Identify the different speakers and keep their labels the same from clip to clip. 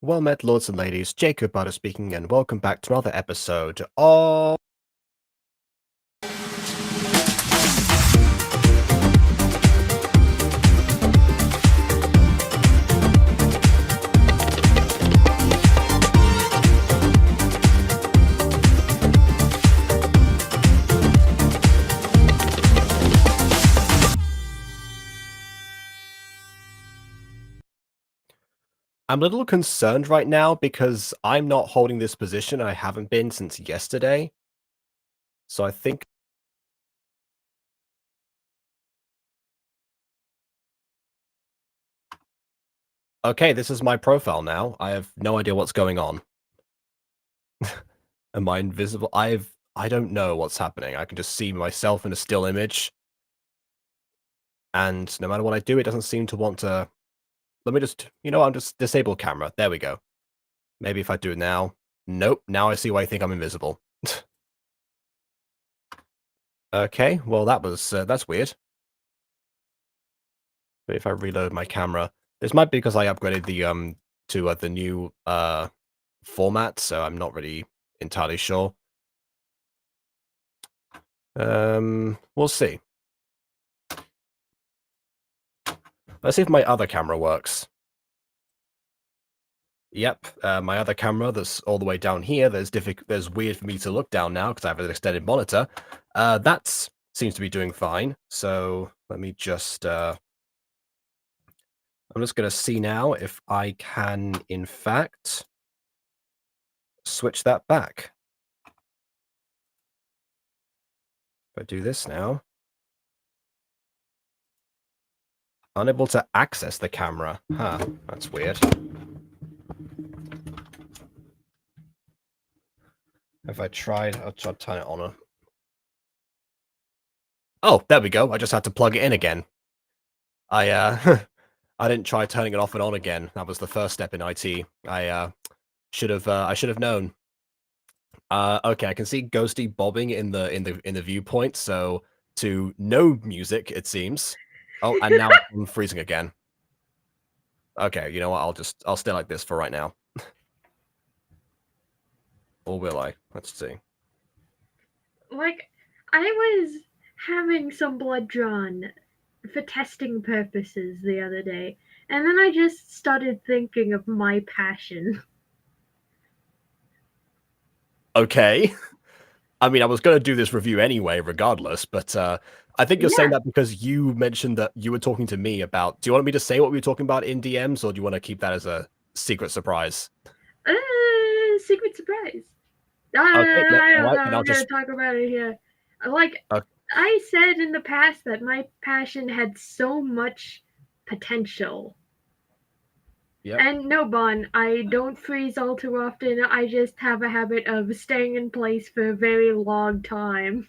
Speaker 1: Well met, lords and ladies. Jacob Butter speaking, and welcome back to another episode of. I'm a little concerned right now because I'm not holding this position. I haven't been since yesterday. So I think. Okay, this is my profile now. I have no idea what's going on. Am I invisible? I don't know what's happening. I can just see myself in a still image. And no matter what I do, it doesn't seem to want to. Let me just, I'm just disable camera. There we go. Maybe if I do it now. Nope, now I see why you think I'm invisible. Okay, well that's weird. But if I reload my camera, this might be because I upgraded the to the new format, so I'm not really entirely sure. We'll see. Let's see if my other camera works. Yep, my other camera that's all the way down here. There's weird for me to look down now because I have an extended monitor. That seems to be doing fine. So let me just. I'm just going to see now if I can, in fact, switch that back. If I do this now. Unable to access the camera. Huh, that's weird. If I tried, I'll try to turn it on. Oh, there we go. I just had to plug it in again. I I didn't try turning it off and on again. That was the first step in IT. I should have known. Okay, I can see Ghosty bobbing in the viewpoint. So to no music, it seems. Oh, and now I'm freezing again. Okay, you know what? I'll stay like this for right now. Or will I? Let's see.
Speaker 2: Like, I was having some blood drawn for testing purposes the other day, and then I just started thinking of my passion.
Speaker 1: Okay. I mean, I was going to do this review anyway, regardless, but I think you're saying that because you mentioned that you were talking to me about. Do you want me to say what we were talking about in DMs, or do you want to keep that as a secret surprise?
Speaker 2: Secret surprise.
Speaker 1: Okay, no,
Speaker 2: I don't
Speaker 1: right,
Speaker 2: know.
Speaker 1: then
Speaker 2: I'm gonna talk about it here. Like,
Speaker 1: Okay.
Speaker 2: I said in the past that my passion had so much potential.
Speaker 1: Yep.
Speaker 2: And no, Bon, I don't freeze all too often. I just have a habit of staying in place for a very long time.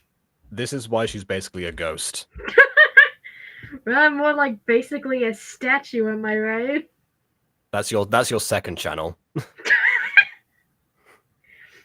Speaker 1: This is why she's basically a ghost.
Speaker 2: Well, I'm more like basically a statue, am I right?
Speaker 1: That's your second channel.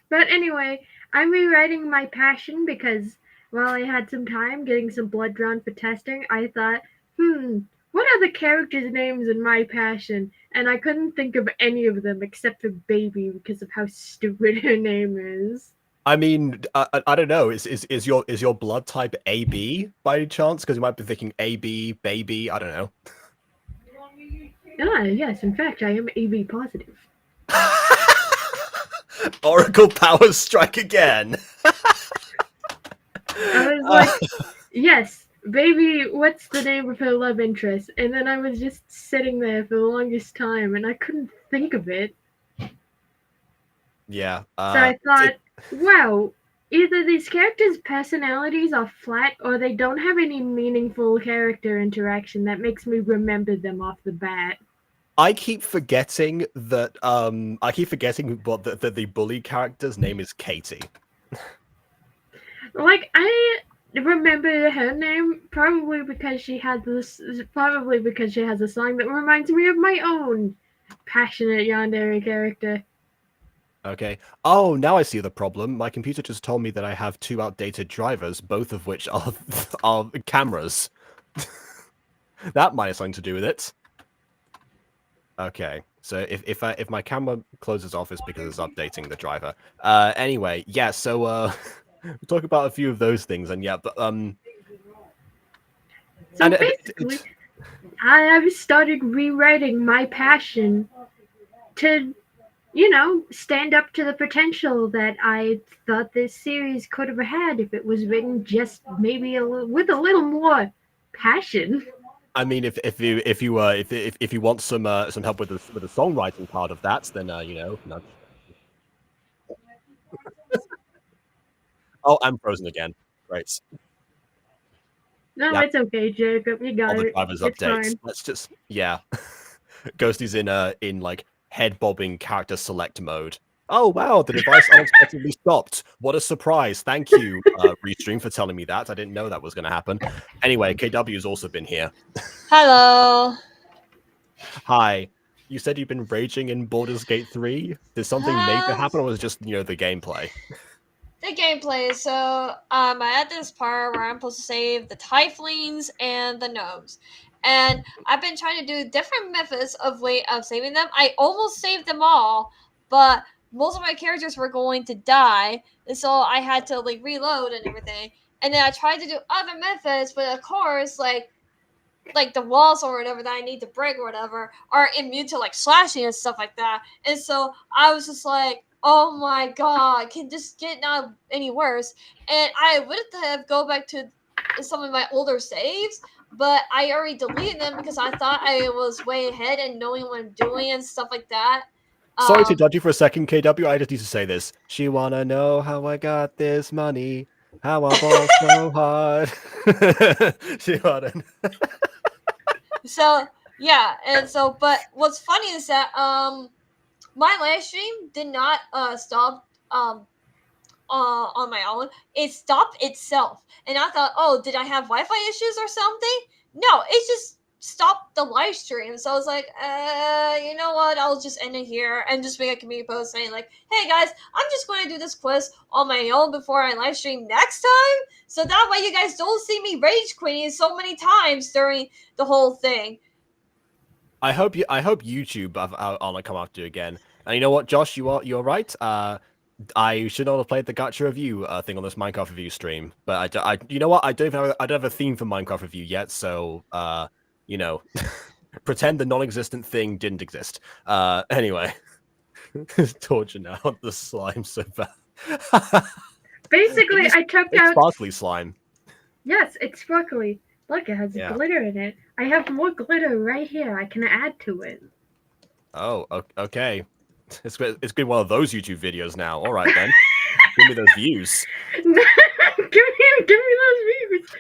Speaker 2: But anyway, I'm rewriting my passion because while I had some time getting some blood drawn for testing, I thought, what are the characters' names in my passion? And I couldn't think of any of them except for Baby because of how stupid her name is.
Speaker 1: I mean, I don't know. Is your blood type AB by any chance? Because you might be thinking AB, baby. I don't know.
Speaker 2: Ah, yes, in fact, I am AB positive.
Speaker 1: Oracle powers strike again.
Speaker 2: I was like, yes, Baby, what's the name of her love interest? And then I was just sitting there for the longest time and I couldn't think of it.
Speaker 1: Yeah.
Speaker 2: So I thought, wow, either these characters' personalities are flat or they don't have any meaningful character interaction that makes me remember them off the bat.
Speaker 1: I keep forgetting that what the bully character's name is Katie.
Speaker 2: Like, I remember her name probably because she has a song that reminds me of my own passionate yandere character.
Speaker 1: Okay. Oh, now I see the problem. My computer just told me that I have two outdated drivers, both of which are cameras. That might have something to do with it. Okay. So if my camera closes off, it's because it's updating the driver. Anyway, yeah. So we'll talk about a few of those things, and yeah, but
Speaker 2: So
Speaker 1: and
Speaker 2: basically, I have started rewriting my passion to, stand up to the potential that I thought this series could have had if it was written just maybe with a little more passion.
Speaker 1: I mean, if you want some help with the songwriting part of that, then nudge. Oh, I'm frozen again. Great.
Speaker 2: No,
Speaker 1: Yeah,
Speaker 2: it's okay, Jacob. You
Speaker 1: all
Speaker 2: got
Speaker 1: the
Speaker 2: it.
Speaker 1: drivers
Speaker 2: It's
Speaker 1: updates.
Speaker 2: fine.
Speaker 1: Let's just Ghosty's in like head bobbing character select mode. Oh wow, the device unexpectedly stopped. What a surprise. Thank you, Restream, for telling me that. I didn't know that was gonna happen. Anyway, KW's also been here.
Speaker 3: Hello.
Speaker 1: Hi. You said you've been raging in Baldur's Gate 3? Did something major happen or was it just, the gameplay?
Speaker 3: The gameplay. So, I'm at this part where I'm supposed to save the tieflings and the gnomes, and I've been trying to do different methods of way of saving them. I almost saved them all, but most of my characters were going to die, and so I had to like reload and everything. And then I tried to do other methods, but of course, like the walls or whatever that I need to break or whatever are immune to like slashing and stuff like that. And so I was just like, oh my god, can just get not any worse. And I would have go back to some of my older saves, but I already deleted them because I thought I was way ahead and knowing what I'm doing and stuff like that.
Speaker 1: Sorry to dodge you for a second, KW. I just need to say this. She wanna know how I got this money, how I ball so hard. She wanna.
Speaker 3: So yeah, and so but what's funny is that my live stream did not stop on my own. It stopped itself, and I thought, oh, did I have Wi-Fi issues or something? No, it just stopped the live stream. So I was like, you know what? I'll just end it here and just make a community post saying like, hey guys, I'm just going to do this quiz on my own before I live stream next time, so that way you guys don't see me rage quitting so many times during the whole thing.
Speaker 1: I hope YouTube I'll come after you again. And you know what, Josh, you're right. I should not have played the gacha review thing on this Minecraft review stream, but you know what? I don't have a theme for Minecraft review yet, so pretend the non-existent thing didn't exist. Anyway, torture now. The slime so bad.
Speaker 2: Basically, I took
Speaker 1: it's
Speaker 2: out.
Speaker 1: sparkly slime.
Speaker 2: Yes, it's sparkly. Look, it has glitter in it. I have more glitter right here. I can add to it.
Speaker 1: Oh, okay. It's been one of those YouTube videos now. All right then, give me those views.
Speaker 2: give me those views.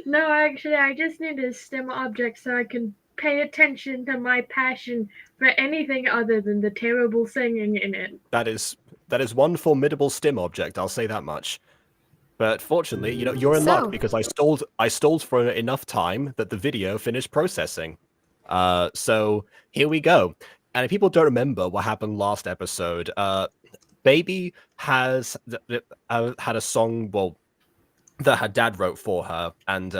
Speaker 2: No, actually, I just need a STEM object so I can pay attention to my passion for anything other than the terrible singing in it.
Speaker 1: That is one formidable STEM object. I'll say that much. But fortunately, you're in luck because I stalled for enough time that the video finished processing. So here we go. And if people don't remember what happened last episode, Baby has had a song, well, that her dad wrote for her, and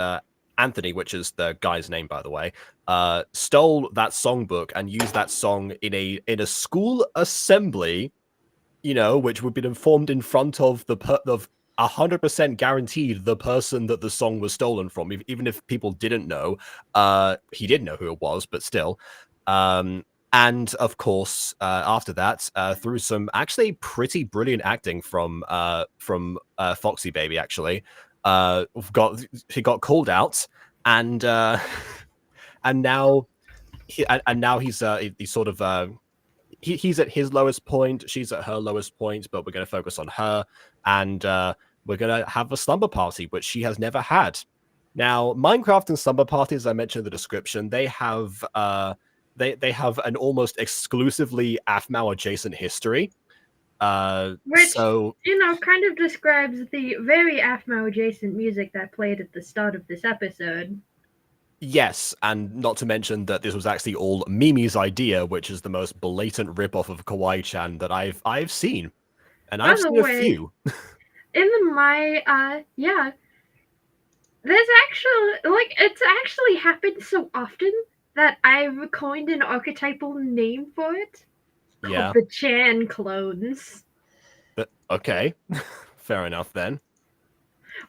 Speaker 1: Anthony, which is the guy's name, by the way, stole that songbook and used that song in a school assembly, which would be informed in front of the 100% guaranteed the person that the song was stolen from, even if people didn't know. He didn't know who it was, but still. And of course, after that, through some actually pretty brilliant acting from Foxy Baby, actually, he got called out, and now he's sort of he's at his lowest point, she's at her lowest point, but we're going to focus on her, and we're going to have a slumber party, which she has never had. Now, Minecraft and slumber parties, as I mentioned in the description, they have they have an almost exclusively Aphmau adjacent history.
Speaker 2: Which,
Speaker 1: so
Speaker 2: kind of describes the very Aphmau adjacent music that played at the start of this episode.
Speaker 1: Yes, and not to mention that this was actually all Mimi's idea, which is the most blatant ripoff of Kawaii-chan that I've seen, and I've seen a few.
Speaker 2: In there's actually it's actually happened so often that I've coined an archetypal name for it called
Speaker 1: Yeah.
Speaker 2: the Chan clones.
Speaker 1: Okay. Fair enough then.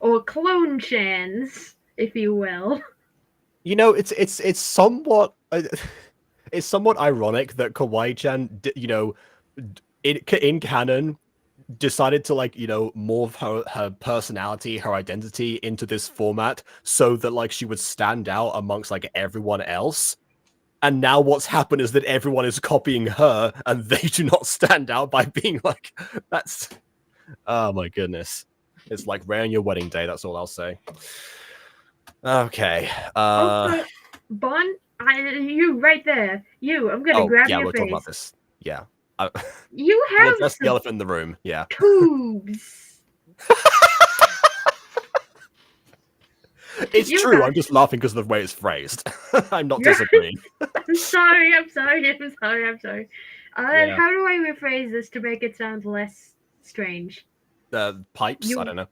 Speaker 2: Or clone Chans, if you will.
Speaker 1: You know, it's somewhat it's somewhat ironic that Kawaii-chan, in canon, decided to like morph her personality, her identity into this format so that like she would stand out amongst like everyone else. And now what's happened is that everyone is copying her, and they do not stand out by being like that's. Oh my goodness, it's like rare on your wedding day. That's all I'll say. Okay.
Speaker 2: Also, Bon, you right there. I'm gonna grab
Speaker 1: Yeah,
Speaker 2: your
Speaker 1: we'll talk about
Speaker 2: face.
Speaker 1: this. Yeah.
Speaker 2: You
Speaker 1: We'll
Speaker 2: have
Speaker 1: address the
Speaker 2: some
Speaker 1: elephant in the room. Yeah.
Speaker 2: tubes.
Speaker 1: It's
Speaker 2: You
Speaker 1: true.
Speaker 2: got
Speaker 1: I'm just laughing because of the way it's phrased. I'm not
Speaker 2: You're-
Speaker 1: disagreeing.
Speaker 2: I'm sorry.
Speaker 1: Yeah.
Speaker 2: How do I rephrase this to make it sound less strange?
Speaker 1: Pipes. I
Speaker 2: You
Speaker 1: don't know.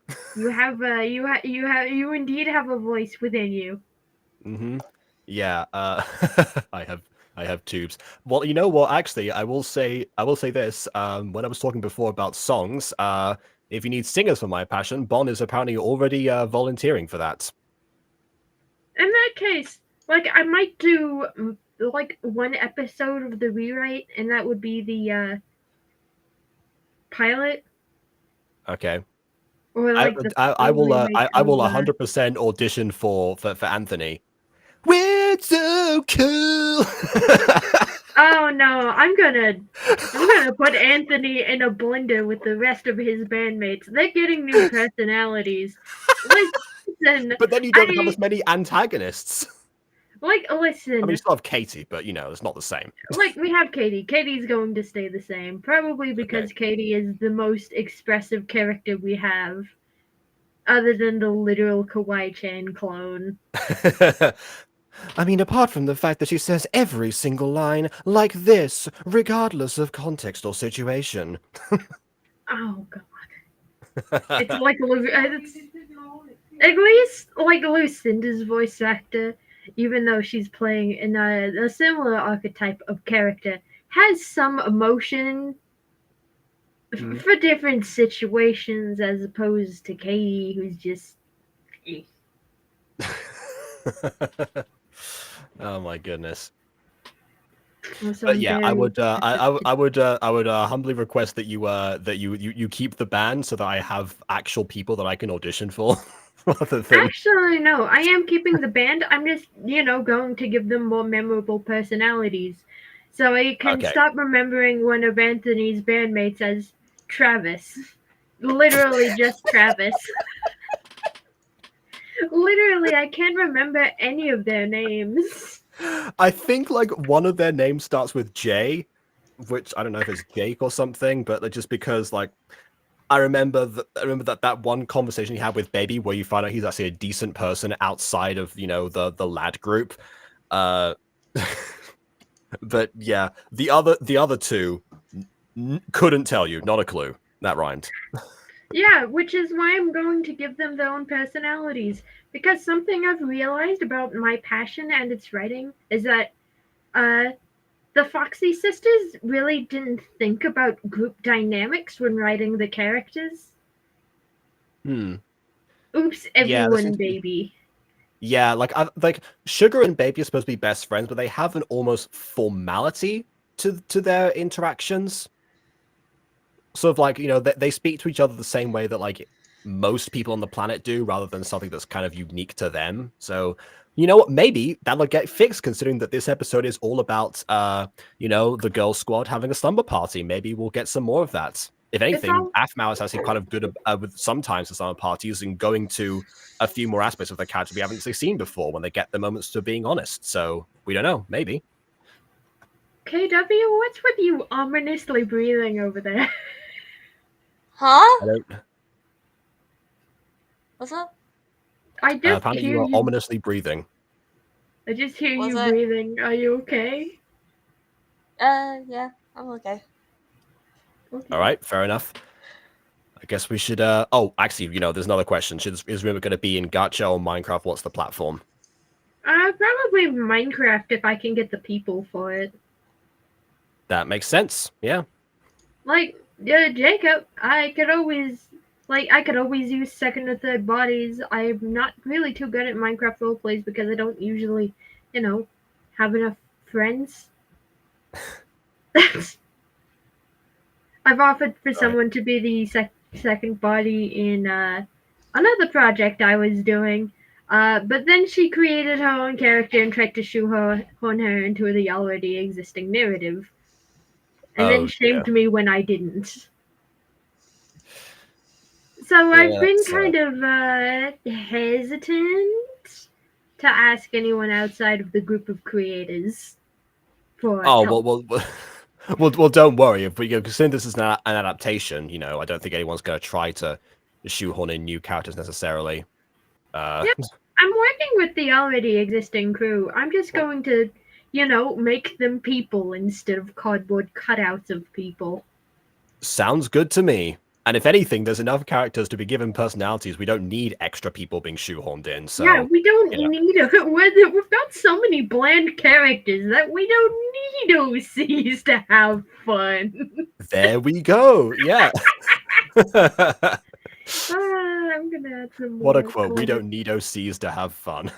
Speaker 2: you indeed have a voice within you.
Speaker 1: Mm-hmm. Yeah. I have tubes. Well, you know what? Actually, I will say this. When I was talking before about songs, if you need singers for My Passion, Bon is apparently already volunteering for that.
Speaker 2: In that case, like I might do like one episode of the rewrite, and that would be the pilot,
Speaker 1: Okay.
Speaker 2: or like the
Speaker 1: I
Speaker 2: full
Speaker 1: will
Speaker 2: remake
Speaker 1: I
Speaker 2: of.
Speaker 1: will 100% audition for Anthony. We're so cool.
Speaker 2: Oh no, I'm gonna put Anthony in a blender with the rest of his bandmates. They're getting new personalities. Listen,
Speaker 1: But then you don't have as many antagonists.
Speaker 2: listen.
Speaker 1: I mean, you still have Katie, but it's not the same.
Speaker 2: Like we have Katie. Katie's going to stay the same, probably because Katie is the most expressive character we have, other than the literal Kawaii-chan clone.
Speaker 1: I mean, apart from the fact that she says every single line like this, regardless of context or situation.
Speaker 2: Oh god, it's like at least like Lucinda's voice actor, even though she's playing in a similar archetype of character, has some emotion for different situations as opposed to Katie, who's just.
Speaker 1: Oh my goodness.
Speaker 2: But
Speaker 1: yeah, I would humbly request that you keep the band so that I have actual people that I can audition for.
Speaker 2: Actually, no, I am keeping the band. I'm just, going to give them more memorable personalities. So I can stop remembering one of Anthony's bandmates as Travis. Literally just Travis. Literally, I can't remember any of their names.
Speaker 1: I think like one of their names starts with J, which I don't know if it's Jake or something, but just because like I remember that one conversation you had with Baby where you find out he's actually a decent person outside of the lad group. But yeah, the other two couldn't tell you, not a clue. That rhymed.
Speaker 2: Yeah, which is why I'm going to give them their own personalities. Because something I've realized about My Passion and its writing is that the Foxy sisters really didn't think about group dynamics when writing the characters. Oops, everyone, baby.
Speaker 1: Yeah, like Sugar and Baby are supposed to be best friends, but they have an almost formality to their interactions. Sort of like, they speak to each other the same way that like most people on the planet do, rather than something that's kind of unique to them. So, you know what? Maybe that'll get fixed, considering that this episode is all about, the girl squad having a slumber party. Maybe we'll get some more of that. If anything, Aphmau is actually kind of good with sometimes the slumber parties and going to a few more aspects of the character we haven't seen before when they get the moments to being honest. So we don't know. Maybe.
Speaker 2: KW, what's with you ominously breathing over there?
Speaker 3: Huh? What's up?
Speaker 2: I just
Speaker 1: apparently
Speaker 2: hear
Speaker 1: you are ominously breathing.
Speaker 2: I just hear you breathing. Are you okay?
Speaker 3: Yeah, I'm okay.
Speaker 1: All right, fair enough. I guess we should. Oh, actually, there's another question. Is Rumor going to be in Gacha or Minecraft? What's the platform?
Speaker 2: Probably play Minecraft if I can get the people for it.
Speaker 1: That makes sense. Yeah.
Speaker 2: Like, Jacob, I could always use second or third bodies. I'm not really too good at Minecraft roleplays because I don't usually, have enough friends. I've offered for someone to be the second body in another project I was doing, but then she created her own character and tried to shoehorn her into the already existing narrative, and then shamed me when I didn't. So I've been kind of hesitant to ask anyone outside of the group of creators for help.
Speaker 1: Well, don't worry. If we go, because since this is an adaptation, I don't think anyone's going to try to shoehorn in new characters necessarily.
Speaker 2: Yep. I'm working with the already existing crew. I'm just going to, make them people instead of cardboard cutouts of people.
Speaker 1: Sounds good to me. And if anything, there's enough characters to be given personalities. We don't need extra people being shoehorned in. So
Speaker 2: yeah, we don't need we've got so many bland characters that we don't need OCs to have fun.
Speaker 1: There we go. Yeah.
Speaker 2: I'm gonna add some more.
Speaker 1: What a quote. We don't need OCs to have fun.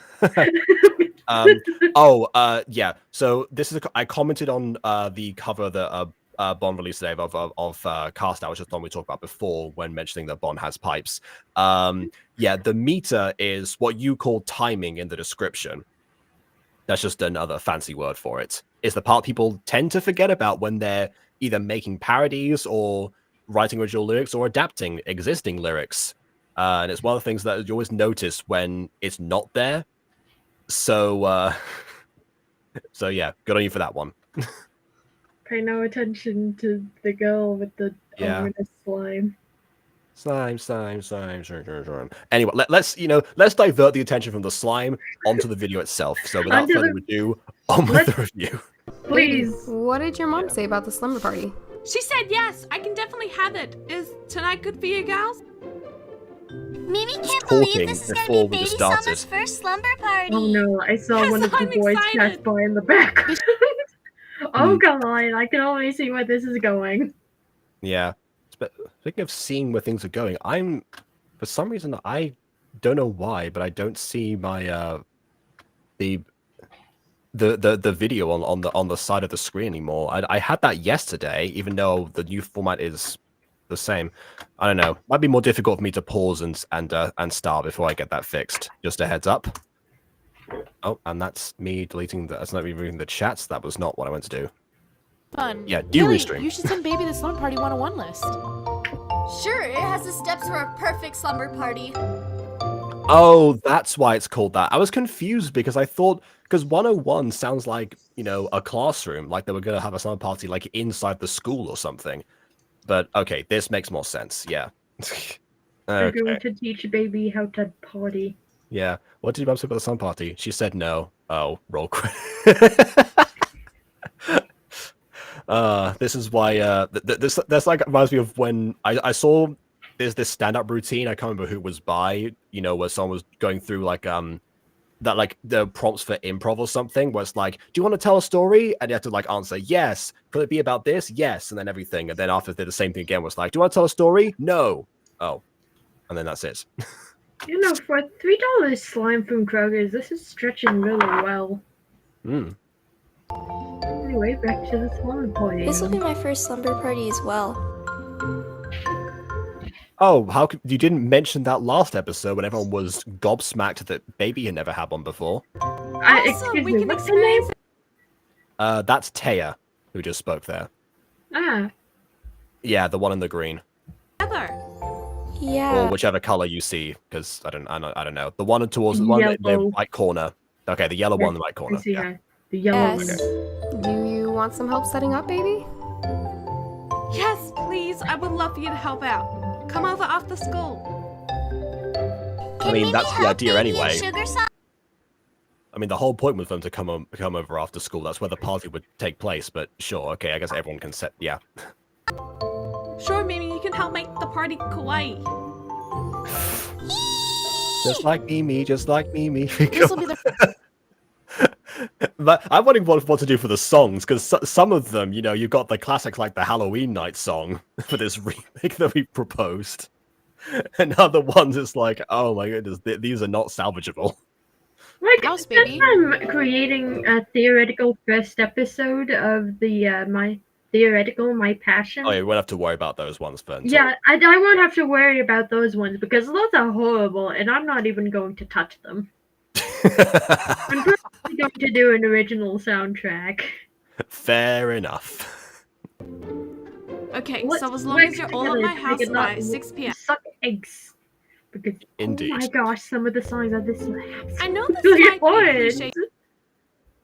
Speaker 1: Yeah. So this is I commented on the cover that Bond released today of Cast Out, which is the one we talked about before when mentioning that Bond has pipes. Yeah, the meter is what you call timing in the description. That's just another fancy word for it. It's the part people tend to forget about when they're either making parodies or writing original lyrics or adapting existing lyrics. And it's one of the things that you always notice when it's not there. So, so yeah, good on you for that one.
Speaker 2: Pay no attention to the girl with the ominous slime.
Speaker 1: Slime. Anyway, let's divert the attention from the slime onto the video itself. So without further ado, on with the review.
Speaker 2: Please.
Speaker 4: What did your mom say about the slumber party?
Speaker 5: She said yes, I can definitely have it. Is tonight good for you gals?
Speaker 6: Mimi can't believe this is gonna be Baby Summer's first slumber party.
Speaker 2: Oh no, I saw one of the boys pass by in the back. Oh god, I can already see where this is going.
Speaker 1: Yeah. Speaking of seeing where things are going, for some reason, I don't know why, but I don't see my the video on the side of the screen anymore. I had that yesterday, even though the new format is the same. I don't know. Might be more difficult for me to pause and start before I get that fixed. Just a heads up. Oh, and that's me deleting that's not me reading the chats. That was not what I went to do.
Speaker 7: Fun.
Speaker 1: Yeah, do
Speaker 7: Lily,
Speaker 1: restream.
Speaker 7: You should send Baby the Slumber Party 101 list.
Speaker 6: Sure, it has the steps for a perfect slumber party.
Speaker 1: Oh, that's why it's called that. I was confused because I thought, because 101 sounds like, a classroom, like they were going to have a slumber party like inside the school or something. But okay, this makes more sense. Yeah.
Speaker 2: I'm going to teach Baby how to party.
Speaker 1: Yeah. What did your mom say about the slumber party? She said no. Oh, roll quit. This is why that's like reminds me of when I saw there's this stand-up routine. I can't remember who was by, where someone was going through like that like the prompts for improv or something, where it's like, do you want to tell a story? And you have to like answer yes. Could it be about this? Yes, and then everything. And then after they did the same thing again, was like, do you want to tell a story? No. Oh. And then that's it.
Speaker 2: For $3 slime from Kroger's, this is stretching really well. Anyway, back to the slumber party.
Speaker 6: This will be my first slumber party as well.
Speaker 1: Oh, how could you didn't mention that last episode when everyone was gobsmacked that Baby had never had one before?
Speaker 2: Excuse me, what's her name?
Speaker 1: That's Taya, who just spoke there.
Speaker 2: Ah.
Speaker 1: Yeah, the one in the green.
Speaker 5: Heather.
Speaker 6: Yeah.
Speaker 1: Or whichever color you see, because I don't know. The one towards the one in the right corner. Okay, the yellow one in the right corner.
Speaker 2: I see her. The yellow one.
Speaker 4: Do you want some help setting up, Baby?
Speaker 5: Yes, please. I would love for you to help out. Come over after school.
Speaker 1: I mean, that's the idea anyway.
Speaker 6: Sugar
Speaker 1: I mean, the whole point was for them to come over after school. That's where the party would take place. But sure, okay, I guess everyone can set. Yeah.
Speaker 5: Sure, Mimi, you can help make the party kawaii.
Speaker 1: Just like Mimi, just like Mimi.
Speaker 7: This will be the
Speaker 1: But I'm wondering what to do for the songs, because some of them, you know, you've got the classics like the Halloween Night song for this remake that we proposed. And other ones, it's like, oh my goodness, these are not salvageable.
Speaker 2: Like,
Speaker 7: House baby.
Speaker 2: I'm creating a theoretical first episode of the my passion.
Speaker 1: Oh, yeah, we won't have to worry about those ones then.
Speaker 2: Yeah, I won't have to worry about those ones because those are horrible, and I'm not even going to touch them. I'm probably going to do an original soundtrack.
Speaker 1: Fair enough.
Speaker 5: Okay,
Speaker 2: Let's
Speaker 5: so as long
Speaker 2: work
Speaker 5: as you're all at
Speaker 2: together
Speaker 5: my
Speaker 2: to
Speaker 5: house
Speaker 2: make it
Speaker 5: by
Speaker 2: not
Speaker 5: 6 p.m.
Speaker 2: Suck eggs. Because,
Speaker 1: Indeed.
Speaker 2: oh my gosh, some of the songs are this.
Speaker 5: I know this
Speaker 2: Really
Speaker 5: might be
Speaker 2: horrid.
Speaker 5: cliche.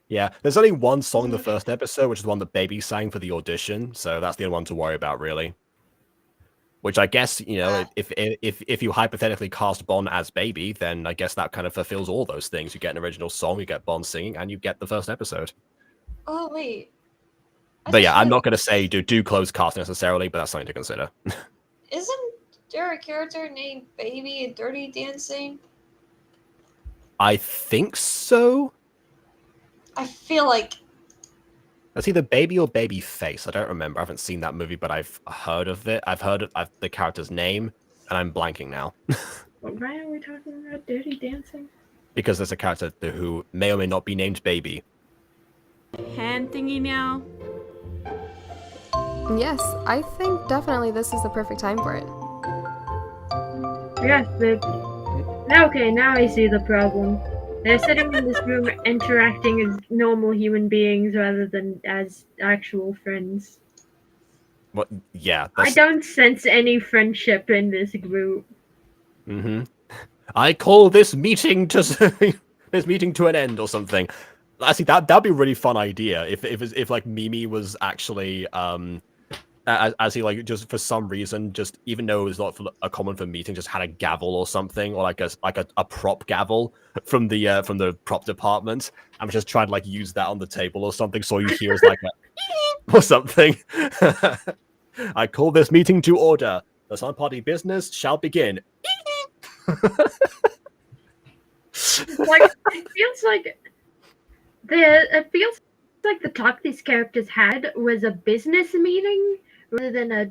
Speaker 1: Yeah, there's only one song in the first episode, which is the one that Baby sang for the audition, so that's the only one to worry about, really. Which I guess, you know, if you hypothetically cast Bon as Baby, then I guess that kind of fulfills all those things. You get an original song, you get Bon singing, and you get the first episode.
Speaker 3: Oh wait.
Speaker 1: But yeah, I'm not going to say do close cast necessarily, but that's something to consider.
Speaker 3: Isn't there a character named Baby in Dirty Dancing?
Speaker 1: I think so.
Speaker 3: I feel like
Speaker 1: It's either Baby or Baby Face. I don't remember. I haven't seen that movie, but I've heard of it. I've heard the character's name, and I'm blanking now.
Speaker 2: Why are we talking about Dirty Dancing?
Speaker 1: Because there's a character who may or may not be named Baby.
Speaker 5: Hand thingy now.
Speaker 4: Yes, I think definitely this is the perfect time for it.
Speaker 2: Yes, but okay, now I see the problem. They're sitting in this room interacting as normal human beings rather than as actual friends.
Speaker 1: What? Yeah.
Speaker 2: I don't sense any friendship in this group.
Speaker 1: Mm-hmm. I call this meeting to this meeting to an end or something. Actually, that'd be a really fun idea if like Mimi was actually as he like just for some reason just even though it was not a common for meeting just had a gavel or something or like a prop gavel from the prop department. I'm just trying to like use that on the table or something so you hear is like a or something. I call this meeting to order. The Slumber Party business shall begin.
Speaker 2: Like it feels like the talk these characters had was a business meeting rather than a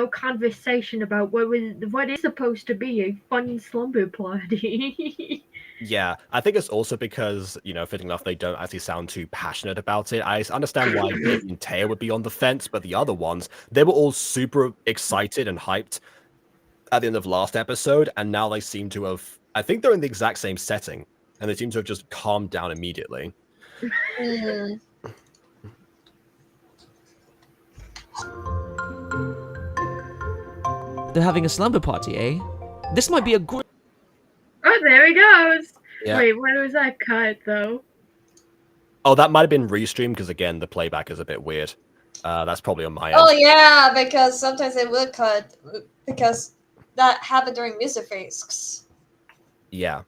Speaker 2: conversation about what is supposed to be a fun slumber party.
Speaker 1: Yeah, I think it's also because, fitting enough, they don't actually sound too passionate about it. I understand why Baby and Taya would be on the fence, but the other ones, they were all super excited and hyped at the end of last episode, and now they seem to have... I think they're in the exact same setting, and they seem to have just calmed down immediately.
Speaker 3: Mm.
Speaker 8: They're having a slumber party, eh? This might be a great...
Speaker 2: Oh, there he goes!
Speaker 1: Yeah.
Speaker 2: Wait, when was that cut, though?
Speaker 1: Oh, that might have been restreamed, because again, the playback is a bit weird. That's probably on my end.
Speaker 3: Oh yeah, because sometimes it would cut because that happened during music breaks.
Speaker 1: Yeah.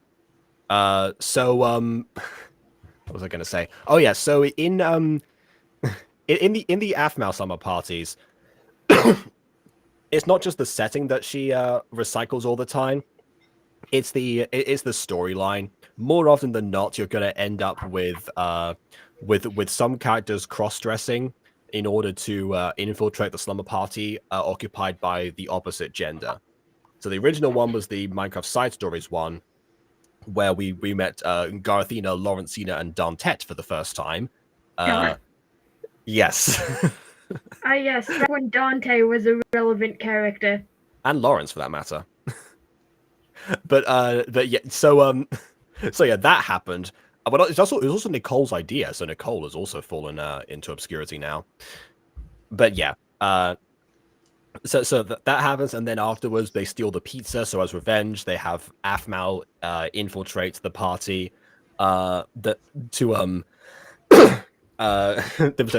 Speaker 1: So, what was I going to say? Oh, yeah, so in the Aphmau summer parties, it's not just the setting that she recycles all the time. It's the storyline. More often than not, you're going to end up with some characters cross-dressing in order to infiltrate the slumber party occupied by the opposite gender. So the original one was the Minecraft Side Stories one, where we met Garathina, Lawrencina, and Dantette for the first time. Yes.
Speaker 2: Yes, back when Dante was a relevant character.
Speaker 1: And Lawrence, for that matter. But yeah, so yeah, that happened. But it was also Nicole's idea, so Nicole has also fallen into obscurity now. But yeah, so that happens, and then afterwards they steal the pizza. So as revenge, they have Aphmau infiltrate the party, infiltrate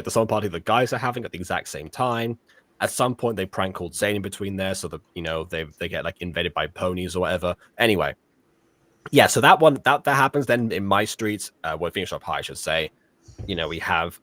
Speaker 1: the summer party the guys are having at the exact same time. At some point, they prank called Zane in between there, so that they get like invaded by ponies or whatever. Anyway, yeah, so that happens. Then in my streets, well, finish up high, I should say. We have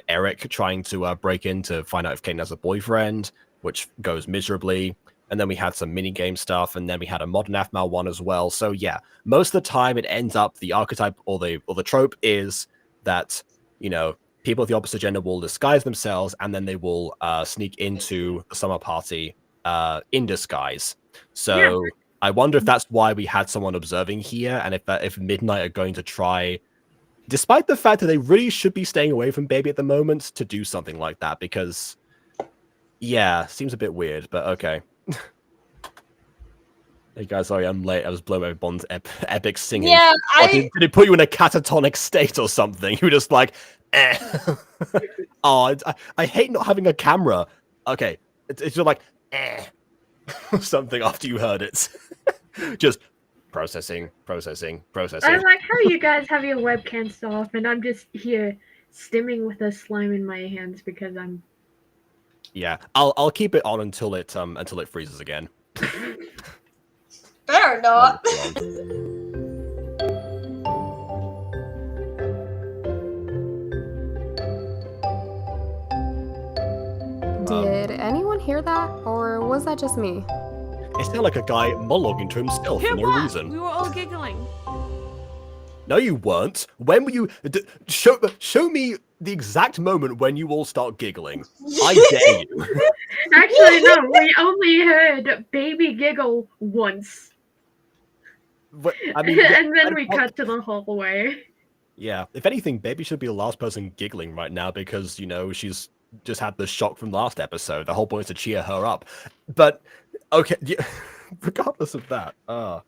Speaker 1: Eric trying to break in to find out if Kate has a boyfriend, which goes miserably. and then we had some mini game stuff, and then we had a modern Aphmau one as well. So yeah, most of the time it ends up the archetype or the trope is that, you know, people of the opposite gender will disguise themselves, and then they will sneak into the summer party in disguise. So I wonder if that's why we had someone observing here, and if Midnight are going to try, despite the fact that they really should be staying away from Baby at the moment, to do something like that, because yeah, seems a bit weird, but okay. Hey guys, sorry I'm late. I was blown by Bond's epic singing.
Speaker 3: Yeah,
Speaker 1: Did it put you in a catatonic state or something? You were just like, eh. Oh, I hate not having a camera. Okay, it's just like, eh. Something after you heard it. Just processing.
Speaker 2: I like how you guys have your webcams off, and I'm just here stimming with a slime in my hands because I'm.
Speaker 1: Yeah, I'll keep it on until it freezes again.
Speaker 3: better not.
Speaker 4: Did anyone hear that, or was that just me?
Speaker 1: It sounded like a guy monologuing to himself
Speaker 5: Hear
Speaker 1: for no
Speaker 5: what?
Speaker 1: reason.
Speaker 5: We were all giggling.
Speaker 1: No, you weren't. When were you? Show me the exact moment when you all start giggling. I dare you.
Speaker 2: Actually, no. We only heard Baby giggle once,
Speaker 1: But, I mean,
Speaker 2: and then we cut to the hallway.
Speaker 1: Yeah, if anything, Baby should be the last person giggling right now because, you know, she's just had the shock from last episode. The whole point is to cheer her up. But okay, regardless of that, I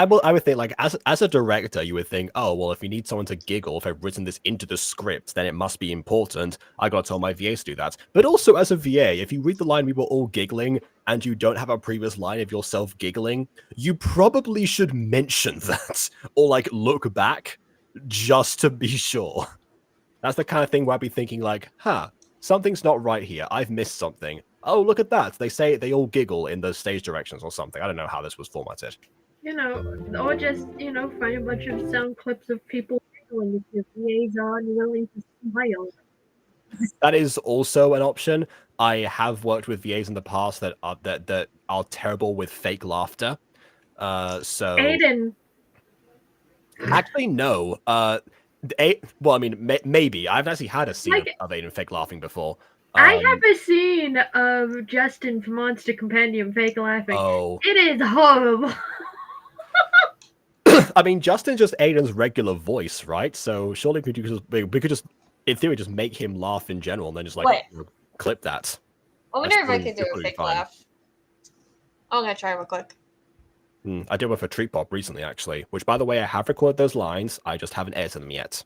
Speaker 1: would think, like, as a director, you would think, oh well, if you need someone to giggle, if I've written this into the script, then it must be important. I got to tell my VAs to do that. But also, as a VA, if you read the line "we were all giggling" and you don't have a previous line of yourself giggling, you probably should mention that or like look back just to be sure. That's the kind of thing where I'd be thinking like, huh, something's not right here. I've missed something. Oh, look at that. They say they all giggle in the stage directions or something. I don't know how this was formatted.
Speaker 2: You know, or just, you know, find a bunch of sound clips of people giggling if your VAs are unwilling to smile.
Speaker 1: That is also an option. I have worked with VAs in the past that are terrible with fake laughter. So
Speaker 2: Aiden.
Speaker 1: Actually, no. Well, I mean, maybe. I've actually had a scene of Aiden fake laughing before.
Speaker 2: I have a scene of Justin from Monster Compendium fake laughing.
Speaker 1: Oh.
Speaker 2: It is horrible.
Speaker 1: I mean, Justin's just Aiden's regular voice, right? So surely we could just, in theory, just make him laugh in general, and then just like clip that.
Speaker 3: I wonder if I could do a fake laugh. I'm gonna try real quick.
Speaker 1: I did one for Treat Pop recently, actually. Which, by the way, I have recorded those lines. I just haven't edited them yet.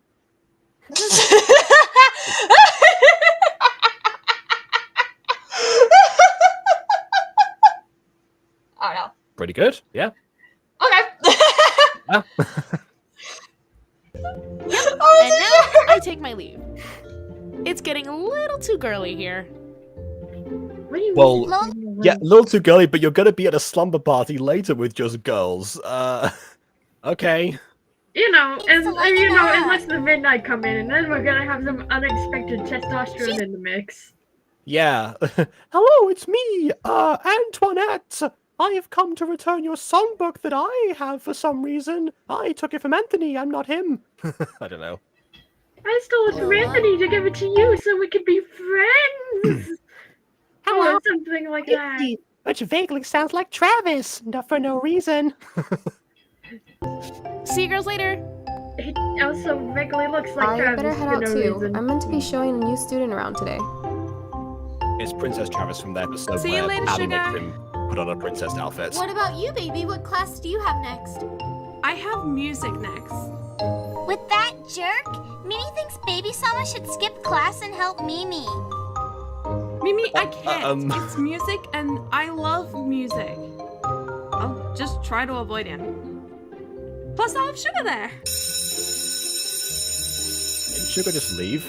Speaker 3: Oh no.
Speaker 1: Pretty good, yeah.
Speaker 3: Okay.
Speaker 1: Yeah.
Speaker 7: And now I take my leave. It's getting a little too girly here.
Speaker 2: What do you
Speaker 1: Well,
Speaker 2: mean?
Speaker 1: yeah, a little too girly, but you're gonna be at a slumber party later with just girls. Okay.
Speaker 2: You know, unless the midnight come in, and then we're gonna have some unexpected testosterone in the mix.
Speaker 1: Yeah. Hello, it's me, Antoinette. I have come to return your songbook that I have for some reason. I took it from Anthony. I'm not him. I don't know.
Speaker 2: I stole it from Anthony to give it to you so we could be friends.
Speaker 7: Hello.
Speaker 2: Or something like that.
Speaker 1: Which vaguely sounds like Travis, for no reason.
Speaker 7: See you girls later.
Speaker 2: It also vaguely looks like
Speaker 4: I
Speaker 2: Travis
Speaker 4: better head
Speaker 2: for
Speaker 4: out
Speaker 2: no
Speaker 4: too.
Speaker 2: reason.
Speaker 4: I'm meant to be showing a new student around today.
Speaker 1: It's Princess Travis from the episode
Speaker 5: See you
Speaker 1: where
Speaker 5: later,
Speaker 1: Abby makes
Speaker 5: sugar.
Speaker 1: him put on a princess outfit.
Speaker 6: What about you, baby? What class do you have next?
Speaker 5: I have music next.
Speaker 6: With that jerk? Mimi thinks Baby Sama should skip class and help Mimi.
Speaker 5: Mimi, I can't. It's music and I love music. I'll just try to avoid him. Plus, I'll have Sugar there.
Speaker 1: Didn't Sugar just leave?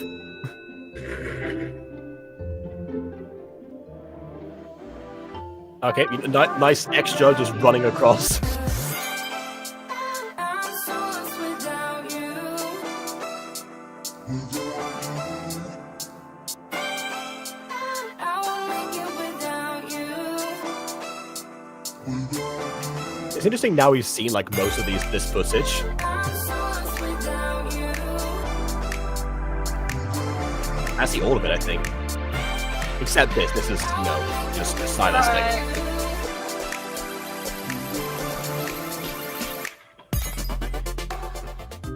Speaker 1: Okay, nice extra just running across. It's interesting now we've seen like most of this footage. Actually, all of it, I think. Except this. This is, you know, just stylistic.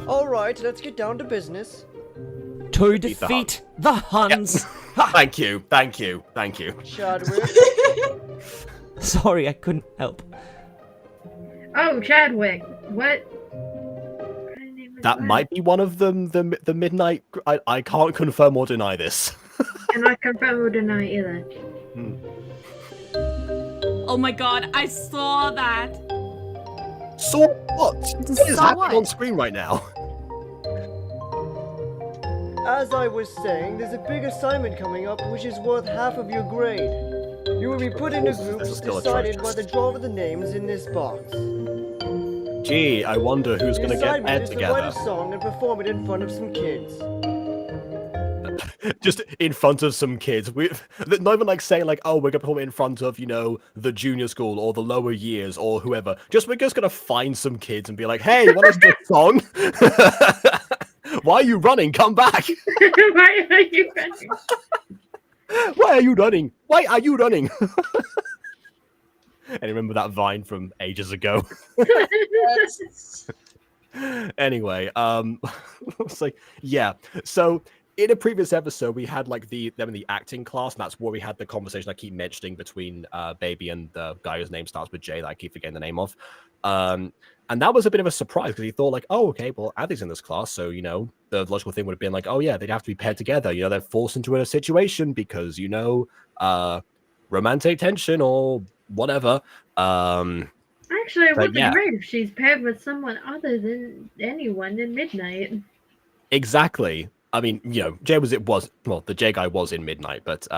Speaker 9: Alright, let's get down to business.
Speaker 8: To defeat the Huns.
Speaker 1: Yep. Thank you.
Speaker 9: Chadwick.
Speaker 8: Sorry, I couldn't help.
Speaker 2: Oh, Chadwick. What?
Speaker 1: That might be one of them. The midnight. I can't confirm or deny this.
Speaker 2: Cannot confirm or deny either.
Speaker 5: Oh my god, I saw that.
Speaker 1: Saw what? What is happening on screen right now?
Speaker 9: As I was saying, there's a big assignment coming up which is worth half of your grade. You will be put in a group decided by the draw of the names in this box.
Speaker 1: Gee, I wonder who's going to get paired together.
Speaker 9: Write a song and perform it in front of some kids.
Speaker 1: Just in front of some kids. Not even like saying like, oh, we're gonna perform it in front of, you know, the junior school or the lower years or whoever. We're just gonna find some kids and be like, hey, want to do a song? Why are you running? Come back!
Speaker 2: Why are you running?
Speaker 1: Why are you running? Why are you running? And remember that Vine from ages ago. Anyway, it's like, yeah. So in a previous episode, we had like them in the acting class, and that's where we had the conversation I keep mentioning between Baby and the guy whose name starts with J that I keep forgetting the name of. And that was a bit of a surprise because he thought like, oh, okay, well, Addy's in this class, so, you know, the logical thing would have been like, oh, yeah, they'd have to be paired together. You know, they're forced into a situation because, you know, romantic tension or whatever.
Speaker 2: Actually, it would be great if she's paired with someone other than anyone in Midnight.
Speaker 1: Exactly. I mean, you know, the J guy was in Midnight, but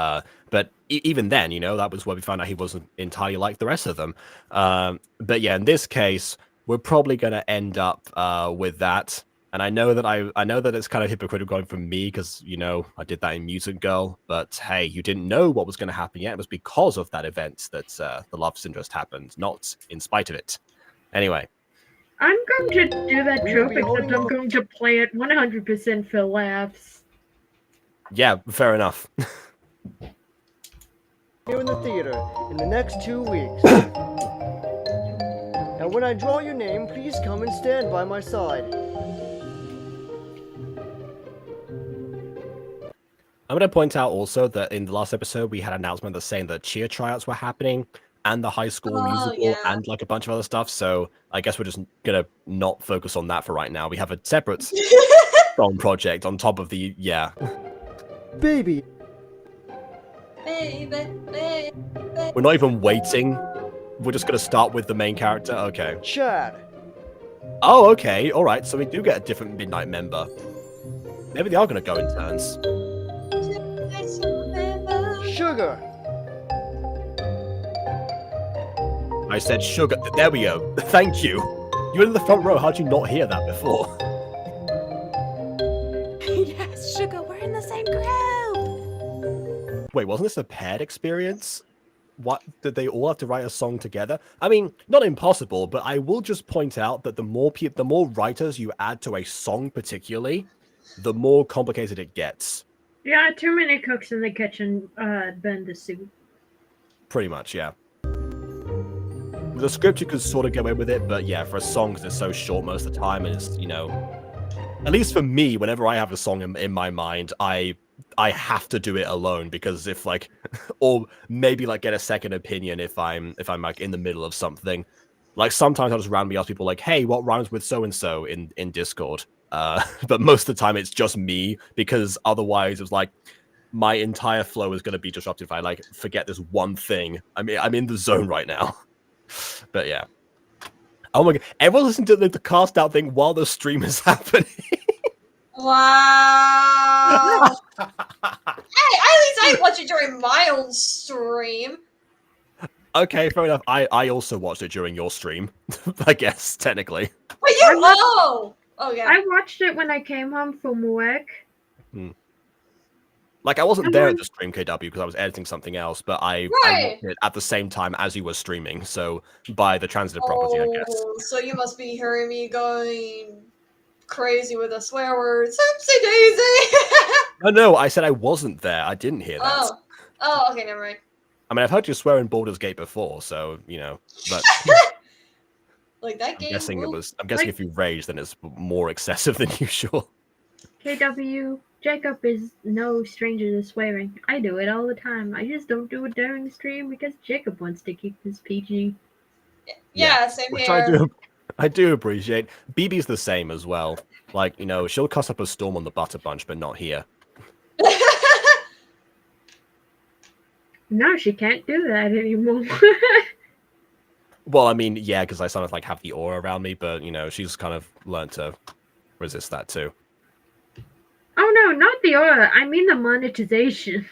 Speaker 1: even then, you know, that was where we found out he wasn't entirely like the rest of them. But yeah, in this case, we're probably going to end up with that. And I know that it's kind of hypocritical going from me because, you know, I did that in Mutant Girl. But hey, you didn't know what was going to happen yet. It was because of that event that the love interest happened, not in spite of it. Anyway.
Speaker 2: I'm going to do that trope, except I'm going to play it 100% for laughs.
Speaker 1: Yeah, fair enough.
Speaker 9: Here in the theater in the next 2 weeks. And when I draw your name, please come and stand by my side.
Speaker 1: I'm going to point out also that in the last episode, we had an announcement that's saying that cheer tryouts were happening and the high school musical and like a bunch of other stuff. So I guess we're just going to not focus on that for right now. We have a separate song project on top of the,
Speaker 9: Baby.
Speaker 1: We're not even waiting. We're just going to start with the main character. Okay.
Speaker 9: Chad.
Speaker 1: Oh, okay. All right. So we do get a different Midnight member. Maybe they are going to go in turns.
Speaker 9: Sugar.
Speaker 1: I said sugar. There we go. Thank you. You were in the front row. How'd you not hear that before?
Speaker 7: Yes, Sugar, we're in the same group.
Speaker 1: Wait, wasn't this a paired experience? What, did they all have to write a song together? I mean, not impossible, but I will just point out that the more writers you add to a song particularly, the more complicated it gets.
Speaker 2: Yeah, too many cooks in the kitchen burn the soup.
Speaker 1: Pretty much, yeah. With a script, you could sort of get away with it, but yeah, for a song, because it's so short most of the time, and it's, you know... At least for me, whenever I have a song in my mind, I have to do it alone, because if, like... or maybe, like, get a second opinion if I'm like, in the middle of something. Like, sometimes I'll just randomly ask people, like, hey, what rhymes with so-and-so in Discord? But most of the time, it's just me, because otherwise, it's like... my entire flow is going to be disrupted if I, like, forget this one thing. I mean, I'm in the zone right now. But yeah. Oh my god. Everyone's listening to the cast out thing while the stream is happening.
Speaker 3: Wow. Hey, at least I watch it during my own stream.
Speaker 1: Okay, fair enough. I also watched it during your stream. I guess, technically.
Speaker 3: But you oh yeah.
Speaker 2: I watched it when I came home from work.
Speaker 1: Like, I wasn't there at the stream, KW, because I was editing something else, but I watched it at the same time as you were streaming, so by the transitive property, I guess.
Speaker 3: So you must be hearing me going crazy with a swear word. Oopsie daisy!
Speaker 1: No, I said I wasn't there. I didn't hear that.
Speaker 3: Oh, okay, never mind.
Speaker 1: I mean, I've heard you swear in Baldur's Gate before, so, you know, but...
Speaker 3: Like, that game...
Speaker 1: I'm guessing if you rage, then it's more excessive than usual.
Speaker 2: KW, Jacob is no stranger to swearing. I do it all the time. I just don't do it during stream because Jacob wants to keep this PG.
Speaker 3: Yeah, same
Speaker 1: Which
Speaker 3: here.
Speaker 1: I do appreciate. BB's the same as well. Like, you know, she'll cuss up a storm on the Butter Bunch, but not here.
Speaker 2: No, she can't do that anymore.
Speaker 1: Well, I mean, yeah, because I sort of like have the aura around me, but you know, she's kind of learned to resist that too.
Speaker 2: Oh no, not the aura. I mean the monetization.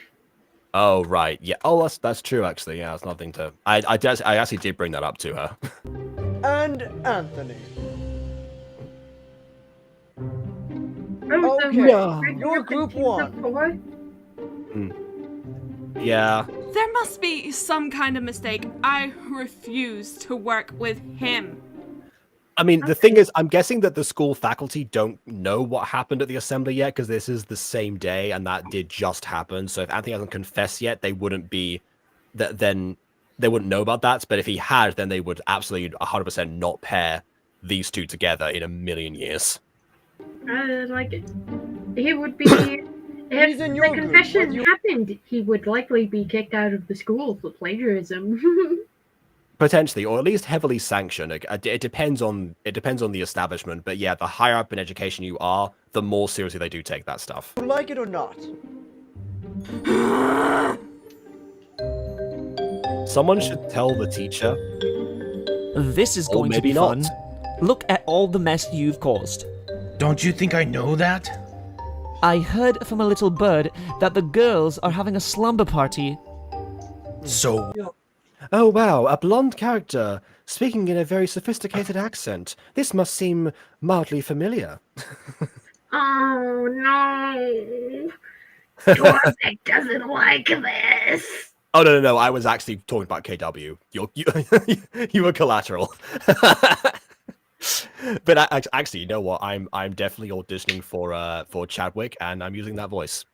Speaker 1: Oh right, yeah. Oh, that's true actually. Yeah, it's nothing to. I actually did bring that up to her.
Speaker 9: And Anthony.
Speaker 2: Oh,
Speaker 9: Okay,
Speaker 2: so
Speaker 9: you're group 1.
Speaker 1: Yeah.
Speaker 5: There must be some kind of mistake. I refuse to work with him.
Speaker 1: I mean, the thing is, I'm guessing that the school faculty don't know what happened at the assembly yet, because this is the same day, and that did just happen. So if Anthony hasn't confessed yet, they wouldn't be, then they wouldn't know about that. But if he had, then they would absolutely 100% not pair these two together in a million years.
Speaker 2: Like, he would be. If the confession happened, he would likely be kicked out of the school for plagiarism.
Speaker 1: Potentially, or at least heavily sanctioned. It depends on the establishment, but yeah, the higher up in education you are, the more seriously they do take that stuff.
Speaker 9: Like it or not.
Speaker 1: Someone should tell the teacher.
Speaker 8: This is going to be fun. Look at all the mess you've caused.
Speaker 10: Don't you think I know that?
Speaker 8: I heard from a little bird that the girls are having a slumber party.
Speaker 10: So...
Speaker 1: Oh wow, a blonde character, speaking in a very sophisticated accent. This must seem mildly familiar.
Speaker 2: Oh no! Dorvic doesn't like this!
Speaker 1: Oh no, I was actually talking about KW. You were collateral. But actually, you know what? I'm definitely auditioning for Chadwick, and I'm using that voice.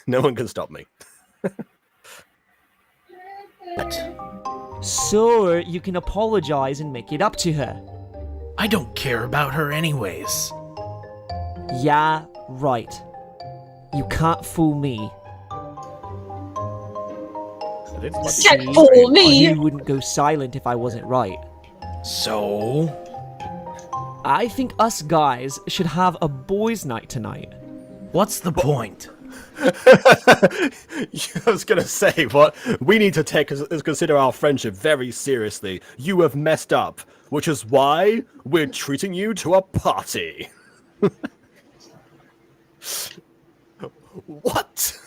Speaker 1: No one can stop me.
Speaker 8: So you can apologize and make it up to her.
Speaker 10: I don't care about her anyways.
Speaker 8: Yeah, right. You can't fool me.
Speaker 3: Can't fool me!
Speaker 8: You wouldn't go silent if I wasn't right.
Speaker 10: So?
Speaker 8: I think us guys should have a boys' night tonight.
Speaker 10: What's the point?
Speaker 1: I was gonna say, what we need to consider our friendship very seriously. You have messed up, which is why we're treating you to a party. What?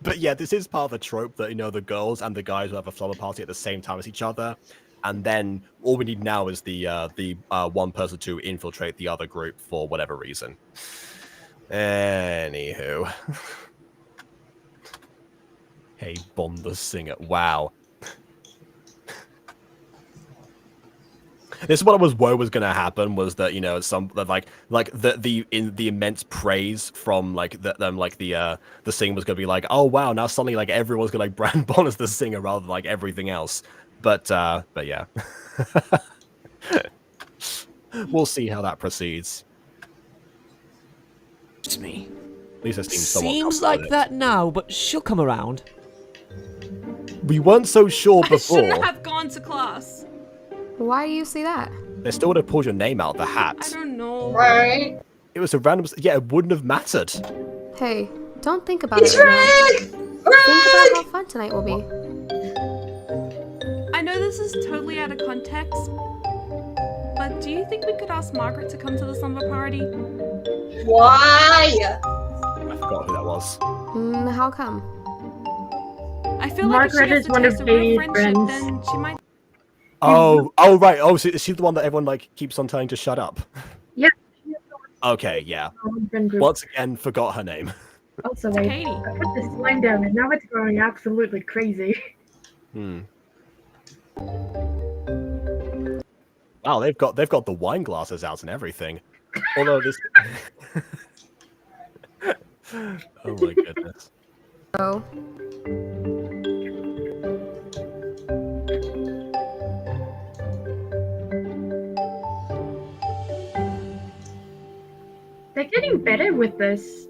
Speaker 1: But yeah, this is part of the trope that, you know, the girls and the guys will have a slumber party at the same time as each other, and then all we need now is the one person to infiltrate the other group for whatever reason. Anywho. Hey, Bond the Singer. Wow. This is what I was worried was going to happen, was that, you know, the immense praise from the singer was going to be like, oh wow, now suddenly like everyone's going to like brand Bond as the singer rather than like everything else. But yeah. We'll see how that proceeds.
Speaker 10: It's me.
Speaker 1: Lisa
Speaker 8: seems like that now, but she'll come around.
Speaker 1: We weren't so sure before.
Speaker 5: I shouldn't have gone to class.
Speaker 4: Why do you say that?
Speaker 1: They still would have pulled your name out of the hat.
Speaker 5: I don't know.
Speaker 3: Right?
Speaker 1: It was a random... Yeah, it wouldn't have mattered.
Speaker 4: Hey, don't think about it right now. Think about how fun tonight will be.
Speaker 5: I know this is totally out of context, but do you think we could ask Margaret to come to the slumber party?
Speaker 3: Why?
Speaker 1: I forgot who that was.
Speaker 4: How come?
Speaker 5: I feel like
Speaker 2: Margaret
Speaker 5: if
Speaker 2: is
Speaker 5: she
Speaker 2: one
Speaker 5: gets
Speaker 2: of
Speaker 5: to taste
Speaker 2: Bailey's
Speaker 5: real friendship,
Speaker 2: friends.
Speaker 5: then she might...
Speaker 1: Oh, right. Oh, so is she the one that everyone like keeps on telling to shut up?
Speaker 2: Yeah.
Speaker 1: Okay, yeah. Once again, forgot her name.
Speaker 2: Also, wait,
Speaker 5: Katie.
Speaker 2: I put this slime down and now it's growing absolutely crazy.
Speaker 1: Wow, they've got the wine glasses out and everything. Although this oh my goodness.
Speaker 4: Oh.
Speaker 2: They're getting better with this.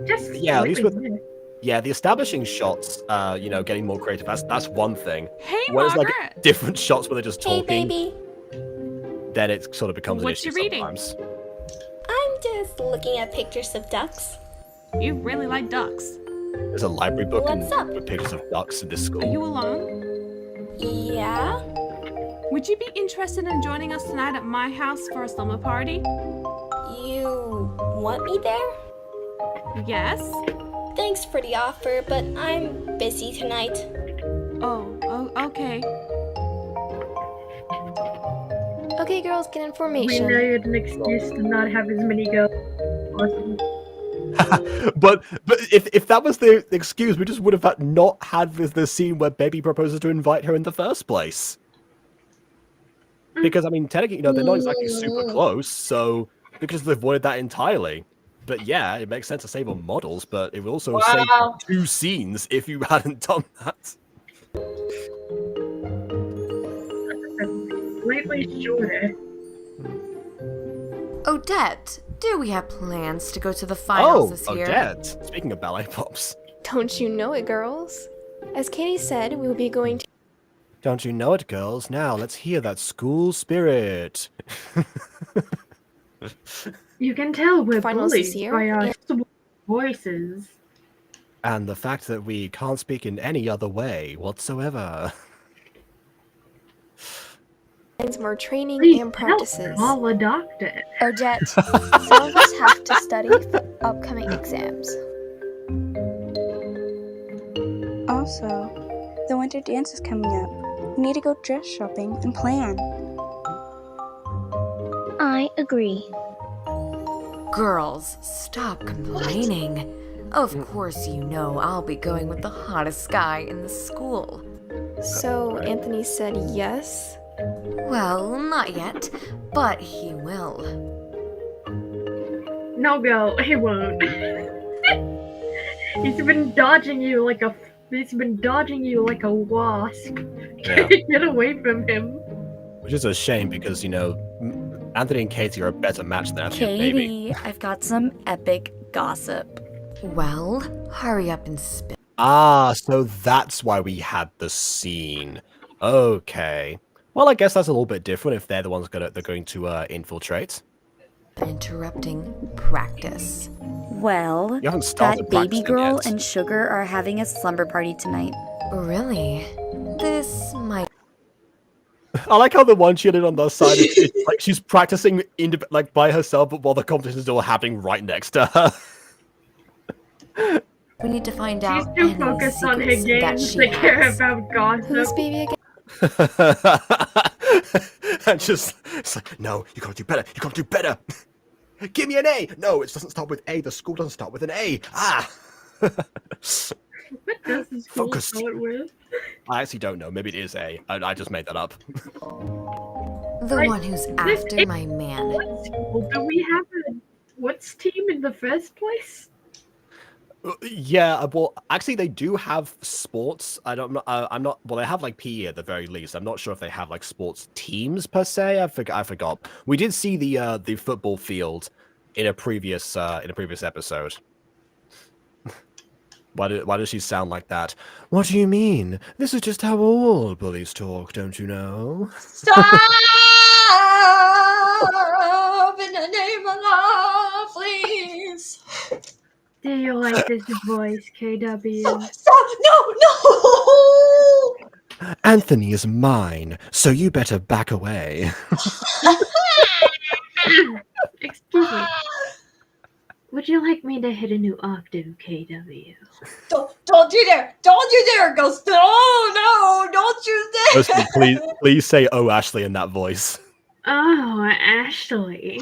Speaker 2: Just
Speaker 1: Yeah, at least with
Speaker 2: slightly.
Speaker 1: the establishing shots, you know, getting more creative. That's one thing.
Speaker 5: Hey,
Speaker 1: Whereas
Speaker 5: Margaret.
Speaker 1: like different shots where they're just
Speaker 6: Hey,
Speaker 1: talking,
Speaker 6: baby.
Speaker 1: then it sort of becomes
Speaker 5: What's
Speaker 1: an
Speaker 5: you
Speaker 1: issue
Speaker 5: reading?
Speaker 1: sometimes.
Speaker 6: I'm just looking at pictures of ducks.
Speaker 5: You really like ducks.
Speaker 1: There's a library book
Speaker 6: What's up?
Speaker 1: with pictures of ducks in this
Speaker 5: Are
Speaker 1: school.
Speaker 5: you alone?
Speaker 6: Yeah?
Speaker 5: Would you be interested in joining us tonight at my house for a slumber party?
Speaker 6: You want me there?
Speaker 5: Yes.
Speaker 6: Thanks for the offer, but I'm busy tonight.
Speaker 5: Oh, okay.
Speaker 11: Okay, girls, get
Speaker 2: We
Speaker 11: information.
Speaker 2: know you had an excuse to not have as many girls as possible.
Speaker 1: but if that was the excuse, we just would have not had the scene where Baby proposes to invite her in the first place. Because I mean, technically, you know, they're not exactly super close, so we could just have avoided that entirely. But yeah, it makes sense to save on models, but it would also save 2 scenes if you hadn't done that.
Speaker 2: Slightly shorter.
Speaker 12: Odette, do we have plans to go to the finals this year?
Speaker 1: Odette. Speaking of ballet pops.
Speaker 11: Don't you know it, girls? As Katie said, we will be going to.
Speaker 1: Don't you know it, girls? Now let's hear that school spirit.
Speaker 2: You can tell we're
Speaker 11: Finals
Speaker 2: bullied
Speaker 11: this year,
Speaker 2: by our
Speaker 11: and-
Speaker 2: voices.
Speaker 1: And the fact that we can't speak in any other way whatsoever.
Speaker 11: More training
Speaker 2: Please
Speaker 11: and
Speaker 2: help,
Speaker 11: practices.
Speaker 2: call a doctor.
Speaker 11: Odette, some of us have to study for upcoming exams.
Speaker 13: Also, the winter dance is coming up. We need to go dress shopping and plan.
Speaker 14: I agree.
Speaker 12: Girls, stop complaining. Of course you know I'll be going with the hottest guy in the school.
Speaker 11: So, Anthony said yes?
Speaker 12: Well, not yet, but he will.
Speaker 2: No, girl, he won't. He's been dodging you like a wasp.
Speaker 1: Yeah.
Speaker 2: Get away from him.
Speaker 1: Which is a shame because, you know, Anthony and Katie are a better match than Anthony and Baby.
Speaker 15: Katie, I've got some epic gossip.
Speaker 12: Well, hurry up and spill.
Speaker 1: Ah, so that's why we had the scene. Okay. Well, I guess that's a little bit different if they're the ones they're going to infiltrate.
Speaker 12: Interrupting practice.
Speaker 15: Well,
Speaker 1: You haven't started
Speaker 15: that baby
Speaker 1: practicing
Speaker 15: girl
Speaker 1: yet.
Speaker 15: and Sugar are having a slumber party tonight.
Speaker 12: Really? This might.
Speaker 1: I like how the one cheerleader on the side is like she's practicing like by herself, but while the competition is still happening right next to her.
Speaker 12: We need to find
Speaker 2: She's
Speaker 12: out
Speaker 2: too
Speaker 12: any
Speaker 2: focused on her
Speaker 12: secrets that
Speaker 2: games
Speaker 12: she
Speaker 2: to care
Speaker 12: has.
Speaker 2: about gossip.
Speaker 11: Who's baby again?
Speaker 1: And just it's like, no, you gotta do better. You gotta do better. Give me an A. No, it doesn't start with A. The school doesn't start with an A. Ah.
Speaker 2: What does the school
Speaker 1: Focus.
Speaker 2: start with?
Speaker 1: I actually don't know. Maybe it is A. I just made that up.
Speaker 12: The one who's after my man.
Speaker 2: What school do we have what's team in the first place?
Speaker 1: Yeah, well, actually, they do have sports. I'm not. Well, they have like PE at the very least. I'm not sure if they have like sports teams per se. I forgot. We did see the football field in a previous episode. Why does she sound like that? What do you mean? This is just how all bullies talk, don't you know?
Speaker 3: Stop! In the name of love, please.
Speaker 2: Do you like this voice, KW?
Speaker 3: Stop! No!
Speaker 1: Anthony is mine, so you better back away.
Speaker 2: Excuse me. Would you like me to hit a new octave, KW?
Speaker 3: Don't you dare! Don't you dare, Ghost! No! Don't you dare!
Speaker 1: Listen, please say "Oh, Ashley" in that voice.
Speaker 2: Oh, Ashley.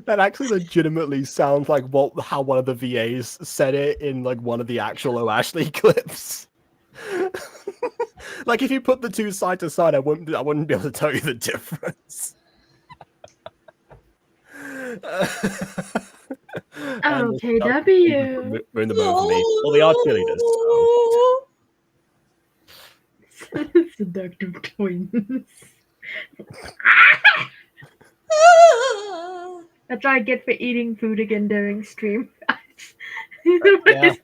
Speaker 1: That actually legitimately sounds like how one of the VAs said it in like one of the actual O'Ashley clips. Like if you put the two side to side, I wouldn't be able to tell you the difference.
Speaker 2: Okay, W.
Speaker 1: We're in the mood for me. Well, they are cheerleaders. So.
Speaker 2: Seductive twins. That's what I get for eating food again during stream.
Speaker 1: Yeah.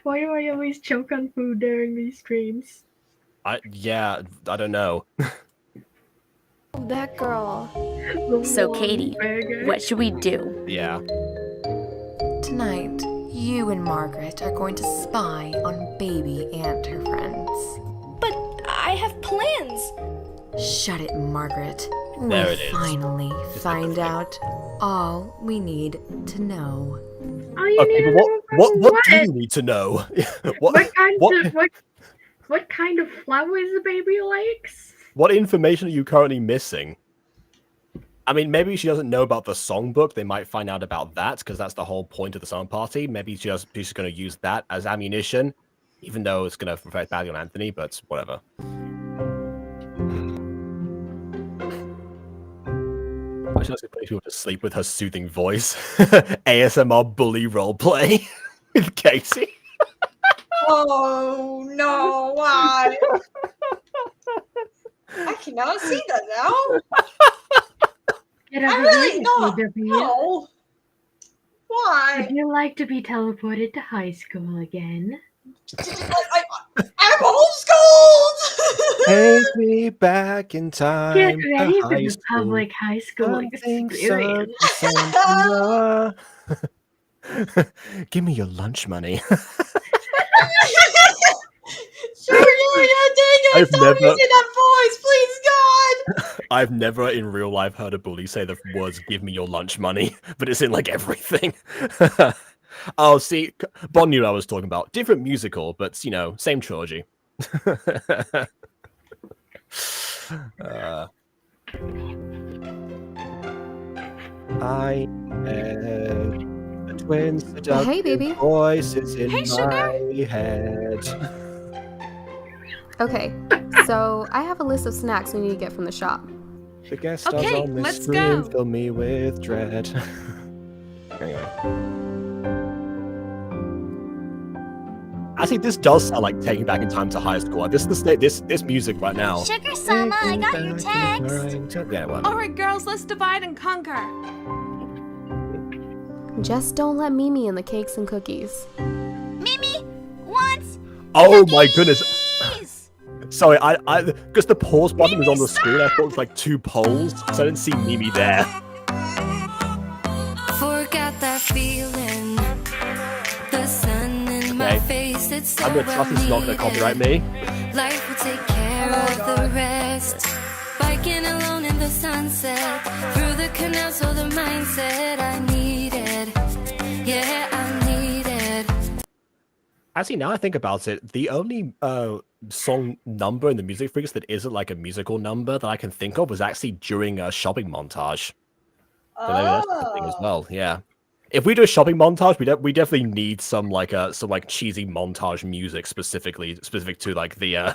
Speaker 2: Why do I always choke on food during these streams?
Speaker 1: I don't know.
Speaker 11: That girl.
Speaker 15: So, Katie, what should we do?
Speaker 1: Yeah.
Speaker 12: Tonight, you and Margaret are going to spy on Baby and her friends.
Speaker 13: But I have plans.
Speaker 12: Shut it, Margaret.
Speaker 1: There it is.
Speaker 12: Finally find out all we need to know.
Speaker 1: Okay, but what do you need to know?
Speaker 2: What kind of flowers the baby likes?
Speaker 1: What information are you currently missing? I mean, maybe she doesn't know about the songbook. They might find out about that because that's the whole point of the summer party. Maybe she's just going to use that as ammunition, even though it's going to reflect badly on Anthony. But whatever. I should also put people to sleep with her soothing voice. ASMR bully roleplay with Casey.
Speaker 3: Oh no! Why? I cannot see that now. I really not. No. Why?
Speaker 2: Would you like to be teleported to high school again?
Speaker 3: I'm homeschooled.
Speaker 1: Take me back in time.
Speaker 2: Get ready for
Speaker 1: high
Speaker 2: the
Speaker 1: school.
Speaker 2: public high school experience.
Speaker 1: Give me your lunch money.
Speaker 3: Sure, you're dang it. Stop using that voice, please, God.
Speaker 1: I've never in real life heard a bully say the words "give me your lunch money," but it's in like everything. Oh, see, Bon knew what I was talking about. Different musical, but you know, same trilogy. I had the twins seductive
Speaker 4: baby.
Speaker 1: voices in
Speaker 4: Hey,
Speaker 1: my
Speaker 4: sugar.
Speaker 1: head.
Speaker 4: Okay, so I have a list of snacks we need to get from the shop.
Speaker 1: The guest stars
Speaker 5: Okay,
Speaker 1: on this
Speaker 5: let's
Speaker 1: screen
Speaker 5: go.
Speaker 1: fill me with dread. Anyway. Actually, this does sound like taking back in time to high school. This music right now.
Speaker 6: Sugar Sama, I got your text.
Speaker 1: Yeah, well,
Speaker 5: All right, girls, let's divide and conquer.
Speaker 4: Just don't let Mimi in the cakes and cookies.
Speaker 6: Mimi wants
Speaker 1: oh my goodness. Sorry, I because the pause button was on the screen, I thought it was like two polls, so I didn't see Mimi there.
Speaker 14: Forgot that feeling. The sun in my face, it's so
Speaker 1: I'm gonna trust it's not gonna copyright me.
Speaker 14: Life will take care of the rest. Biking alone in the sunset, through the canal, so the mindset I needed. Yeah, I needed.
Speaker 1: Actually, now I think about it, the only song number in the Music Freaks that isn't like a musical number that I can think of was actually during a shopping montage. So maybe that's a good thing as well. Yeah, if we do a shopping montage, we definitely need some cheesy montage music specific to like the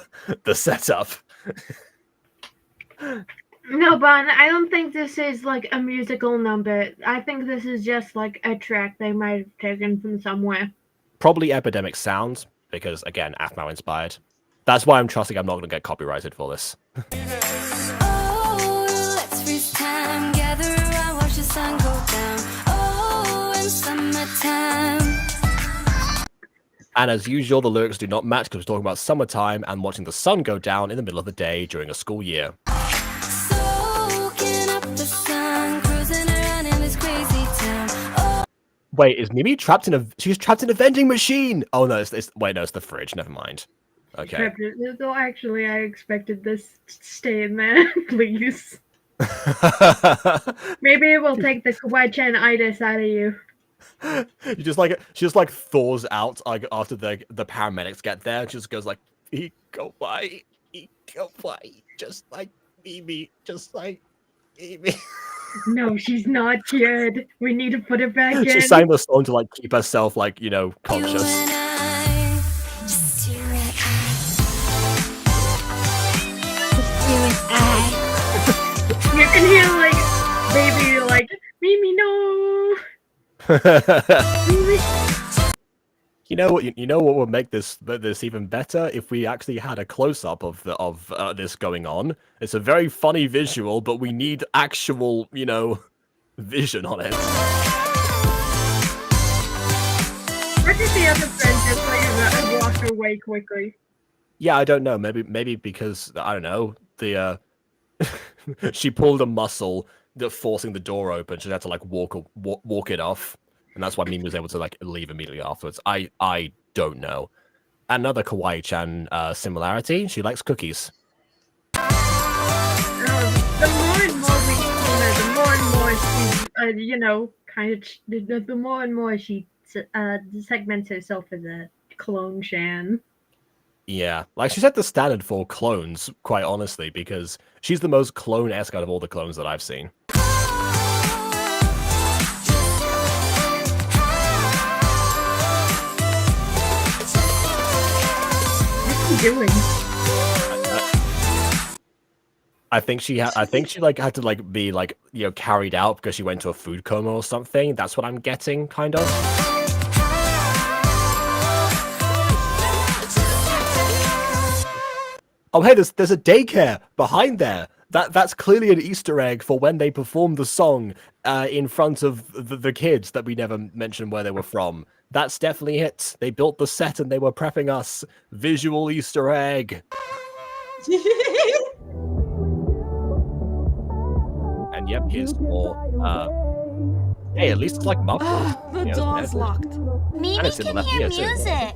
Speaker 1: setup.
Speaker 2: No, Bon, I don't think this is like a musical number. I think this is just like a track they might have taken from somewhere.
Speaker 1: Probably Epidemic Sounds, because again, Aphmau inspired. That's why I'm trusting I'm not going to get copyrighted for this.
Speaker 14: Oh, let's freeze time, gather around, watch the sun go down. Oh, in summertime.
Speaker 1: And as usual, the lyrics do not match because we're talking about summertime and watching the sun go down in the middle of the day during a school year.
Speaker 14: Soaking up the sun, cruising around in this crazy town. Oh.
Speaker 1: Wait, is Mimi trapped in a? She's trapped in a vending machine. Oh no, it's the fridge. Never mind. Okay.
Speaker 2: Though actually, I expected this to stay in there, please. Maybe it will take the Kawaii-chan-itis out of you.
Speaker 1: She just like thaws out like after the paramedics get there. And she just goes like, "Kawaii, just like Mimi, just like Mimi."
Speaker 2: No, she's not good. We need to put her back in.
Speaker 1: She sang the song to like keep herself like, you know, conscious.
Speaker 14: Just you and
Speaker 2: You can hear like baby like Mimi no.
Speaker 1: You know what? You know what would make this even better if we actually had a close up of this going on. It's a very funny visual, but we need actual, you know, vision on it.
Speaker 2: Where did the other friend just like walk away quickly?
Speaker 1: Yeah, I don't know. Maybe because I don't know. The she pulled a muscle that forcing the door open. She had to like walk it off. And that's why Mimi was able to like leave immediately afterwards. I don't know. Another Kawaii-chan similarity. She likes cookies.
Speaker 2: The more and more we, the more and more she, you know, kind of, the more and more she segments herself as a clone Shan.
Speaker 1: Yeah, like she set the standard for clones, quite honestly, because she's the most clone-esque out of all the clones that I've seen.
Speaker 2: Doing?
Speaker 1: I think she like had to like be like, you know, carried out because she went to a food coma or something. That's what I'm getting, kind of. Oh hey, there's a daycare behind there. That's clearly an Easter egg for when they performed the song in front of the kids that we never mentioned where they were from. That's definitely it. They built the set and they were prepping us. Visual Easter egg. And yep, here's more. Hey, at least it's like muffled.
Speaker 5: The door's locked.
Speaker 6: Mimi can hear music.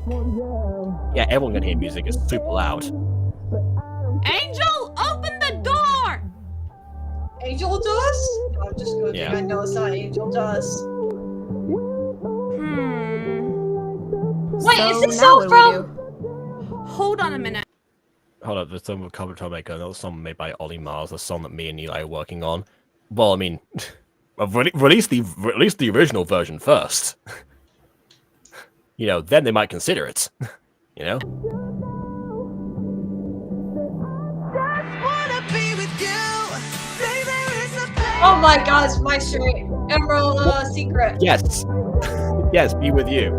Speaker 1: Yeah, everyone can hear music. It's super loud.
Speaker 5: Angel, open the door!
Speaker 3: Angel dust? I'm just gonna think I know it's not Angel dust. Wait, is this song from?
Speaker 5: Hold on a minute.
Speaker 1: Hold up, there's some with Cover Troublemaker, another song made by Ollie Mars, a song that me and Eli are working on. Well, I mean, release the original version first. You know, then they might consider it. You know?
Speaker 3: Oh my god, it's my shirt. Emerald Secret.
Speaker 1: Yes. Yes, be with you.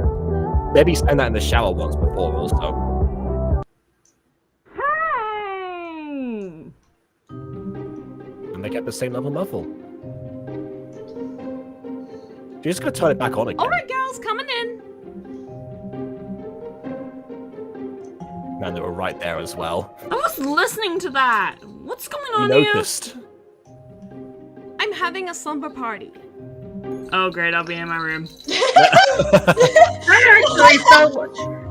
Speaker 1: Maybe sang that in the shower once before also.
Speaker 5: Hey!
Speaker 1: And they kept the same level muffle. You're just gonna turn it back on again.
Speaker 5: Alright, girls, coming in.
Speaker 1: Man, they were right there as well.
Speaker 7: I was listening to that. What's going
Speaker 1: You
Speaker 7: on
Speaker 1: noticed.
Speaker 7: here?
Speaker 5: I'm having a slumber party.
Speaker 7: Oh, great! I'll be in my room.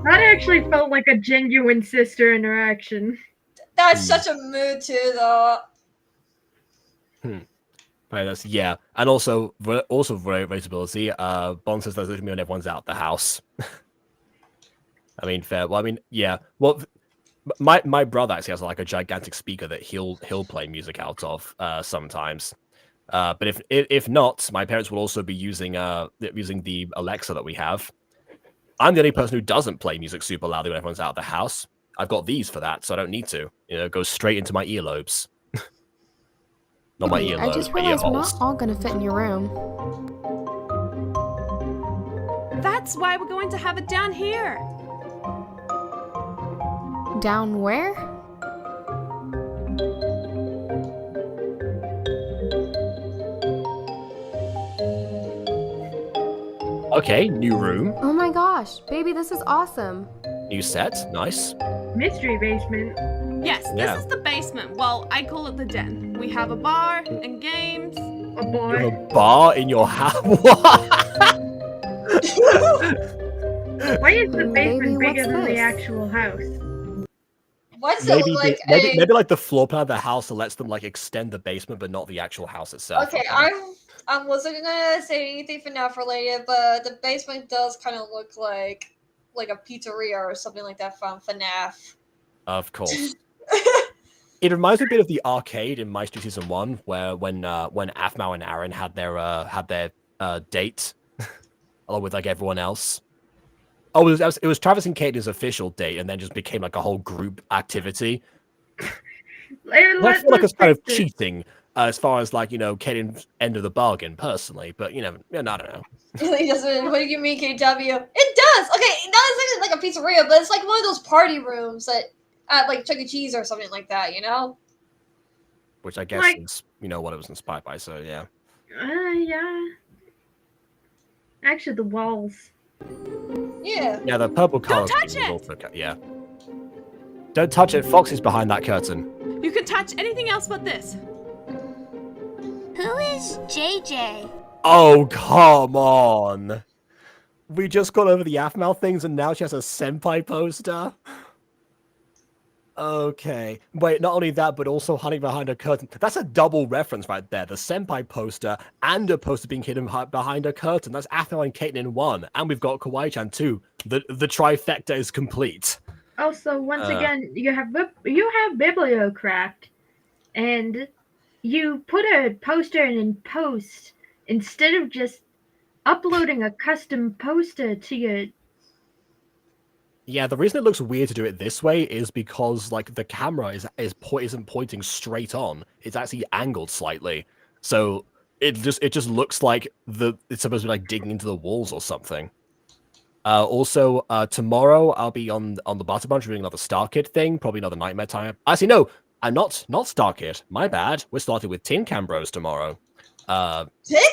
Speaker 2: That actually felt like a genuine sister interaction.
Speaker 3: That's such a mood too, though.
Speaker 1: Right, that's yeah, and also relatability. Bond says that's literally when everyone's out the house. I mean, fair. Well, I mean, yeah. Well, my brother actually has like a gigantic speaker that he'll play music out of sometimes. But if not, my parents will also be using the Alexa that we have. I'm the only person who doesn't play music super loudly when everyone's out of the house. I've got these for that, so I don't need to. You know, it goes straight into my earlobes. Not my earlobes,
Speaker 4: I just
Speaker 1: my
Speaker 4: realized we're
Speaker 1: earholes.
Speaker 4: not all gonna fit in your room.
Speaker 5: That's why we're going to have it down here.
Speaker 4: Down where?
Speaker 1: Okay, new room,
Speaker 4: Oh my gosh, baby, this is awesome.
Speaker 1: new set, nice.
Speaker 2: Mystery basement.
Speaker 5: Yes, this
Speaker 1: Yeah.
Speaker 5: is the basement. Well, I call it the den. We have a bar and games.
Speaker 2: A
Speaker 1: You have
Speaker 2: boy.
Speaker 1: a bar in your house. What?
Speaker 2: Why is the basement
Speaker 4: Baby,
Speaker 2: bigger
Speaker 4: what's
Speaker 2: than the
Speaker 4: this?
Speaker 2: actual house?
Speaker 3: Why does it
Speaker 1: Maybe,
Speaker 3: look like
Speaker 1: maybe like the floor plan of the house that lets them like extend the basement, but not the actual house itself.
Speaker 3: Okay, I wasn't gonna say anything FNAF related, but the basement does kind of look like a pizzeria or something like that from FNAF.
Speaker 1: Of course. It reminds me a bit of the arcade in My Story Season 1, where when Aphmau and Aaron had their date along with like everyone else. Oh, it was Travis and Caden's official date, and then just became like a whole group activity. I feel like it's kind of cheating as far as like Caden's end of the bargain, personally. But I don't know.
Speaker 3: He doesn't. What do you mean, KW? It does. Okay, not exactly like a pizzeria, but it's like one of those party rooms at like Chuck E. Cheese or something like that.
Speaker 1: Which I guess is what it was inspired by. So yeah.
Speaker 2: Yeah. Actually, the walls.
Speaker 3: Yeah.
Speaker 1: Yeah, the purple color.
Speaker 5: Don't touch it.
Speaker 1: Also, yeah. Don't touch it. Foxy's behind that curtain.
Speaker 5: You can touch anything else but this.
Speaker 6: Who is JJ?
Speaker 1: Oh, come on. We just got over the Aphmau things and now she has a senpai poster? Okay. Wait, not only that, but also hiding behind a curtain. That's a double reference right there. The senpai poster and a poster being hidden behind a curtain. That's Aphmau and Caitlin in one. And we've got Kawaii-chan too. The trifecta is complete.
Speaker 2: Also, once again, you have Bibliocraft. And you put a poster in post instead of just uploading a custom poster to your...
Speaker 1: Yeah, the reason it looks weird to do it this way is because like the camera isn't pointing straight on. It's actually angled slightly. So it just looks like it's supposed to be like digging into the walls or something. Also, tomorrow I'll be on the Butter Bunch doing another Star Kid thing, probably another Nightmare Time. Actually, no, I'm not Star Kid. My bad. We're starting with Tin Can Bros tomorrow.
Speaker 3: Tin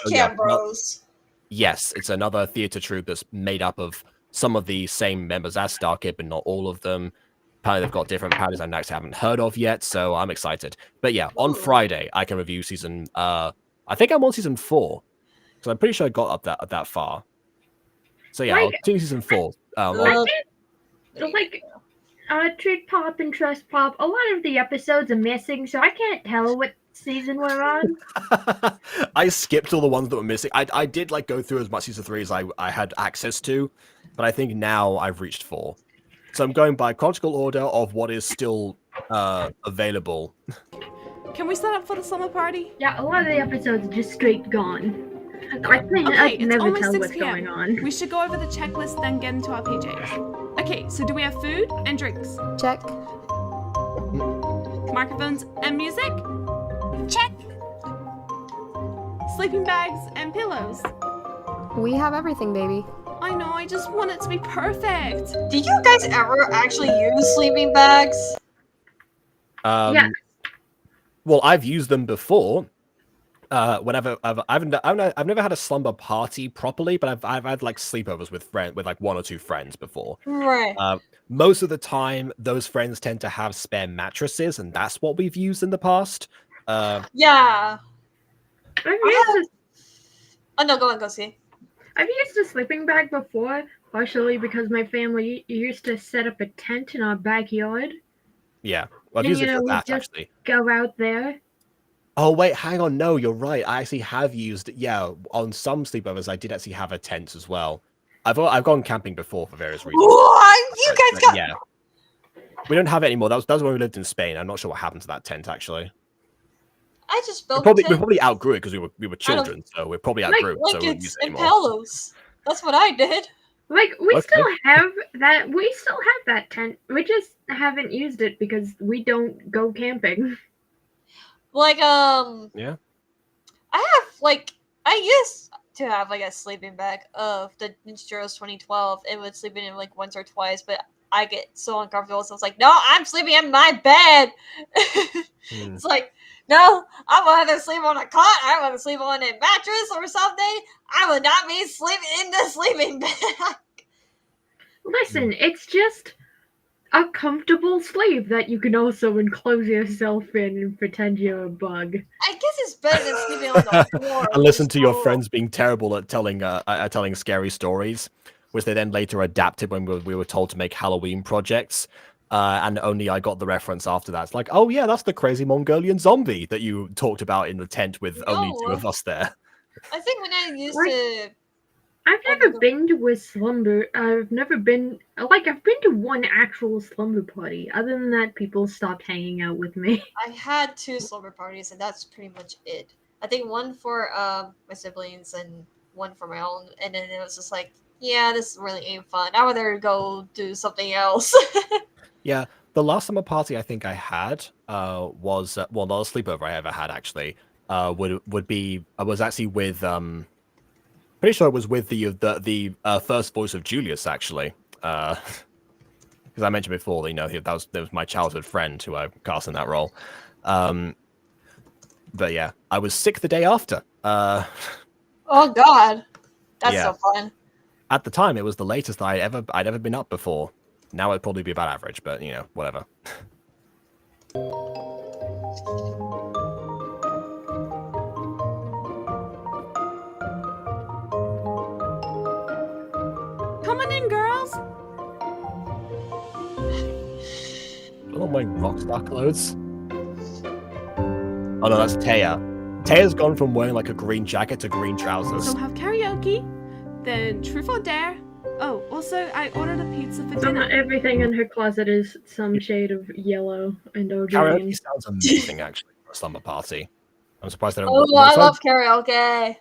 Speaker 3: Can Bros?
Speaker 1: Yes, it's another theater troupe that's made up of some of the same members as Star Kid, but not all of them. Apparently, they've got different patterns I next haven't heard of yet, so I'm excited. But yeah, on Friday, I can review season... I think I'm on season 4, because I'm pretty sure I got up that far. So yeah, I'll do season 4.
Speaker 2: Treat Pop and Trust Pop, a lot of the episodes are missing, so I can't tell what season we're on.
Speaker 1: I skipped all the ones that were missing. I did like go through as much season 3 as I had access to, but I think now I've reached 4. So I'm going by chronological order of what is still available.
Speaker 5: Can we set up for the summer party?
Speaker 2: Yeah, a lot of the episodes are just straight gone. I can never tell what's going on.
Speaker 5: We should go over the checklist, then get into our PJs. Okay, so do we have food and drinks?
Speaker 4: Check.
Speaker 5: Microphones and music?
Speaker 6: Check.
Speaker 5: Sleeping bags and pillows?
Speaker 4: We have everything, baby.
Speaker 5: I know, I just want it to be perfect.
Speaker 3: Did you guys ever actually use sleeping bags?
Speaker 2: Yeah.
Speaker 1: Well, I've used them before. Whenever I've never had a slumber party properly, but I've had like sleepovers with like 1 or 2 friends before.
Speaker 3: Right.
Speaker 1: Most of the time, those friends tend to have spare mattresses, and that's what we've used in the past.
Speaker 3: Yeah. Oh no, go see.
Speaker 2: I've used a sleeping bag before, partially because my family used to set up a tent in our backyard.
Speaker 1: Yeah, well, I've used it for that actually.
Speaker 2: Go out there.
Speaker 1: Oh wait, hang on. No, you're right. I actually have used. Yeah, on some sleepovers, I did actually have a tent as well. I've gone camping before for various reasons.
Speaker 3: What? You guys got?
Speaker 1: Yeah. We don't have it anymore. That was when we lived in Spain. I'm not sure what happened to that tent actually.
Speaker 3: I just built.
Speaker 1: We probably outgrew it because we were children, so we probably outgrew it. So we don't use it anymore.
Speaker 3: Palos. That's what I did.
Speaker 2: Like we still have that. We still have that tent. We just haven't used it because we don't go camping.
Speaker 3: Like
Speaker 1: Yeah.
Speaker 3: I used to have like a sleeping bag of the Ninja Turtles 2012 and would sleep in it like once or twice, but I get so uncomfortable, so I was like, no, I'm sleeping in my bed. It's like, no, I want to sleep on a cot, I want to sleep on a mattress or something. I would not be sleeping in the sleeping bag.
Speaker 2: Listen, it's just a comfortable sleep that you can also enclose yourself in and pretend you're a bug.
Speaker 3: I guess it's better than sleeping on the floor.
Speaker 1: And listen to your friends being terrible at telling scary stories, which they then later adapted when we were told to make Halloween projects. And only I got the reference after that. It's like, oh yeah, that's the crazy Mongolian zombie that you talked about in the tent with only 2 of us there.
Speaker 3: I think when I used to
Speaker 2: I've never been to a slumber. I've never been I've been to one actual slumber party. Other than that, people stopped hanging out with me.
Speaker 3: I had 2 slumber parties, and that's pretty much it. I think one for my siblings and one for my own, and then it was just like, yeah, this really ain't fun. I would rather go do something else.
Speaker 1: Yeah, the last summer party I think I had was well, not a sleepover I ever had actually. Would be I was actually with pretty sure it was with the first voice of Julius actually. Because I mentioned before, you know, that was my childhood friend who I cast in that role. But yeah, I was sick the day after.
Speaker 3: Oh God, that's
Speaker 1: Yeah.
Speaker 3: so fun.
Speaker 1: At the time, it was the latest I'd ever been up before. Now it'd probably be about average, but you know, whatever.
Speaker 5: Come on in, girls.
Speaker 1: Oh, my rockstar clothes. Oh no, that's Taya. Taya's gone from wearing like a green jacket to green trousers.
Speaker 5: So we'll have karaoke, then truth or dare. Oh, also I ordered a pizza for
Speaker 2: So
Speaker 5: dinner.
Speaker 2: not everything in her closet is some shade of yellow and
Speaker 1: Karaoke
Speaker 2: green.
Speaker 1: sounds amazing, actually, for a slumber party. I'm surprised they don't.
Speaker 3: Oh, I love karaoke.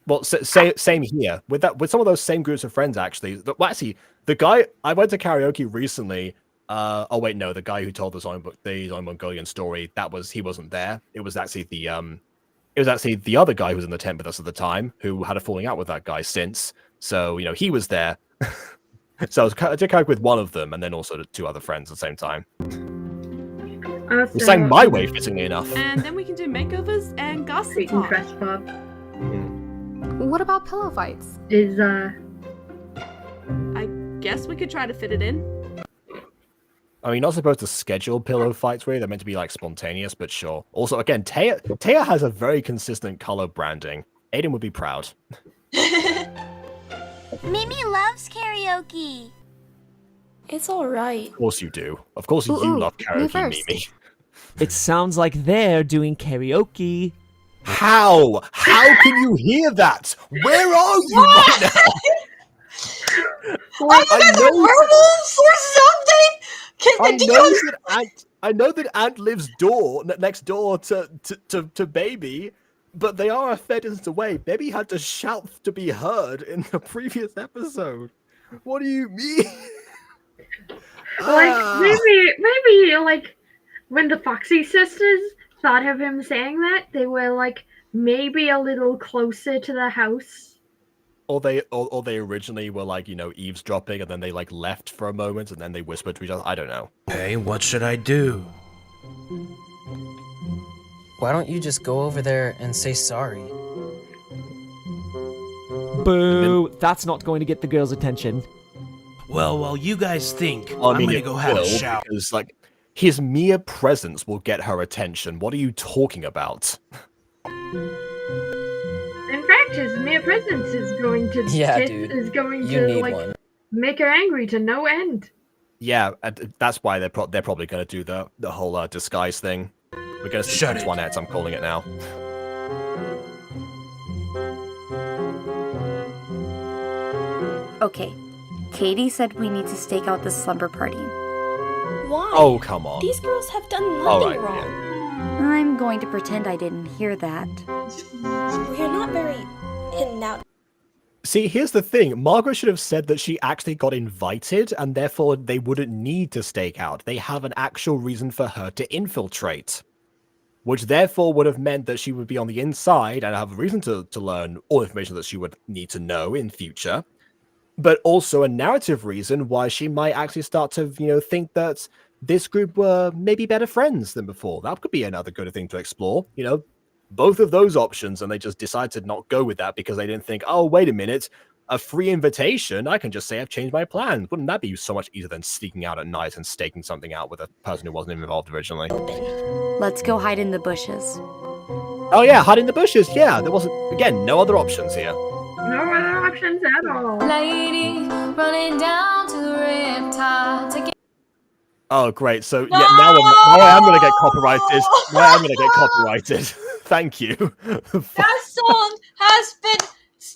Speaker 1: Well, same here. With some of those same groups of friends, actually. Well, actually, the guy I went to karaoke recently. Oh wait, no, the guy who told the Zombie Mongolian story, he wasn't there. It was actually the other guy who was in the tent with us at the time, who had a falling out with that guy since. So you know he was there. So I did karaoke with one of them, and then also 2 other friends at the same time. We sang My Way, fittingly enough.
Speaker 5: And then we can do makeovers and gossip talk.
Speaker 2: Dress pop
Speaker 4: What about pillow fights?
Speaker 2: is
Speaker 5: I guess we could try to fit it in.
Speaker 1: I mean, you're not supposed to schedule pillow fights, really. They're meant to be like spontaneous, but sure. Also, again, Taya has a very consistent color branding. Aiden would be proud.
Speaker 6: Mimi loves karaoke.
Speaker 15: It's alright.
Speaker 1: Of course you do. Of course you love karaoke, Mimi.
Speaker 8: It sounds like they're doing karaoke.
Speaker 1: How? How can you hear that? Where are you right now?
Speaker 3: Are you guys werewolves or something?
Speaker 1: I know that Ant lives next door to Baby, but they are a fair distance away. Baby had to shout to be heard in the previous episode. What do you mean?
Speaker 2: Maybe like when the Foxy sisters thought of him saying that, they were like maybe a little closer to the house.
Speaker 1: Or they originally were like, you know, eavesdropping, and then they like left for a moment, and then they whispered to each other. I don't know.
Speaker 10: Hey, what should I do?
Speaker 16: Why don't you just go over there and say sorry?
Speaker 8: Boo! That's not going to get the girls' attention.
Speaker 10: Well, while you guys think,
Speaker 1: I
Speaker 10: I'm
Speaker 1: mean,
Speaker 10: gonna
Speaker 1: it
Speaker 10: go have a
Speaker 1: will,
Speaker 10: shower.
Speaker 1: because like his mere presence will get her attention. What are you talking about?
Speaker 2: In fact, his mere presence is going to make her angry to no end.
Speaker 1: Yeah, that's why they're probably going to do the whole disguise thing. We're going to see Antoinette. I'm calling it now.
Speaker 15: Okay, Katie said we need to stake out the slumber party.
Speaker 13: Why?
Speaker 1: Oh, come on.
Speaker 13: These girls have done nothing
Speaker 1: Alright,
Speaker 13: wrong.
Speaker 15: I'm going to pretend I didn't hear that.
Speaker 13: We're not very in and out.
Speaker 1: See, here's the thing. Margaret should have said that she actually got invited, and therefore they wouldn't need to stake out. They have an actual reason for her to infiltrate. Which therefore would have meant that she would be on the inside and have a reason to learn all information that she would need to know in future. But also a narrative reason why she might actually start to, you know, think that this group were maybe better friends than before. That could be another good thing to explore, you know. Both of those options, and they just decided to not go with that because they didn't think, oh, wait a minute, a free invitation, I can just say I've changed my plans. Wouldn't that be so much easier than sneaking out at night and staking something out with a person who wasn't even involved originally?
Speaker 15: Let's go hide in the bushes.
Speaker 1: Oh yeah, hide in the bushes, yeah. There wasn't, again, no other options here.
Speaker 2: No other options at all.
Speaker 14: Lady running down to the riptide to get.
Speaker 1: Oh, great. So, yeah, now I am going to get copyrighted. Now I'm going to get copyrighted. Thank you.
Speaker 3: That song has been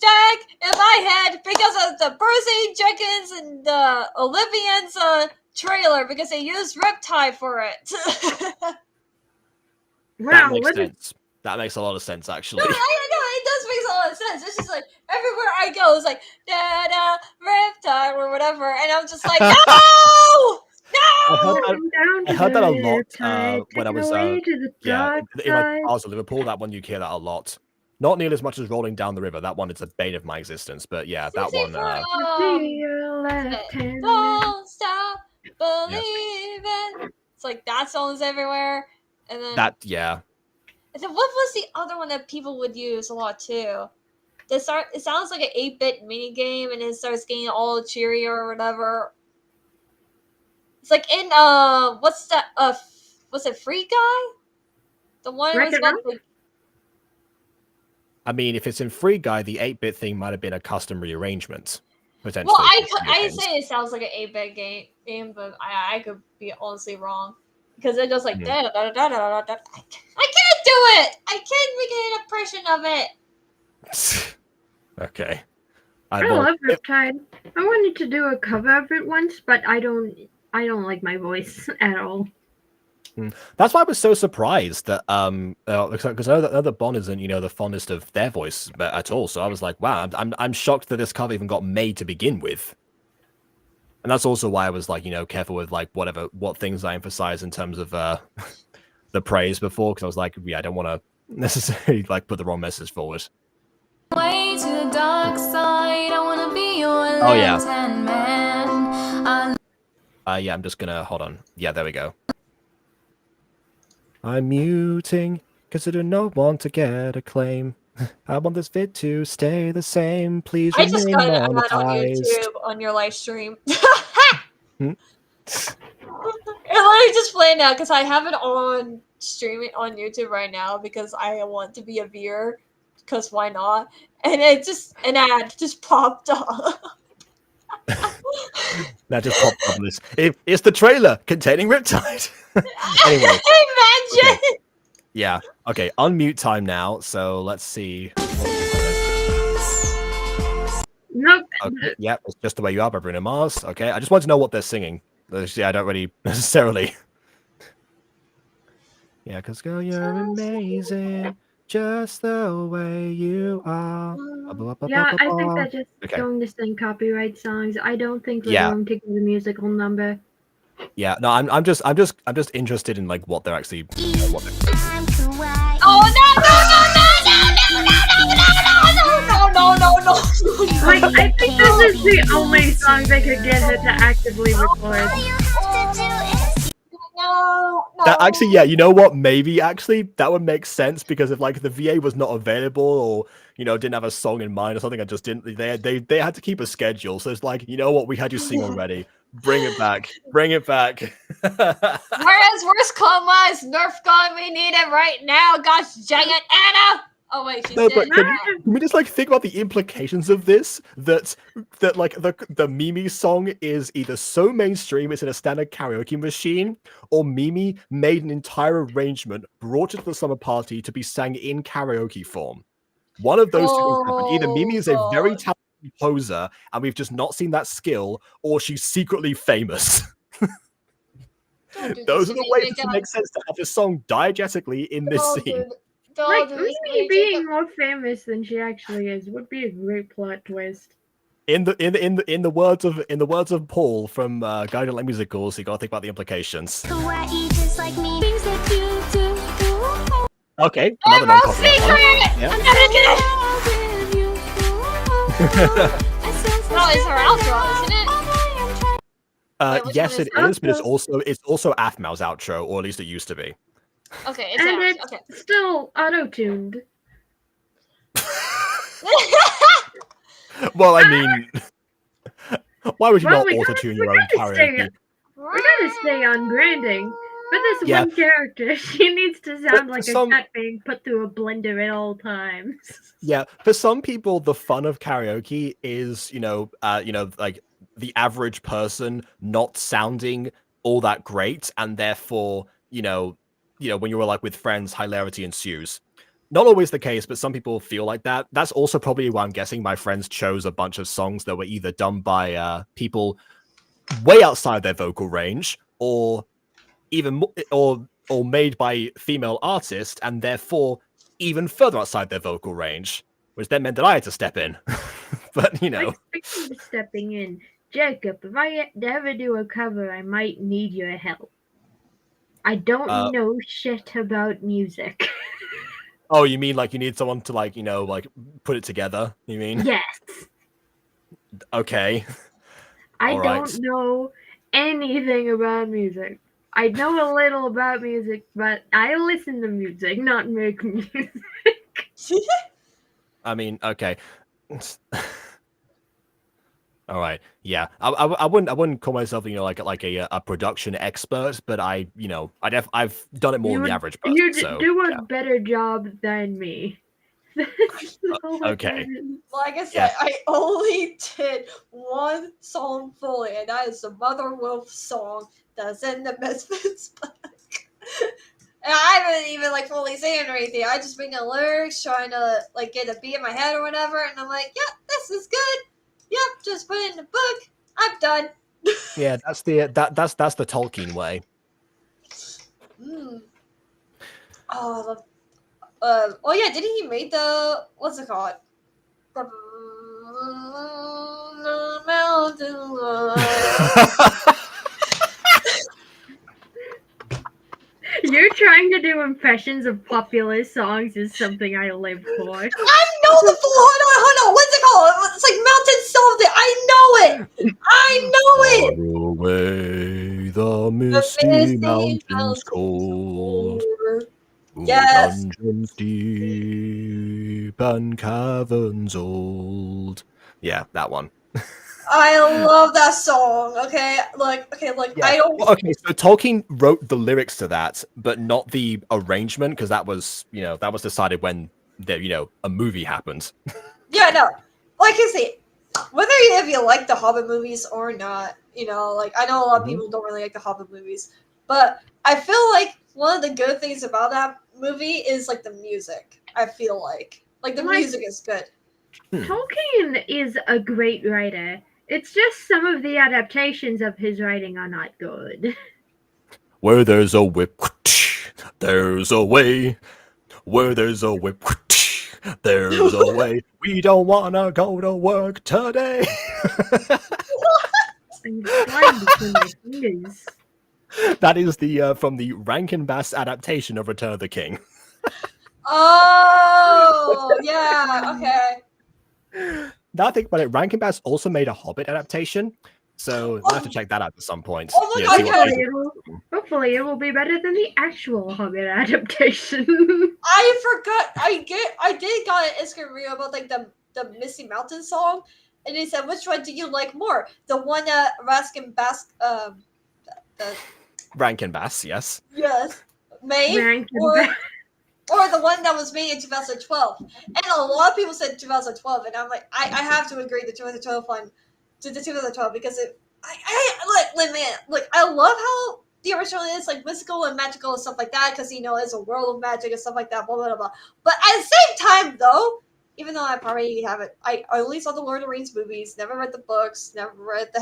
Speaker 3: hashtag in my head because of the Percy Jenkins and the Olivians trailer because they used Riptide for it.
Speaker 1: That makes sense. That makes a lot of sense, actually.
Speaker 3: No, I know it does make a lot of sense. It's just like everywhere I go, it's like da da Riptide or whatever, and I'm just like, no, no.
Speaker 1: I heard that a lot when I was in parts of Liverpool. That one you hear that a lot. Not nearly as much as Rolling Down the River. That one, it's a bane of my existence. But yeah, that one.
Speaker 3: Don't stop believing. It's like that song's everywhere, and then And then what was the other one that people would use a lot too? It sounds like an 8-bit mini game, and it starts getting all cheery or whatever. It's like in what's that? Was it Free Guy? The one was about like.
Speaker 1: I mean, if it's in Free Guy, the 8-bit thing might have been a custom rearrangement. Potentially.
Speaker 3: Well, I say it sounds like an 8-bit game, but I could be honestly wrong because it goes like da da da da da da. I can't do it. I can't make an impression of it.
Speaker 1: Okay.
Speaker 2: I love Riptide. I wanted to do a cover of it once, but I don't like my voice at all.
Speaker 1: That's why I was so surprised that because I know that Bon isn't the fondest of their voice at all. So I was like, wow, I'm shocked that this cover even got made to begin with. And that's also why I was like, careful with like what things I emphasize in terms of the praise before, because I was like, yeah, I don't want to necessarily like put the wrong message forward.
Speaker 14: Way to the dark side, I wanna be your
Speaker 1: left-hand
Speaker 14: man.
Speaker 1: Yeah, I'm just gonna hold on. Yeah, there we go. I'm muting because I do not want to get a claim. I want this vid to stay the same. Please
Speaker 3: I just
Speaker 1: remain
Speaker 3: got it on
Speaker 1: monetized.
Speaker 3: YouTube on your live stream. It literally just playing now because I have it on streaming on YouTube right now because I want to be a viewer. Because why not? And an ad just popped up.
Speaker 1: That just popped up on this. It's the trailer containing Riptide. Anyway.
Speaker 3: Imagine.
Speaker 1: Okay. Yeah. Okay. Unmute time now. So let's see.
Speaker 2: Nope.
Speaker 1: Okay. Yeah. It's just the way you are by Bruno Mars. Okay. I just want to know what they're singing. Yeah, I don't really necessarily. Yeah, because girl, you're amazing. Just the way you are.
Speaker 2: Yeah, I think they're just going to sing copyright songs. I don't think we're going to get a musical number.
Speaker 1: Yeah, no, I'm just interested in like what they're actually. What they're
Speaker 3: Oh no!
Speaker 2: Like, I think this is the only song they could get her to actively record.
Speaker 3: No.
Speaker 1: That actually, yeah, you know what? Maybe actually that would make sense because if like the VA was not available or didn't have a song in mind or something, I just didn't. They had to keep a schedule, so it's like, you know what? We had you sing already. Bring it back. Bring it back.
Speaker 3: Whereas worst comma is Nerf gun, we need it right now. Gosh dang it, Anna! Oh wait, she's
Speaker 1: No,
Speaker 3: dead.
Speaker 1: but can we just like think about the implications of this? That like the Mimi song is either so mainstream it's in a standard karaoke machine, or Mimi made an entire arrangement, brought it to the summer party to be sang in karaoke form. One of those two things happened. Either Mimi is a very talented composer and we've just not seen that skill, or she's secretly famous. Those are the ways it makes sense to have this song diegetically in this scene.
Speaker 2: Like, Mimi being more famous than she actually is would be a great plot twist.
Speaker 1: In the words of Paul from Guide to Like Musicals, you gotta think about the implications. Okay, another non-copyright one. Yeah.
Speaker 3: I'm never gonna. No, it's her outro, isn't it?
Speaker 1: Yes, it is, but it's also Aphmau's outro, or at least it used to be.
Speaker 3: Okay,
Speaker 2: it's still auto-tuned.
Speaker 1: Well, I mean, why would you not auto-tune your own karaoke?
Speaker 2: We're gonna stay on branding. For this one character, she needs to sound like a cat being put through a blender at all times.
Speaker 1: Yeah, for some people, the fun of karaoke is, like the average person not sounding all that great, and therefore, when you were like with friends, hilarity ensues. not always the case, but some people feel like that. That's also probably why I'm guessing my friends chose a bunch of songs that were either done by people way outside their vocal range, or even or made by female artists, and therefore even further outside their vocal range, which then meant that I had to step in. But you know,
Speaker 2: speaking of stepping in, Jacob, if I ever do a cover, I might need your help. I don't know shit about music.
Speaker 1: Oh, you mean like you need someone to like, you know, like put it together? You mean?
Speaker 2: Yes.
Speaker 1: Okay.
Speaker 2: I don't know anything about music. I know a little about music, but I listen to music, not make music.
Speaker 1: I mean, okay. All right. Yeah. I wouldn't call myself, you know, like a production expert, but I've done it more than the average person.
Speaker 2: You
Speaker 1: so,
Speaker 2: do a
Speaker 1: yeah.
Speaker 2: better job than me.
Speaker 1: Okay.
Speaker 3: Like I said, I only did one song fully, and that is the Mother Wolf song that's in the Misfits book. And I haven't even like fully seen or anything. I just read the lyrics, trying to like get a beat in my head or whatever, and I'm like, yeah, this is good. Yep, just put it in the book. I'm done.
Speaker 1: Yeah, that's the Tolkien way.
Speaker 3: Oh, oh yeah, didn't he make the what's it called? The mountain
Speaker 2: You're trying to do impressions of popular songs is something I live for.
Speaker 3: I know the full. Hold on. What's it called? It's like Mountain Something. I know it.
Speaker 1: Far away, the misty mountains cold.
Speaker 3: Yes.
Speaker 1: Dungeons deep and caverns old. Yeah, that one.
Speaker 3: I love that song. Okay,
Speaker 1: Yeah.
Speaker 3: I don't.
Speaker 1: Okay, so Tolkien wrote the lyrics to that, but not the arrangement, because that was decided when a movie happened.
Speaker 3: Yeah, no. Like I say, whether if you like the Hobbit movies or not, like I know a lot of people don't really like the Hobbit movies, but I feel like one of the good things about that movie is like the music. I feel like the music is good.
Speaker 2: Tolkien is a great writer. It's just some of the adaptations of his writing are not good.
Speaker 1: Where there's a whip, there's a way. Where there's a whip, there's a way. We don't wanna go to work today. That is the from the Rankin Bass adaptation of Return of the King.
Speaker 3: Oh yeah, okay.
Speaker 1: Now I think about it, Rankin Bass also made a Hobbit adaptation, so we'll have to check that out at some point.
Speaker 3: Oh my God,
Speaker 2: hopefully it will be better than the actual Hobbit adaptation.
Speaker 3: I forgot. I did got an Instagram reel about like the Misty Mountain song, and they said, which one do you like more? The one that Rankin Bass
Speaker 1: Rankin Bass, yes.
Speaker 3: Yes. Made or the one that was made in 2012. And a lot of people said 2012, and I'm like, I have to agree the 2012 one to the 2012 because I love how the original is like mystical and magical and stuff like that, because it's a world of magic and stuff like that, blah blah blah. But at the same time though, even though I probably haven't, I only saw the Lord of the Rings movies, never read the books, never read the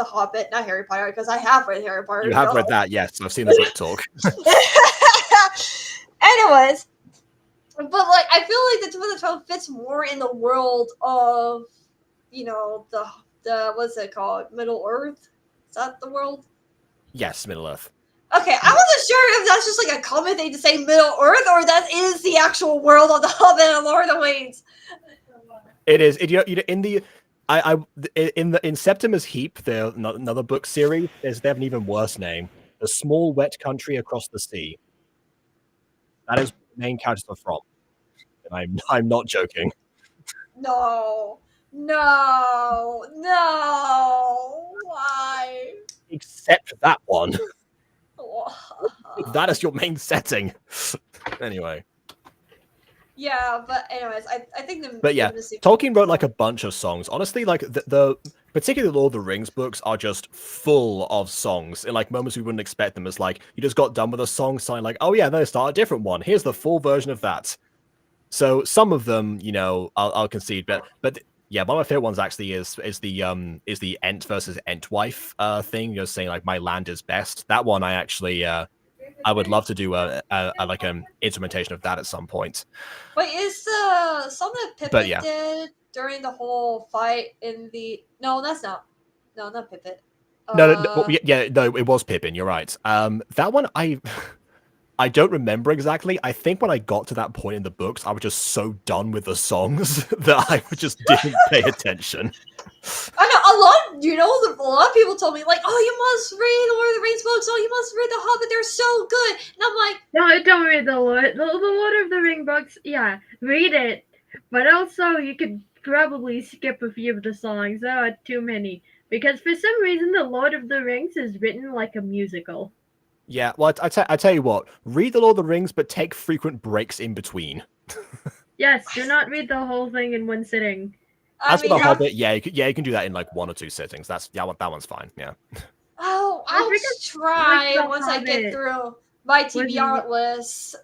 Speaker 3: Hobbit, not Harry Potter, because I have read Harry Potter.
Speaker 1: You have read that, yes. I've seen the book talk.
Speaker 3: Anyways, but like I feel like the 2012 fits more in the world of, the what's it called, Middle Earth? Is that the world?
Speaker 1: Yes, Middle Earth.
Speaker 3: Okay, I wasn't sure if that's just like a common thing to say Middle Earth, or that is the actual world of the Hobbit and Lord of the Rings.
Speaker 1: It is. In Septimus Heap, another book series, they have an even worse name: The Small Wet Country Across the Sea. That is where the main characters are from. And I'm not joking.
Speaker 3: No. Why?
Speaker 1: Except that one. That is your main setting. Anyway.
Speaker 3: Yeah, but anyways, I think
Speaker 1: But yeah, Tolkien wrote like a bunch of songs. Honestly, like the particularly the Lord of the Rings books are just full of songs in like moments we wouldn't expect them. It's like you just got done with a song, sign like, oh yeah, then start a different one. Here's the full version of that. So some of them, you know, I'll concede, but yeah, one of my favorite ones actually is the Ent versus Entwife thing. You're saying like my land is best. That one I actually I would love to do a like an implementation of that at some point.
Speaker 3: Wait, is the song that Pippin
Speaker 1: yeah.
Speaker 3: did during the whole fight in the? No, that's not. No, not Pippin.
Speaker 1: No, it was Pippin. You're right. That one I don't remember exactly. I think when I got to that point in the books, I was just so done with the songs that I just didn't pay attention.
Speaker 3: I know a lot of people told me like, oh, you must read Lord of the Rings books. Oh, you must read The Hobbit. They're so good. And I'm like,
Speaker 2: no, don't read the Lord of the Ring books. Yeah, read it, but also you could probably skip a few of the songs. There are too many because for some reason the Lord of the Rings is written like a musical.
Speaker 1: Yeah, well, I tell you what, read the Lord of the Rings, but take frequent breaks in between.
Speaker 2: Yes, do not read the whole thing in one sitting.
Speaker 1: As for The Hobbit, you can do that in like 1 or 2 sittings. That one's fine. Yeah.
Speaker 3: Oh, I'll try once I get through my TBR list.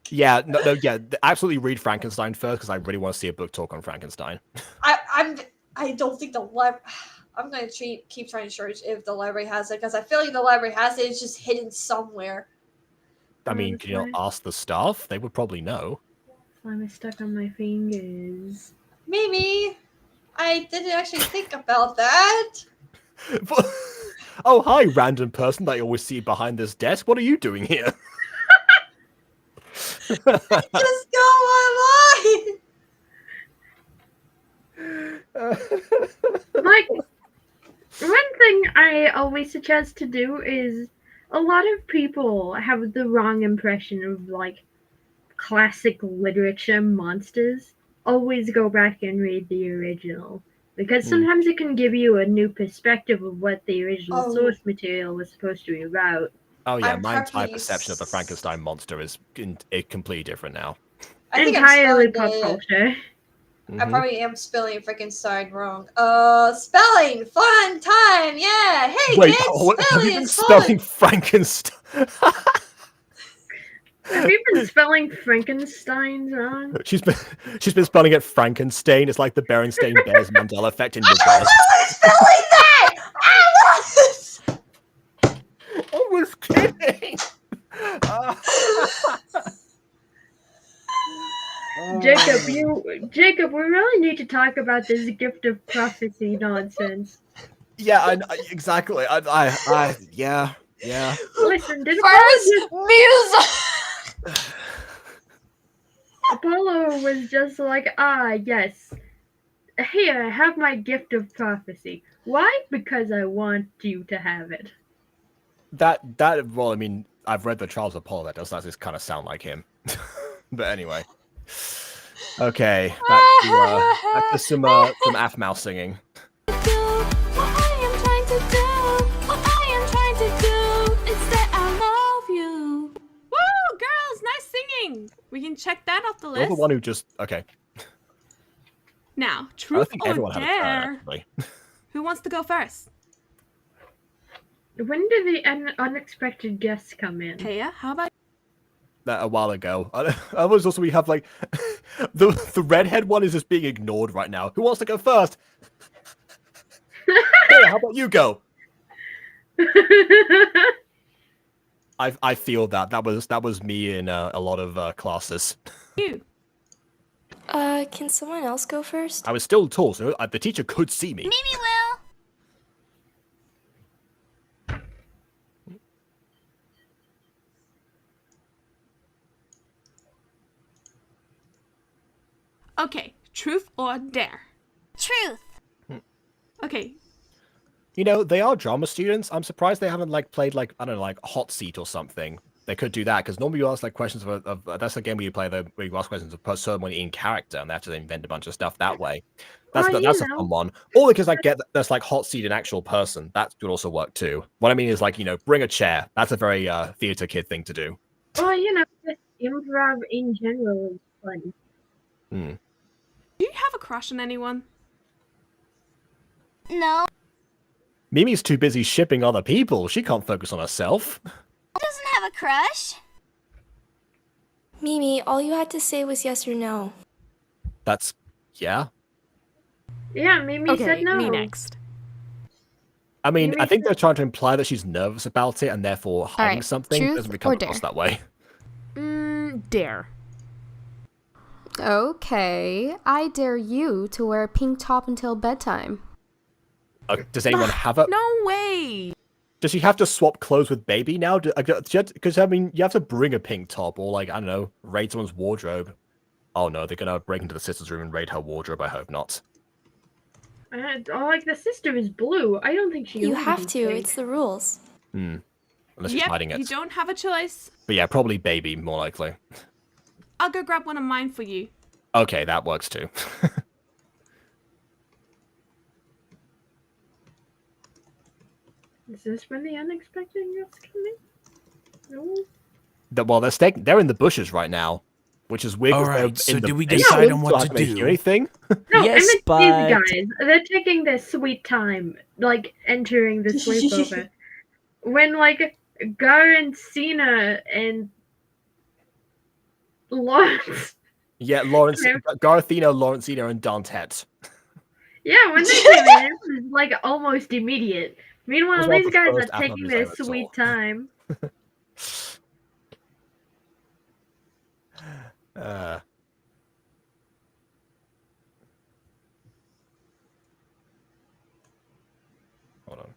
Speaker 1: Yeah, yeah. Absolutely read Frankenstein first because I really want to see a book talk on Frankenstein.
Speaker 3: I don't think the library. I'm gonna keep trying to search if the library has it because I feel like the library has it. It's just hidden somewhere.
Speaker 1: I mean, can you ask the staff? They would probably know.
Speaker 2: Slime is stuck on my fingers.
Speaker 3: Mimi, I didn't actually think about that.
Speaker 1: Oh, hi, random person that you always see behind this desk. What are you doing here?
Speaker 3: Just go online.
Speaker 2: Like, one thing I always suggest to do is a lot of people have the wrong impression of like classic literature monsters. Always go back and read the original because sometimes it can give you a new perspective of what the original source material was supposed to be about.
Speaker 1: Oh yeah, my entire perception of the Frankenstein monster is completely different now.
Speaker 3: I think
Speaker 2: entirely pop culture.
Speaker 3: I probably am spelling Frankenstein wrong. Spelling fun time, yeah. Hey
Speaker 1: wait,
Speaker 3: kids,
Speaker 1: have you been spelling Frankenstein?
Speaker 2: Have you been spelling Frankenstein wrong?
Speaker 1: She's been spelling it Frankenstein. It's like the Berenstain Bears Mandela effect in reverse.
Speaker 3: I was spelling that.
Speaker 1: I was kidding.
Speaker 2: Jacob, we really need to talk about this gift of prophecy nonsense.
Speaker 1: Yeah, exactly. Yeah.
Speaker 2: Listen, did Apollo was just like, yes. Here, have my gift of prophecy. Why? Because I want you to have it.
Speaker 1: Well, I mean, I've read the Trials of Apollo. That does not just kind of sound like him. But anyway. Okay, back to some Aphmau singing.
Speaker 5: We can check that off the list.
Speaker 1: You're the one who just okay.
Speaker 5: Now, truth or
Speaker 1: had
Speaker 5: dare? Who wants to go first?
Speaker 2: When did the unexpected guests come in?
Speaker 5: Taya, how about
Speaker 1: that? A while ago. We have like the redhead one is just being ignored right now. Who wants to go first? Hey, how about you go? I feel that was me in a lot of classes.
Speaker 5: You.
Speaker 11: Can someone else go first?
Speaker 1: I was still tall, so the teacher could see me.
Speaker 6: Mimi will.
Speaker 5: Okay, truth or dare?
Speaker 6: Truth.
Speaker 5: Okay.
Speaker 1: You know, they are drama students. I'm surprised they haven't played I don't know, like Hot Seat or something. They could do that because normally you ask questions of that's the game where you play where you ask questions of someone in character and they have to invent a bunch of stuff that way. That's a fun one. Or because I get that's like Hot Seat an actual person. That would also work too. What I mean is bring a chair. That's a very theater kid thing to do.
Speaker 2: Well, just improv in general is fun.
Speaker 5: Do you have a crush on anyone?
Speaker 6: No.
Speaker 1: Mimi's too busy shipping other people. She can't focus on herself.
Speaker 6: Doesn't have a crush.
Speaker 11: Mimi, all you had to say was yes or no.
Speaker 1: That's yeah.
Speaker 2: Yeah, Mimi said no.
Speaker 7: Me next.
Speaker 1: I mean,
Speaker 2: Mimi
Speaker 1: I think
Speaker 2: said-
Speaker 1: they're trying to imply that she's nervous about it and therefore hiding
Speaker 4: right,
Speaker 1: something. It
Speaker 4: truth
Speaker 1: doesn't really come
Speaker 4: or
Speaker 1: across
Speaker 4: dare?
Speaker 1: that way.
Speaker 7: Dare.
Speaker 4: Okay, I dare you to wear a pink top until bedtime.
Speaker 1: Does anyone have a?
Speaker 7: No way.
Speaker 1: Does she have to swap clothes with baby now? Because I mean, you have to bring a pink top or like I don't know, raid someone's wardrobe. Oh no, they're gonna break into the sister's room and raid her wardrobe. I hope not.
Speaker 2: Like the sister is blue. I don't think she.
Speaker 11: You
Speaker 2: owns
Speaker 11: have
Speaker 2: these
Speaker 11: to,
Speaker 2: things.
Speaker 11: it's the rules.
Speaker 1: Unless she's hiding it.
Speaker 7: You don't have a choice.
Speaker 1: But yeah, probably baby more likely.
Speaker 7: I'll go grab one of mine for you.
Speaker 1: Okay, that works too.
Speaker 2: Is this when the unexpected gets coming? No.
Speaker 1: Well, they're in the bushes right now, which is weird.
Speaker 10: All
Speaker 1: 'cause they're
Speaker 10: right, so
Speaker 1: in the
Speaker 10: do we
Speaker 1: basement,
Speaker 10: decide on
Speaker 1: so
Speaker 10: what
Speaker 1: how
Speaker 10: to
Speaker 1: can they
Speaker 10: do?
Speaker 1: hear anything?
Speaker 2: No,
Speaker 8: Yes,
Speaker 2: I meant
Speaker 8: but-
Speaker 2: these guys. They're taking their sweet time, like entering the sleepover. When like Gar and Cena and Lawrence.
Speaker 1: Yeah, Lawrence,
Speaker 2: Yeah.
Speaker 1: Garthino, Lawrencina, and Dantet.
Speaker 2: Yeah, when they came in, it was like almost immediate. Meanwhile,
Speaker 1: Was one of
Speaker 2: these
Speaker 1: the
Speaker 2: guys are
Speaker 1: first Aphmau
Speaker 2: taking
Speaker 1: movies I
Speaker 2: their
Speaker 1: ever saw.
Speaker 2: sweet time.
Speaker 1: Hold on.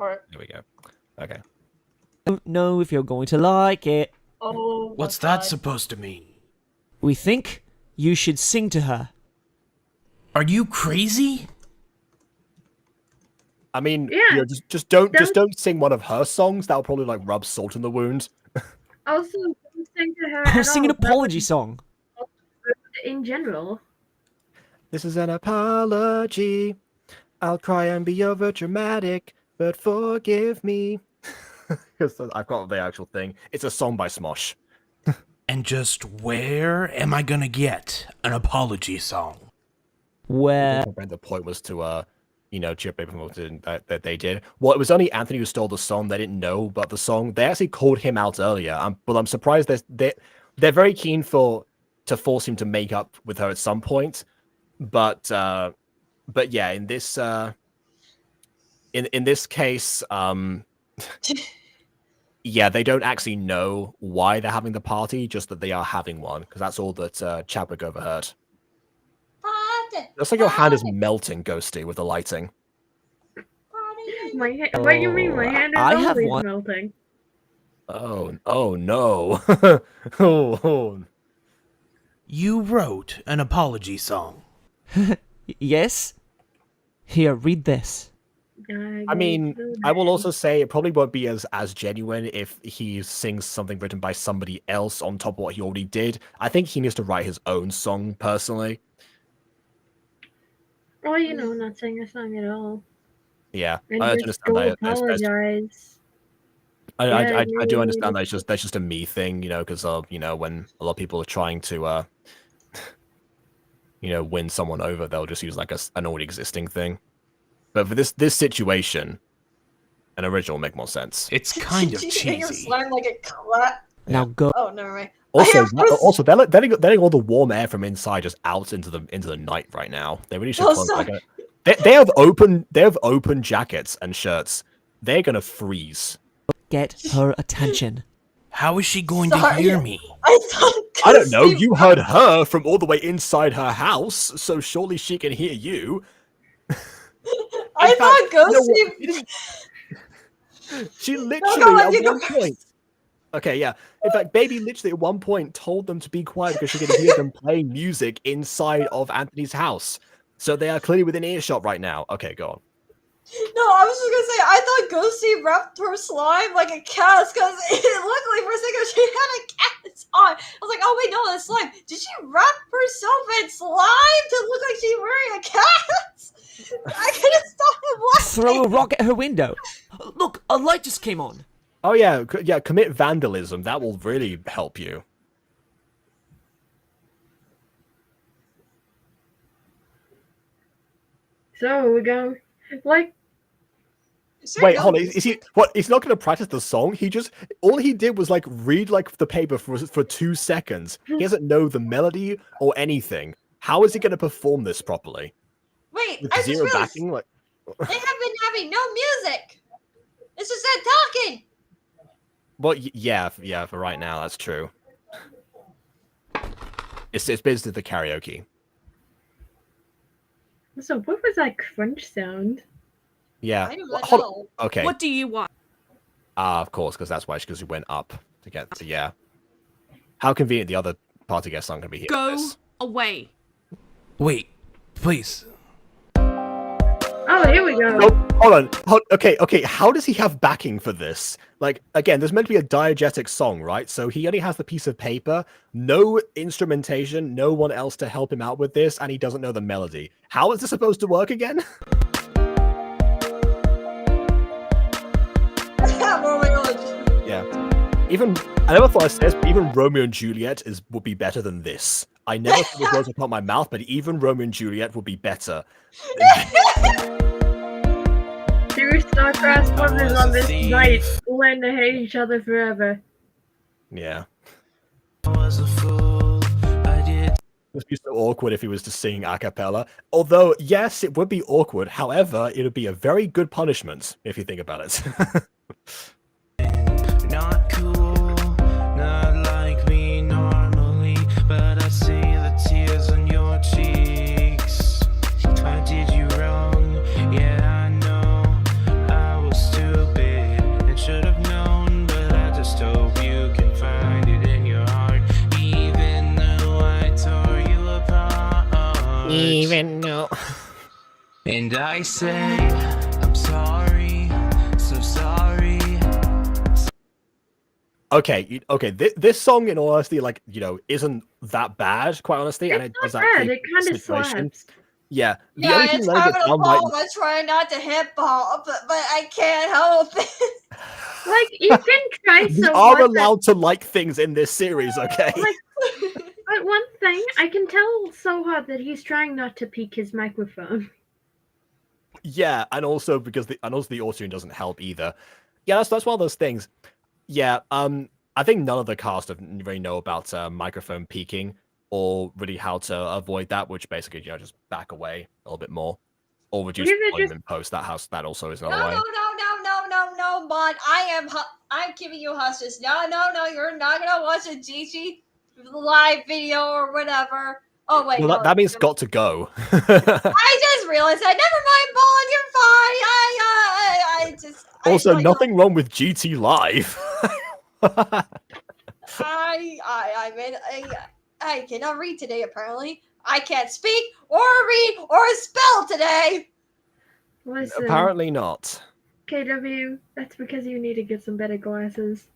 Speaker 3: Alright.
Speaker 1: There we go. Okay.
Speaker 8: Don't know if you're going to like it.
Speaker 3: Oh.
Speaker 10: What's that supposed to mean?
Speaker 8: We think you should sing to her.
Speaker 10: Are you crazy?
Speaker 1: I mean,
Speaker 2: Yeah,
Speaker 1: you know, just don't sing one of her songs. That'll probably like rub salt in the wound.
Speaker 2: Also, don't sing to her
Speaker 8: Or
Speaker 2: at
Speaker 8: sing an
Speaker 2: all.
Speaker 8: apology song.
Speaker 2: In general.
Speaker 1: This is an apology. I'll cry and be over dramatic, but forgive me. Because I've got the actual thing. It's a song by Smosh.
Speaker 10: And just where am I gonna get an apology song?
Speaker 8: Where
Speaker 1: The point was to, you know, cheer people promoted that they did. Well, it was only Anthony who stole the song. They didn't know about the song. They actually called him out earlier. But I'm surprised they're very keen to force him to make up with her at some point. But yeah, in this in this case, yeah, they don't actually know why they're having the party, just that they are having one, because that's all that Chadwick overheard. Looks like your hand is melting, Ghosty, with the lighting.
Speaker 2: What do you mean? My hand is
Speaker 8: I have
Speaker 2: always
Speaker 8: one.
Speaker 2: melting.
Speaker 1: Oh no. oh.
Speaker 10: You wrote an apology song.
Speaker 8: Yes? Here, read this.
Speaker 1: I mean, I will also say it probably won't be as genuine if he sings something written by somebody else on top of what he already did. I think he needs to write his own song, personally.
Speaker 2: Well, you know, not sing a song at all.
Speaker 1: Yeah,
Speaker 2: And
Speaker 1: I
Speaker 2: just
Speaker 1: understand
Speaker 2: go
Speaker 1: that.
Speaker 2: apologize.
Speaker 1: I do understand that that's just a me thing, you know, because you know, when a lot of people are trying to you know, win someone over, they'll just use like an already existing thing. But for this situation, an original will make more sense.
Speaker 10: It's kind of
Speaker 3: Did you hear
Speaker 10: cheesy.
Speaker 3: slam like a clap?
Speaker 8: Now go.
Speaker 3: Oh, never mind.
Speaker 1: Also, they're letting all the warm air from inside just out into the night right now. They really should
Speaker 3: Oh,
Speaker 1: close
Speaker 3: sorry.
Speaker 1: they have open jackets and shirts. They're gonna freeze.
Speaker 8: Get her attention.
Speaker 10: How is she going
Speaker 3: Sorry.
Speaker 10: to hear me?
Speaker 3: I thought.
Speaker 1: I don't know. You heard her from all the way inside her house, so surely she can hear you.
Speaker 3: I thought Ghosty.
Speaker 1: She
Speaker 3: No,
Speaker 1: literally
Speaker 3: you
Speaker 1: at
Speaker 3: go
Speaker 1: one point. Okay, yeah. In fact, Baby literally at one point told them to be quiet because she could hear them playing music inside of Anthony's house. So they are clearly within earshot right now. Okay, go on.
Speaker 3: No, I was just gonna say I thought Ghosty wrapped her slime like a cast because luckily for a second she had a cast on. I was like, oh wait, no, that's slime. Did she wrap herself in slime to look like she's wearing a cast? I couldn't stop him laughing.
Speaker 8: Throw a rock at her window. Look, a light just came on.
Speaker 1: Oh yeah, yeah. Commit vandalism. That will really help you.
Speaker 2: So we go, like,
Speaker 1: Wait, hold on. Is he what? He's not going to practice the song. All he did was like read like the paper for 2 seconds. He doesn't know the melody or anything. How is he going to perform this properly?
Speaker 3: Wait,
Speaker 1: With
Speaker 3: I just
Speaker 1: zero
Speaker 3: realized
Speaker 1: backing, like.
Speaker 3: they have been having no music. It's just them talking.
Speaker 1: Well, yeah, for right now, that's true. It's basically the karaoke.
Speaker 2: So what was that crunch sound?
Speaker 1: Yeah.
Speaker 3: I do not
Speaker 1: Hold
Speaker 3: know.
Speaker 1: on. Okay.
Speaker 5: What do you want?
Speaker 1: Of course, because that's why, because we went up to get to, yeah. How convenient the other party guests aren't going to be here.
Speaker 5: Go away.
Speaker 10: Wait, please.
Speaker 2: Oh, here we go.
Speaker 1: Oh, hold on. Okay. How does he have backing for this? Like, again, there's meant to be a diegetic song, right? So he only has the piece of paper, no instrumentation, no one else to help him out with this, and he doesn't know the melody. How is this supposed to work again?
Speaker 3: Oh my god.
Speaker 1: Yeah. I never thought I'd say this, but even Romeo and Juliet would be better than this. I never thought those words would come out my mouth, but even Romeo and Juliet would be better.
Speaker 2: Two star-crossed lovers on this night learn to hate each other forever.
Speaker 1: Yeah. It would be so awkward if he was to sing a cappella. Although, yes, it would be awkward. However, it would be a very good punishment, if you think about it.
Speaker 17: Not cool, not like me normally, but I see the tears on your cheeks. I did you wrong, yeah, I know. I was stupid and should have known, but I just hope you can find it in your heart, even though I tore you apart.
Speaker 1: Even though.
Speaker 17: And I say, I'm sorry, so sorry.
Speaker 1: Okay. This song, in all honesty, like, isn't that bad, quite honestly. And it does actually
Speaker 2: It kind of slaps.
Speaker 1: Yeah.
Speaker 3: Yeah, it's having a ball. I try not to hit ball, but I can't help it.
Speaker 2: Like, you can try so
Speaker 1: You are
Speaker 2: hard
Speaker 1: allowed to like things in this series, okay?
Speaker 2: But one thing, I can tell so hard that he's trying not to peek his microphone.
Speaker 1: Yeah, and also because the auto-tune doesn't help either. Yeah, that's one of those things. Yeah, I think none of the cast really know about microphone peaking or really how to avoid that, which basically, just back away a little bit more or reduce volume in post. That also is another way.
Speaker 3: No, Bond. I'm giving you hostage. No, you're not gonna watch a GG live video or whatever. Oh wait,
Speaker 1: well, that means got to go.
Speaker 3: I just realized that. Never mind, Bond. You're fine. I just.
Speaker 1: Also, nothing wrong with GT Live.
Speaker 3: I cannot read today. Apparently, I can't speak or read or spell today.
Speaker 2: Listen,
Speaker 1: apparently not.
Speaker 2: KW, that's because you need to get some better glasses.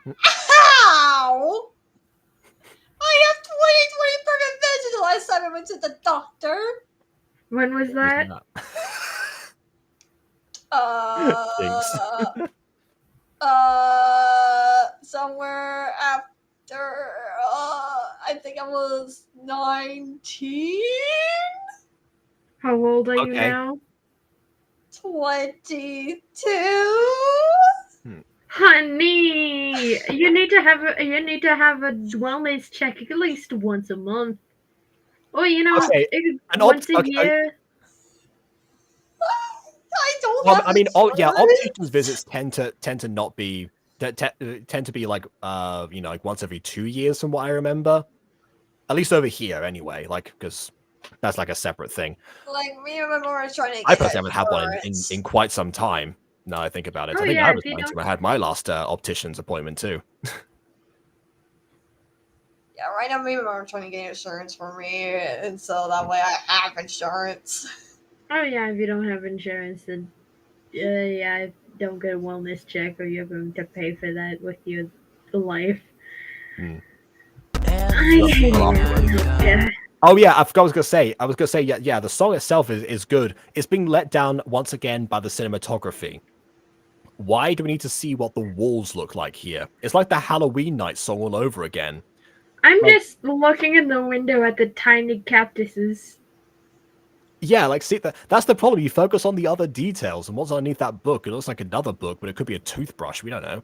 Speaker 3: How? I have 20/20 perfect vision the last time I went to the doctor.
Speaker 2: When was that?
Speaker 3: Somewhere after, I think I was 19.
Speaker 2: How old are you now?
Speaker 3: 22.
Speaker 2: Honey, you need to have a wellness check at least once a month, or once a year.
Speaker 3: I don't.
Speaker 1: Well, I mean, opticians visits tend to not be tend to be like like once every 2 years, from what I remember. At least over here, anyway. Like, because that's like a separate thing.
Speaker 3: Like me and my mom were trying to.
Speaker 1: I personally haven't had one in quite some time. Now I think about it, I think I was 19 when I had my last optician's appointment too.
Speaker 3: Yeah, right now me and my mom are trying to get insurance for me, and so that way I have insurance.
Speaker 2: Oh yeah, if you don't have insurance, then don't get a wellness check, or you're going to pay for that with your life.
Speaker 1: Oh yeah, I was gonna say, yeah, the song itself is good. It's being let down once again by the cinematography. Why do we need to see what the walls look like here? It's like the Halloween Night song all over again.
Speaker 2: I'm just looking in the window at the tiny cactuses.
Speaker 1: Yeah, like, see, that's the problem. You focus on the other details, and what's underneath that book? It looks like another book, but it could be a toothbrush. We don't know.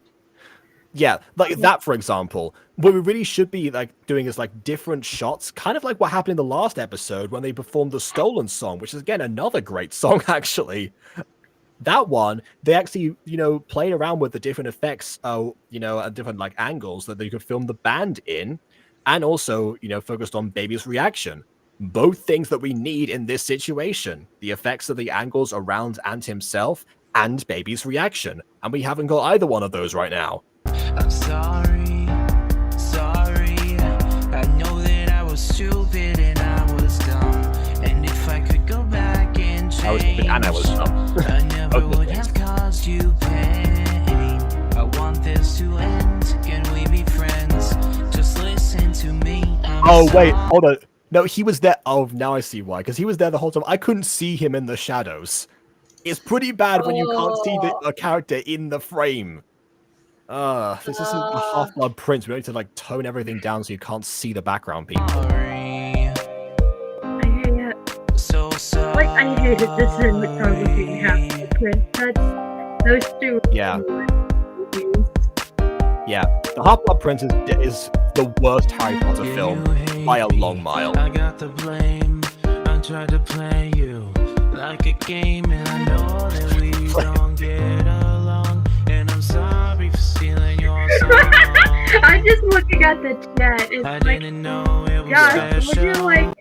Speaker 1: Yeah, like that, for example. What we really should be like doing is like different shots, kind of like what happened in the last episode when they performed the Stolen song, which is again another great song, actually. That one, they actually, played around with the different effects, at different like angles that they could film the band in, and also, focused on Baby's reaction. Both things that we need in this situation: the effects of the angles around Ant himself and Baby's reaction, and we haven't got either one of those right now.
Speaker 17: I'm sorry. I know that I was stupid and I was dumb. And if I could go back and change,
Speaker 1: I was stupid and I was dumb.
Speaker 17: I never would have caused you pain. I want this to end. Can we be friends? Just listen to me.
Speaker 1: Wait, hold on. No, he was there. Oh, now I see why. Because he was there the whole time. I couldn't see him in the shadows. It's pretty bad when you can't see a character in the frame. This isn't a Half-Blood Prince. We need to like tone everything down so you can't see the background people.
Speaker 2: I hate it.
Speaker 17: So sorry.
Speaker 2: Like, I hate it. This cinematography in Half-Blood Prince. That's those two.
Speaker 1: Yeah. Yeah. The Half-Blood Prince is the worst Harry Potter film by a long mile.
Speaker 17: I got the blame. I tried to play you like a game, and I know that we don't get along. And I'm sorry for stealing your song.
Speaker 2: I'm just looking at the chat. It's
Speaker 17: I
Speaker 2: like,
Speaker 17: didn't know it was
Speaker 2: gosh, would you
Speaker 17: special.
Speaker 2: like?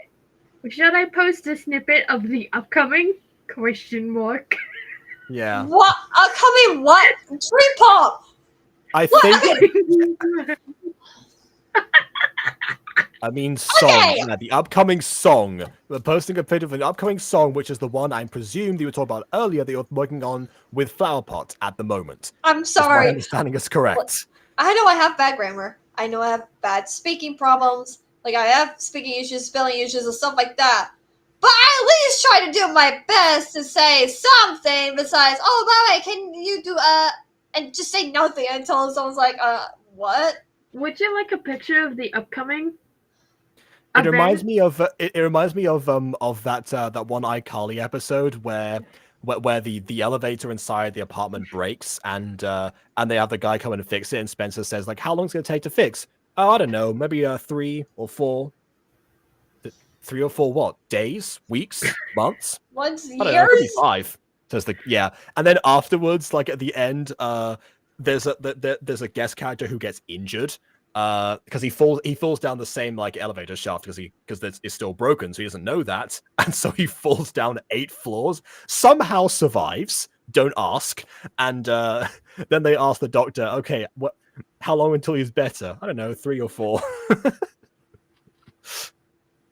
Speaker 2: Should I post a snippet of the upcoming ?
Speaker 1: Yeah.
Speaker 3: What? Upcoming what? Tree pop!
Speaker 1: I
Speaker 3: What?
Speaker 1: think. I mean, song.
Speaker 3: Okay.
Speaker 1: Yeah, the upcoming song. We're posting a bit of an upcoming song, which is the one I presumed you were talking about earlier that you're working on with Flowerpot at the moment.
Speaker 3: I'm
Speaker 1: If my
Speaker 3: sorry.
Speaker 1: understanding is correct.
Speaker 3: I know I have bad grammar. I know I have bad speaking problems. Like, I have speaking issues, spelling issues, and stuff like that. But I at least try to do my best to say something besides, oh, by the way, can you do, and just say nothing until someone's like, what?
Speaker 2: Would you like a picture of the upcoming?
Speaker 1: It reminds me of that that one iCarly episode where the elevator inside the apartment breaks and they have the guy come in and fix it, and Spencer says like, how long is it gonna take to fix? Oh, I don't know, maybe 3 or 4. 3 or 4 what? Days? Weeks? Months?
Speaker 3: Once
Speaker 1: I don't know, maybe
Speaker 3: years?
Speaker 1: 5. Says the and then afterwards, like at the end, there's a guest character who gets injured because he falls down the same like elevator shaft because it's still broken, so he doesn't know that, and so he falls down 8 floors, somehow survives, don't ask, and then they ask the doctor, okay, how long until he's better? I don't know, 3 or 4.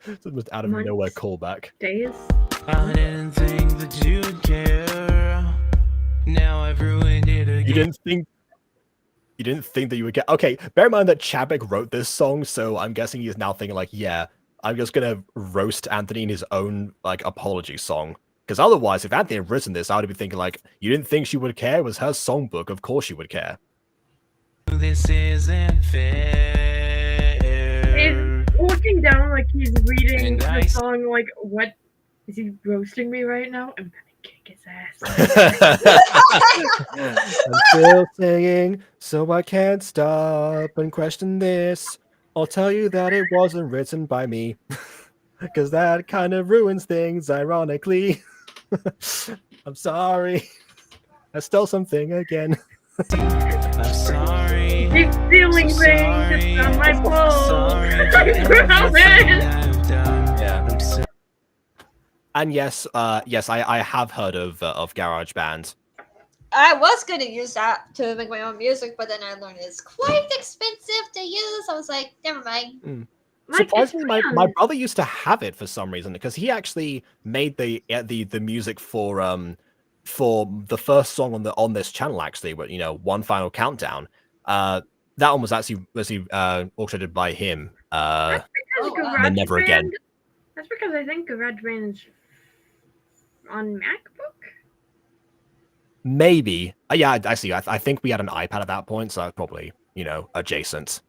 Speaker 1: It's the most out of nowhere callback.
Speaker 2: Days.
Speaker 17: I didn't think that you'd care. Now I've ruined it again.
Speaker 1: You didn't think that you would get. Okay, bear in mind that Chadwick wrote this song, so I'm guessing he's now thinking like, yeah, I'm just gonna roast Anthony in his own like apology song. Because otherwise, if Anthony had written this, I would be thinking like, you didn't think she would care? It was her songbook. Of course she would care.
Speaker 17: This isn't fair.
Speaker 2: He's looking down like he's reading
Speaker 17: And
Speaker 2: the
Speaker 17: I-
Speaker 2: song. Like, what is he roasting me right now? I'm gonna kick his ass.
Speaker 1: I'm still singing, so I can't stop and question this. I'll tell you that it wasn't written by me, because that kind of ruins things, ironically. I'm sorry. I stole something again.
Speaker 17: I'm sorry.
Speaker 2: Keep stealing
Speaker 17: So
Speaker 2: things.
Speaker 17: sorry.
Speaker 2: It's not my fault.
Speaker 17: Sorry
Speaker 2: I
Speaker 17: for everything
Speaker 2: promise.
Speaker 17: I've done.
Speaker 1: Yeah.
Speaker 17: I'm so-
Speaker 1: And yes, I have heard of GarageBand.
Speaker 3: I was going to use that to make my own music, but then I learned it's quite expensive to use. I was like, never mind.
Speaker 1: Surprisingly, my brother used to have it for some reason, because he actually made the music for the first song on this channel, actually, but One Final Countdown. That one was actually orchestrated by him.
Speaker 2: That's because
Speaker 1: and then never again.
Speaker 2: That's because I think GarageBand is on MacBook.
Speaker 1: Maybe. Yeah, I see. I think we had an iPad at that point, so that's probably adjacent.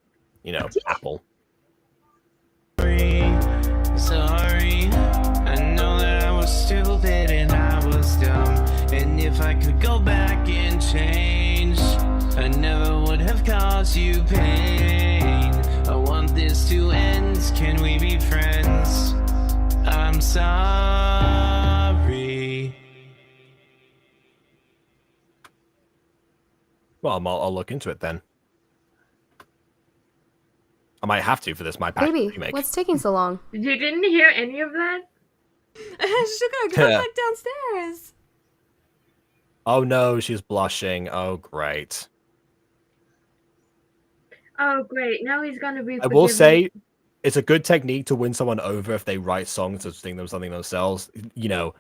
Speaker 1: Apple.
Speaker 17: Sorry, I know that I was I could go back and change. I never would have caused you pain. I want this to end. Can we be friends? I'm sorry.
Speaker 1: Well, I'll look into it then. I might have to for this My Passion
Speaker 4: Baby,
Speaker 1: remake.
Speaker 4: what's taking so long?
Speaker 2: You didn't hear any of that?
Speaker 5: Sugar, come back downstairs.
Speaker 1: Oh no, she's blushing. Oh great.
Speaker 2: Oh, great. Now he's gonna be
Speaker 1: I will
Speaker 2: forgiven.
Speaker 1: say, it's a good technique to win someone over if they write songs to sing them something themselves. You know,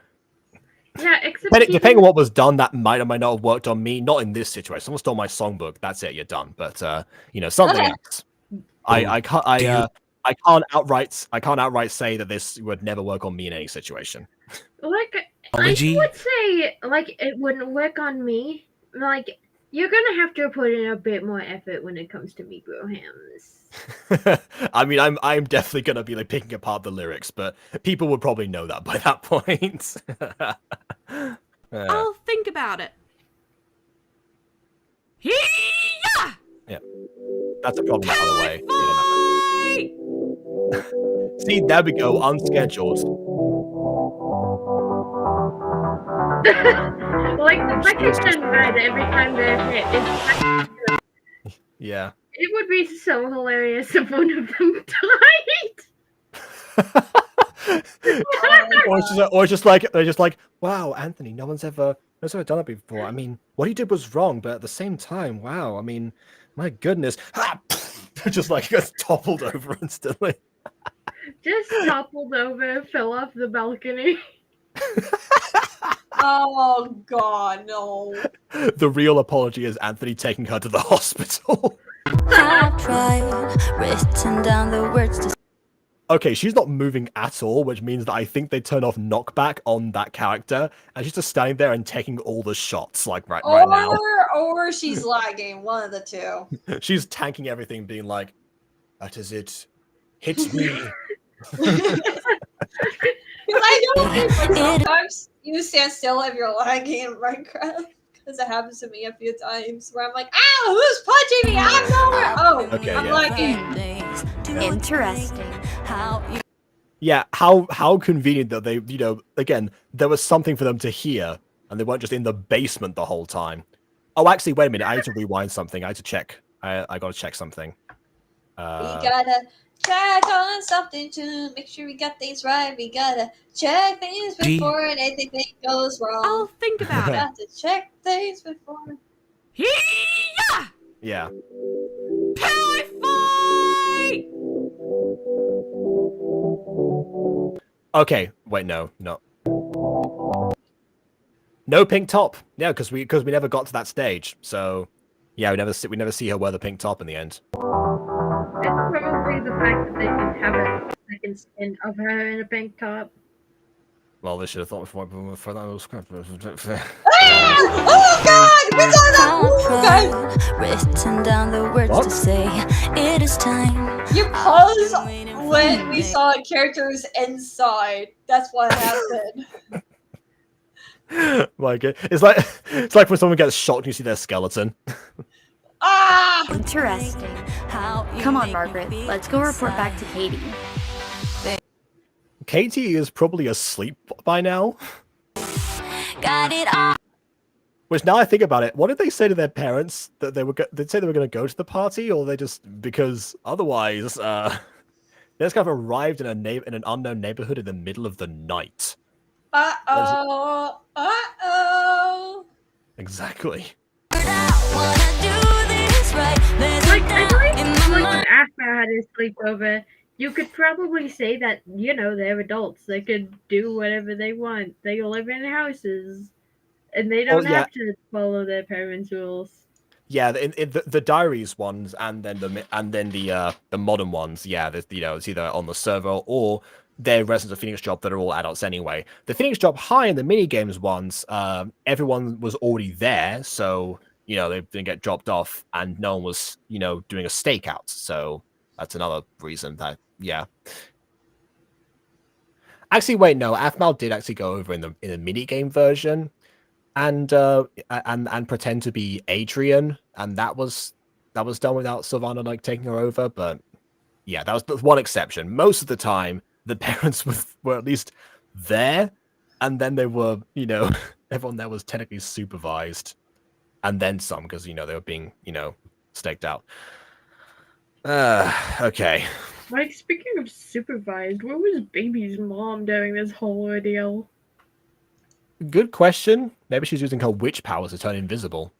Speaker 2: Yeah, except
Speaker 1: depending on what was done, that might or might not have worked on me. Not in this situation. Someone stole my songbook. That's it. You're done. But you know, something else. I can't outright say that this would never work on me in any situation.
Speaker 2: Like,
Speaker 10: Apology?
Speaker 2: I would say, like, it wouldn't work on me. Like, you're gonna have to put in a bit more effort when it comes to Migrohams.
Speaker 1: I mean, I'm definitely gonna be like picking apart the lyrics, but people would probably know that by that point.
Speaker 5: I'll think about it. Hee-yah!
Speaker 1: Yeah, that's a problem out of the way. See, there we go, unscheduled.
Speaker 2: Like, the second died every time they're hit.
Speaker 1: Yeah.
Speaker 2: It would be so hilarious if one of them died.
Speaker 1: or just like they're just like, wow, Anthony, no one's ever done it before. I mean, what you did was wrong, but at the same time, wow, I mean, my goodness. Just like gets toppled over instantly.
Speaker 2: Just toppled over, fell off the balcony.
Speaker 3: Oh god, no.
Speaker 1: The real apology is Anthony taking her to the hospital.
Speaker 14: I've tried written down the words to
Speaker 1: Okay, she's not moving at all, which means that I think they turn off knockback on that character, and she's just standing there and taking all the shots, like right now.
Speaker 3: Or she's lagging, one of the two.
Speaker 1: She's tanking everything, being like, that is it. Hit me.
Speaker 3: I don't think like, sometimes you stand still if you're lagging in Minecraft. Because it happens to me a few times where I'm like, ow, who's punching me? I'm nowhere. Oh,
Speaker 1: okay,
Speaker 3: I'm
Speaker 1: yeah.
Speaker 3: lagging.
Speaker 15: Interesting.
Speaker 1: Yeah, how convenient that they, you know, again, there was something for them to hear, and they weren't just in the basement the whole time. Oh, actually, wait a minute. I had to rewind something. I had to check. I got to check something.
Speaker 3: We gotta check on something to make sure we got things right. We gotta check things before anything goes wrong.
Speaker 5: I'll think about
Speaker 3: We
Speaker 5: it.
Speaker 3: got to check things before.
Speaker 5: Hee-yah!
Speaker 1: Yeah.
Speaker 5: Pilly fight!
Speaker 1: Okay. Wait, no. No pink top. Yeah, because we never got to that stage. So, yeah, we never see her wear the pink top in the end.
Speaker 2: It's probably the fact that they can have a second skin of her in a pink top.
Speaker 1: Well, they should have thought before that was crap.
Speaker 3: Oh god! We saw that! Oh, guys!
Speaker 14: written down the words
Speaker 1: What?
Speaker 14: to say. It is time.
Speaker 3: You paused when we saw characters inside. That's what happened.
Speaker 1: Like it's like when someone gets shot and you see their skeleton.
Speaker 3: Ah!
Speaker 15: Interesting. Come on, Margaret. Let's go report back to Katie.
Speaker 1: Katie is probably asleep by now.
Speaker 14: Got it all.
Speaker 1: Which now I think about it, what did they say to their parents that they were? They'd say they were going to go to the party, or they just because otherwise, they just kind of arrived in an unknown neighborhood in the middle of the night.
Speaker 3: Uh-oh. Uh-oh.
Speaker 1: Exactly.
Speaker 2: Like, I believe like Aphmau had his sleepover. You could probably say that, you know, they're adults. They could do whatever they want. They live in houses. And they don't have to follow their parents' rules.
Speaker 1: Yeah, the diaries ones, and then the modern ones. Yeah, you know, it's either on the server or their Residents of Phoenix job that are all adults anyway. The Phoenix job high in the mini games ones, everyone was already there, so you know they didn't get dropped off, and no one was doing a stakeout. So that's another reason that Actually, wait, no, Aphmau did actually go over in the mini game version. and pretend to be Adrian, and that was done without Sylvana like taking her over. But yeah, that was the one exception. Most of the time, the parents were at least there, and then they were, you know, everyone there was technically supervised, and then some because you know they were being, you know, staked out. Okay.
Speaker 2: Like, speaking of supervised, what was Baby's mom doing this whole ordeal?
Speaker 1: Good question. Maybe she's using her witch powers to turn invisible.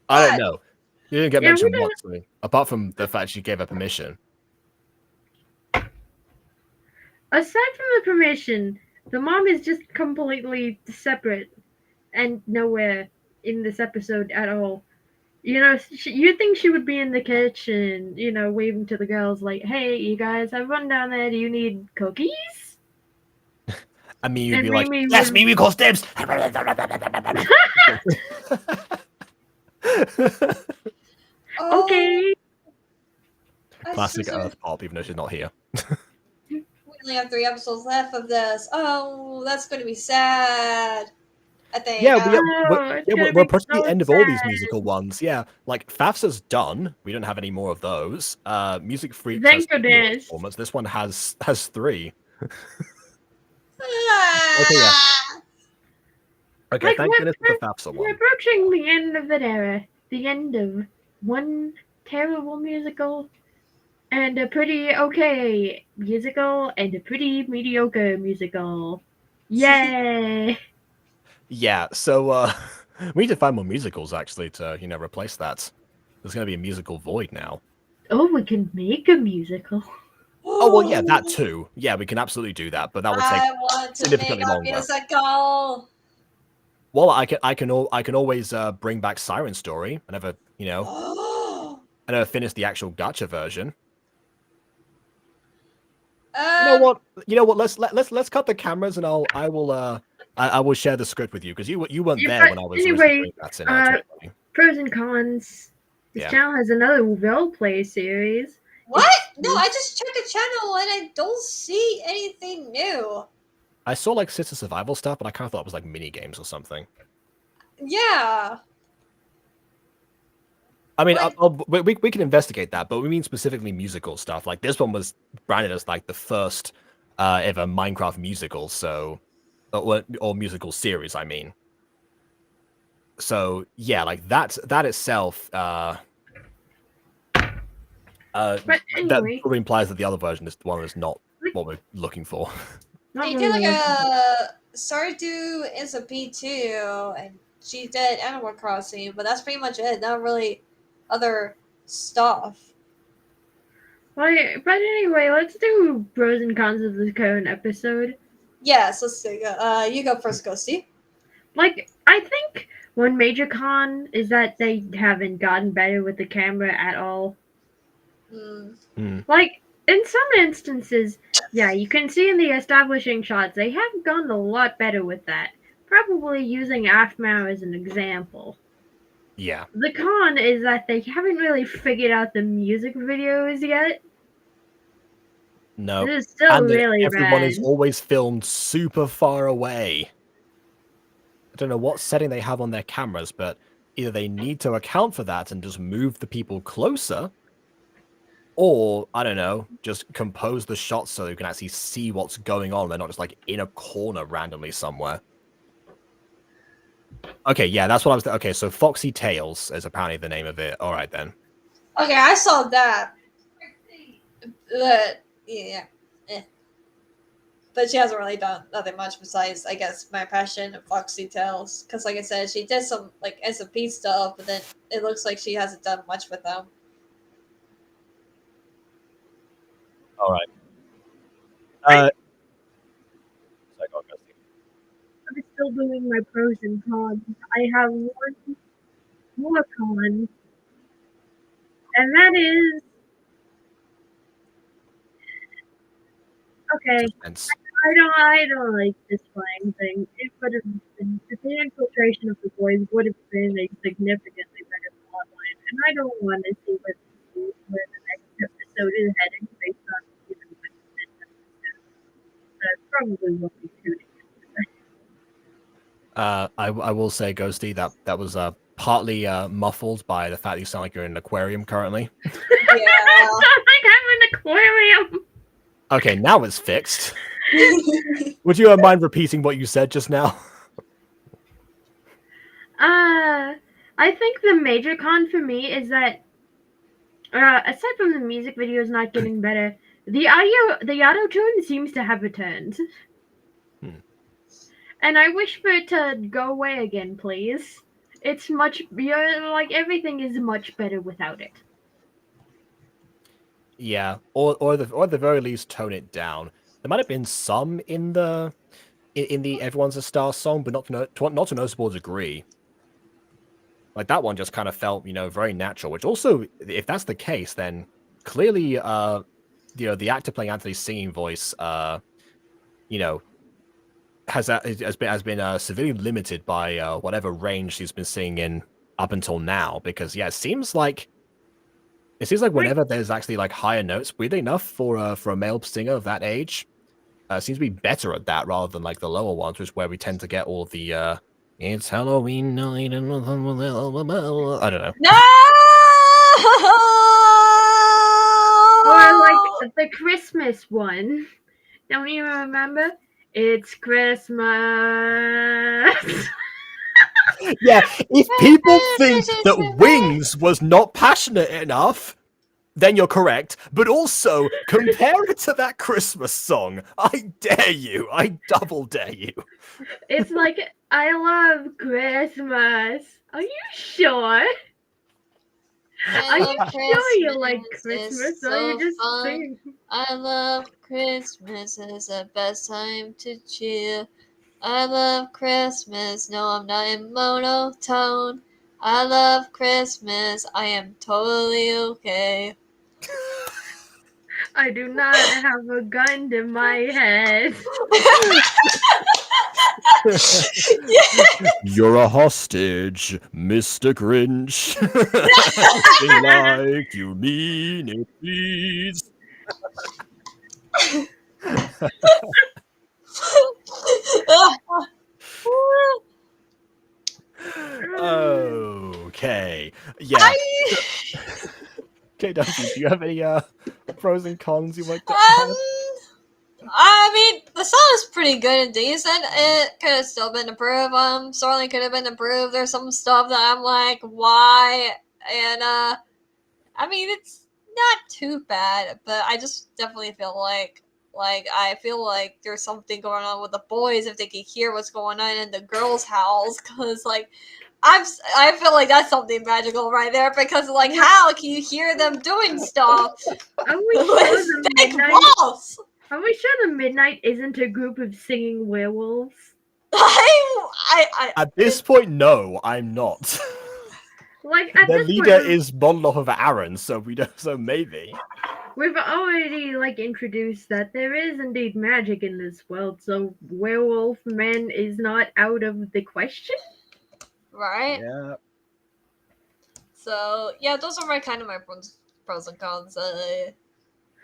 Speaker 1: I don't know. You didn't get mentioned once, apart from the fact she gave her permission.
Speaker 2: Aside from the permission, the mom is just completely separate and nowhere in this episode at all. You know, you think she would be in the kitchen, you know, waving to the girls like, "Hey, you guys, have one down there. Do you need cookies?"
Speaker 1: I mean, you'd be like, "Yes, Mimi calls dibs."
Speaker 2: Okay.
Speaker 1: Classic Earth pop, even though she's not here.
Speaker 3: We only have 3 episodes left of this. Oh, that's going to be sad. I think.
Speaker 1: Yeah, we're approaching the end of all these musical ones. Yeah, like FAFSA's done. We don't have any more of those. Music Freaks has 2 performance. This one has 3. Okay, yeah. Okay,
Speaker 2: Like,
Speaker 1: thank goodness for the FAFSA one.
Speaker 2: We're approaching the end of an era. The end of one terrible musical and a pretty okay musical and a pretty mediocre musical. Yay!
Speaker 1: Yeah, so we need to find more musicals actually to, you know, replace that. There's going to be a musical void now.
Speaker 2: Oh, we can make a musical.
Speaker 1: Oh well, yeah, that too. Yeah, we can absolutely do that, but that would take significantly longer.
Speaker 3: Musical.
Speaker 1: Well, I can always bring back Siren Story. I never, you know, I never finished the actual gacha version. You know what? Let's cut the cameras, and I will share the script with you because you weren't there when I was
Speaker 2: anyway.
Speaker 1: That in
Speaker 2: pros and cons. This channel has another roleplay series.
Speaker 3: What? No, I just checked the channel and I don't see anything new.
Speaker 1: I saw like Sister Survival stuff, but I kind of thought it was like mini games or something.
Speaker 3: Yeah.
Speaker 1: I mean, we can investigate that, but we mean specifically musical stuff. Like this one was branded as like the first ever Minecraft musical, so or musical series. I mean, so yeah, like that itself.
Speaker 2: But anyway,
Speaker 1: that probably implies that the other version is the one that's not what we're looking for.
Speaker 3: They did like a Stardew is a P2, and she did Animal Crossing, but that's pretty much it. Not really other stuff.
Speaker 2: But anyway, let's do pros and cons of the current episode.
Speaker 3: Yes, let's see. You go first, Ghosty.
Speaker 2: Like, I think one major con is that they haven't gotten better with the camera at all. Like, in some instances, yeah, you can see in the establishing shots, they have gone a lot better with that. Probably using Aphmau as an example.
Speaker 1: Yeah.
Speaker 2: The con is that they haven't really figured out the music videos yet.
Speaker 1: No.
Speaker 2: It is still really
Speaker 1: everyone
Speaker 2: bad.
Speaker 1: is always filmed super far away. I don't know what setting they have on their cameras, but either they need to account for that and just move the people closer, or, I don't know, just compose the shots so you can actually see what's going on. They're not just, like, in a corner randomly somewhere. Okay, yeah, that's what I was... Okay, so Foxy Tales is apparently the name of it. All right, then.
Speaker 3: Okay, I saw that. But, yeah. But she hasn't really done nothing much besides, I guess, My Passion and Foxy Tales. Because, like I said, she did some, like, SMP stuff, but then it looks like she hasn't done much with them.
Speaker 1: All right.
Speaker 2: I'm still doing my pros and cons. I have one more con, and that is okay. I don't like this playing thing. It would have been the infiltration of the boys would have been a significantly better plotline, and I don't want to see where the next episode is heading based on probably won't be tuning.
Speaker 1: I will say, Ghosty, that was partly muffled by the fact that you sound like you're in an aquarium currently.
Speaker 3: Yeah.
Speaker 2: I sound like I'm in an aquarium.
Speaker 1: Okay, now it's fixed. Would you mind repeating what you said just now?
Speaker 2: I think the major con for me is that, aside from the music videos not getting better, the auto tune seems to have returned. And I wish for it to go away again, please. It's like everything is much better without it.
Speaker 1: Yeah, or at the very least tone it down. There might have been some in the Everyone's a Star song, but not to a noticeable degree. Like that one just kind of felt, very natural. Which also, if that's the case, then clearly, the actor playing Anthony's singing voice, has been severely limited by whatever range he's been singing in up until now. Because yeah, it seems like whenever there's actually like higher notes, weirdly enough, for a male singer of that age, seems to be better at that rather than like the lower ones, which is where we tend to get all of the it's Halloween night and I don't know.
Speaker 3: No!
Speaker 2: Or like the Christmas one. Don't you remember? It's Christmas.
Speaker 1: Yeah, if people think that Wings was not passionate enough, then you're correct. But also, compare it to that Christmas song. I dare you. I double dare you.
Speaker 2: It's like, I love Christmas. Are you sure? Are you sure you like Christmas? Or are you just singing?
Speaker 3: I love Christmas. It's the best time to cheer. I love Christmas. No, I'm not in monotone. I love Christmas. I am totally okay.
Speaker 2: I do not have a gun to my head.
Speaker 1: You're a hostage, Mr. Grinch. Sing like you mean it, please. Okay. Yeah. Okay, Dusty, do you have any pros and cons you like to add?
Speaker 3: I mean, the song is pretty good and decent. It could have still been improved. Certainly could have been improved. There's some stuff that I'm like, why? And I mean, it's not too bad, but I just definitely feel like I feel like there's something going on with the boys if they could hear what's going on in the girls' house, because like I feel like that's something magical right there, because like how can you hear them doing stuff?
Speaker 2: Are we sure the Midnight isn't a group of singing werewolves?
Speaker 1: At this point, no, I'm not.
Speaker 2: Like at
Speaker 1: the
Speaker 2: this
Speaker 1: leader
Speaker 2: point,
Speaker 1: is modeled off of Aaron, so we don't. So maybe
Speaker 2: we've already like introduced that there is indeed magic in this world, so werewolf man is not out of the question,
Speaker 3: right?
Speaker 1: Yeah.
Speaker 3: So yeah, those are my pros and cons. Here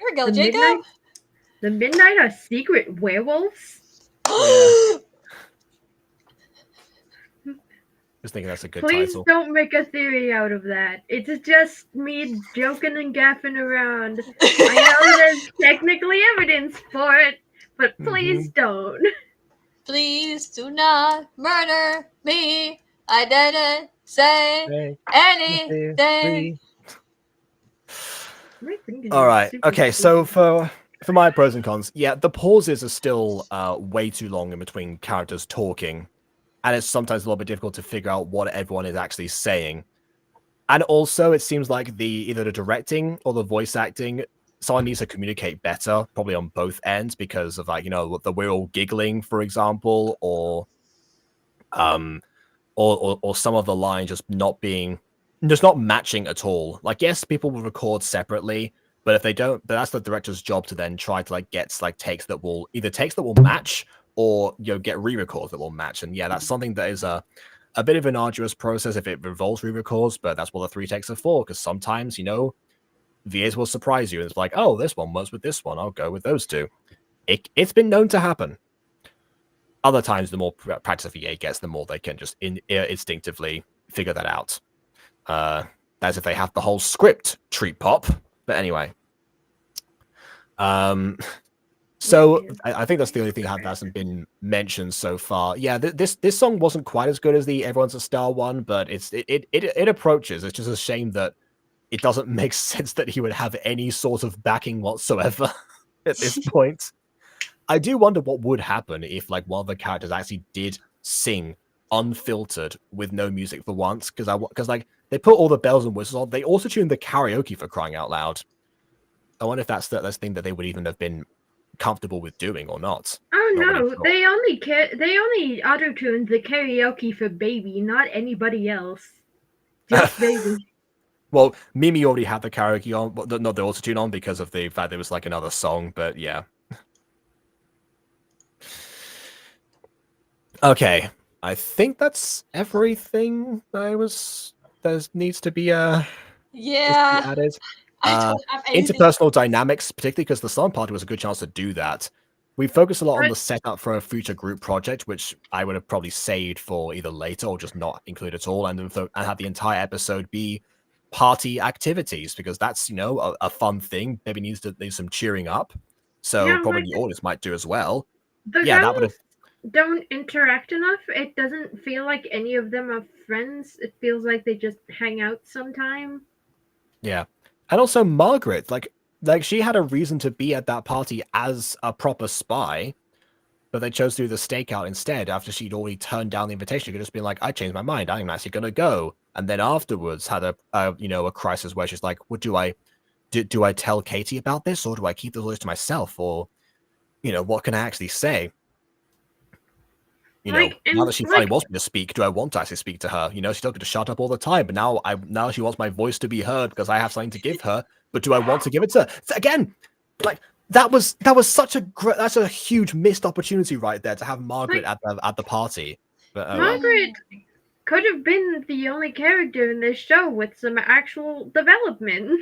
Speaker 3: we go, Jacob.
Speaker 2: The Midnight are secret werewolves?
Speaker 1: Just thinking that's a good
Speaker 2: Please
Speaker 1: title.
Speaker 2: don't make a theory out of that. It's just me joking and gaffing around. I know there's technically evidence for it, but please don't.
Speaker 3: Please do not murder me. I didn't say anything.
Speaker 1: All right. Okay. So for my pros and cons, yeah, the pauses are still way too long in between characters talking, and it's sometimes a little bit difficult to figure out what everyone is actually saying. And also, it seems like either the directing or the voice acting, someone needs to communicate better, probably on both ends, because of like the we're all giggling, for example, or some of the lines just not matching at all. Like, yes, people will record separately, but if they don't, but that's the director's job to then try to like get like takes that will match, or get re-records that will match. And yeah, that's something that is a bit of an arduous process if it involves re-records, but that's what the 3 takes are for, because sometimes VAs will surprise you and it's like, oh, this one works with this one, I'll go with those 2. It's been known to happen. Other times, the more practice a VA gets, the more they can just instinctively figure that out. As if they have the whole script treat pop. But anyway. So I think that's the only thing that hasn't been mentioned so far. Yeah, this song wasn't quite as good as the Everyone's a Star one, but it approaches. It's just a shame that it doesn't make sense that he would have any sort of backing whatsoever at this point. I do wonder what would happen if like one of the characters actually did sing unfiltered with no music for once, because like they put all the bells and whistles on. They also tuned the karaoke, for crying out loud. I wonder if that's the thing that they would even have been comfortable with doing or not.
Speaker 2: Oh no, they only auto-tuned the karaoke for Baby, not anybody else. Just Baby.
Speaker 1: Well, Mimi already had the karaoke on, but not the auto-tune on because of the fact there was like another song, but yeah. Okay, I think that's everything there needs to be added. Interpersonal dynamics, particularly because the Slumber Party was a good chance to do that. We focused a lot on the setup for a future group project, which I would have probably saved for either later or just not include at all, and have the entire episode be party activities, because that's a fun thing. Maybe needs some cheering up, so probably the audience might do as well. That would have.
Speaker 2: Don't interact enough. It doesn't feel like any of them are friends. It feels like they just hang out sometime.
Speaker 1: Yeah. And also Margaret, like she had a reason to be at that party as a proper spy, but they chose to do the stakeout instead after she'd already turned down the invitation. She could just been like, I changed my mind. I'm actually going to go. And then afterwards had a crisis where she's like, what do I tell Katie about this, or do I keep the list to myself, or what can I actually say? Now that she finally wants me to speak, do I want to actually speak to her? She told me to shut up all the time, but now she wants my voice to be heard because I have something to give her. But do I want to give it to her? So again, like that's a huge missed opportunity right there to have Margaret at the party. But
Speaker 2: Margaret could have been the only character in this show with some actual development.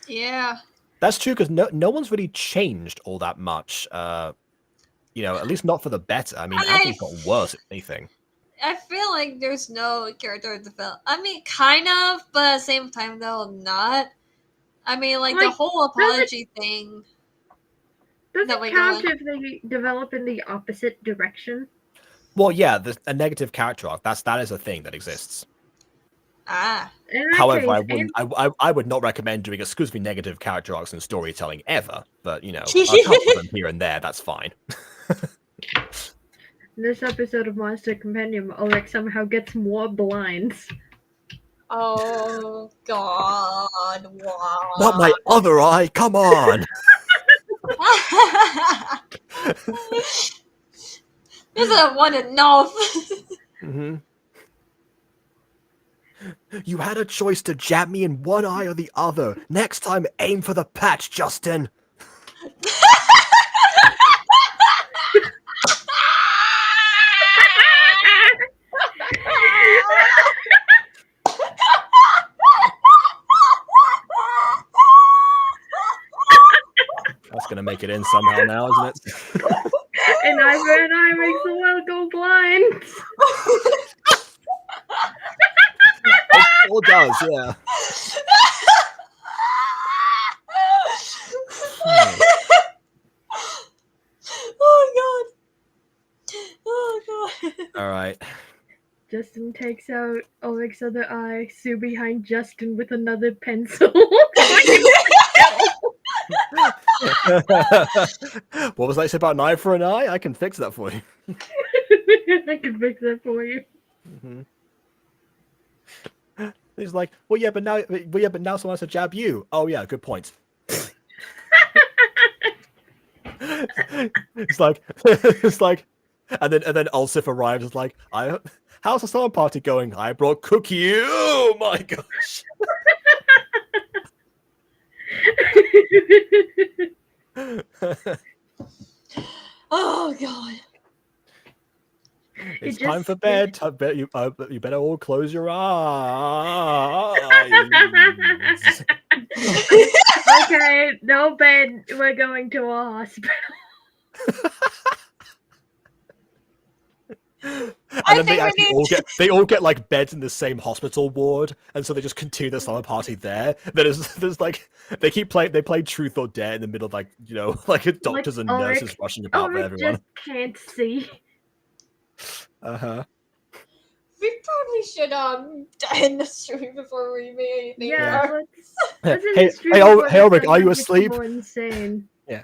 Speaker 3: Yeah,
Speaker 1: that's true, because no one's really changed all that much. At least not for the better. I mean, Abby's got worse, if anything.
Speaker 3: I feel like there's no character development. I mean, kind of, but at the same time, though, not. I mean, like the whole apology thing.
Speaker 2: Does it count if they develop in the opposite direction?
Speaker 1: Well, yeah, a negative character arc. That is a thing that exists. However, I would not recommend doing exclusively negative character arcs in storytelling ever. But a couple of them here and there, that's fine.
Speaker 2: This episode of Monster Compendium, Ulrich somehow gets more blinds.
Speaker 3: Oh God! Wow.
Speaker 1: Not my other eye. Come on.
Speaker 3: Isn't one enough?
Speaker 1: Mm-hmm. You had a choice to jab me in one eye or the other. Next time, aim for the patch, Justin. That's gonna make it in somehow now, isn't it?
Speaker 2: An eye for an eye makes the world go blind.
Speaker 1: It all does, yeah.
Speaker 3: Oh God! Oh God!
Speaker 1: All right.
Speaker 2: Justin takes out Ulrich's other eye. Sue behind Justin with another pencil.
Speaker 1: What was that about an eye for an eye? I can fix that for you.
Speaker 2: I can fix that for you.
Speaker 1: Mm-hmm. He's like, well, yeah, but now someone has to jab you. Oh, yeah, good point. It's like, and then Ulsif arrives. It's like, how's the Slumber Party going? I brought Cookie. Oh my gosh.
Speaker 3: Oh God.
Speaker 1: It's time for bed. I bet you better all close your eyes.
Speaker 2: Okay, no bed. We're going to a hospital.
Speaker 1: And then they all get like beds in the same hospital ward, and so they just continue the slumber party there. There's like they play truth or dare in the middle of like like doctors and nurses rushing about with everyone.
Speaker 2: Just can't see.
Speaker 3: We probably should end the stream before we made anything.
Speaker 2: Yeah, let's
Speaker 1: hey, Ulrich, are you asleep?
Speaker 2: More insane.
Speaker 1: Yeah.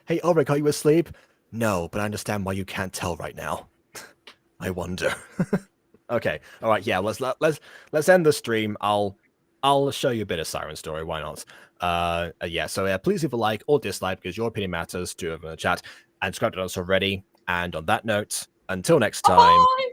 Speaker 1: Hey, Ulrich, are you asleep? No, but I understand why you can't tell right now. I wonder. Okay. All right. Yeah. Let's end the stream. I'll show you a bit of Siren Story. Why not? Yeah. So yeah, please leave a like or dislike because your opinion matters to everyone in the chat. And subscribe to us already. And on that note, until next time.
Speaker 3: Bye.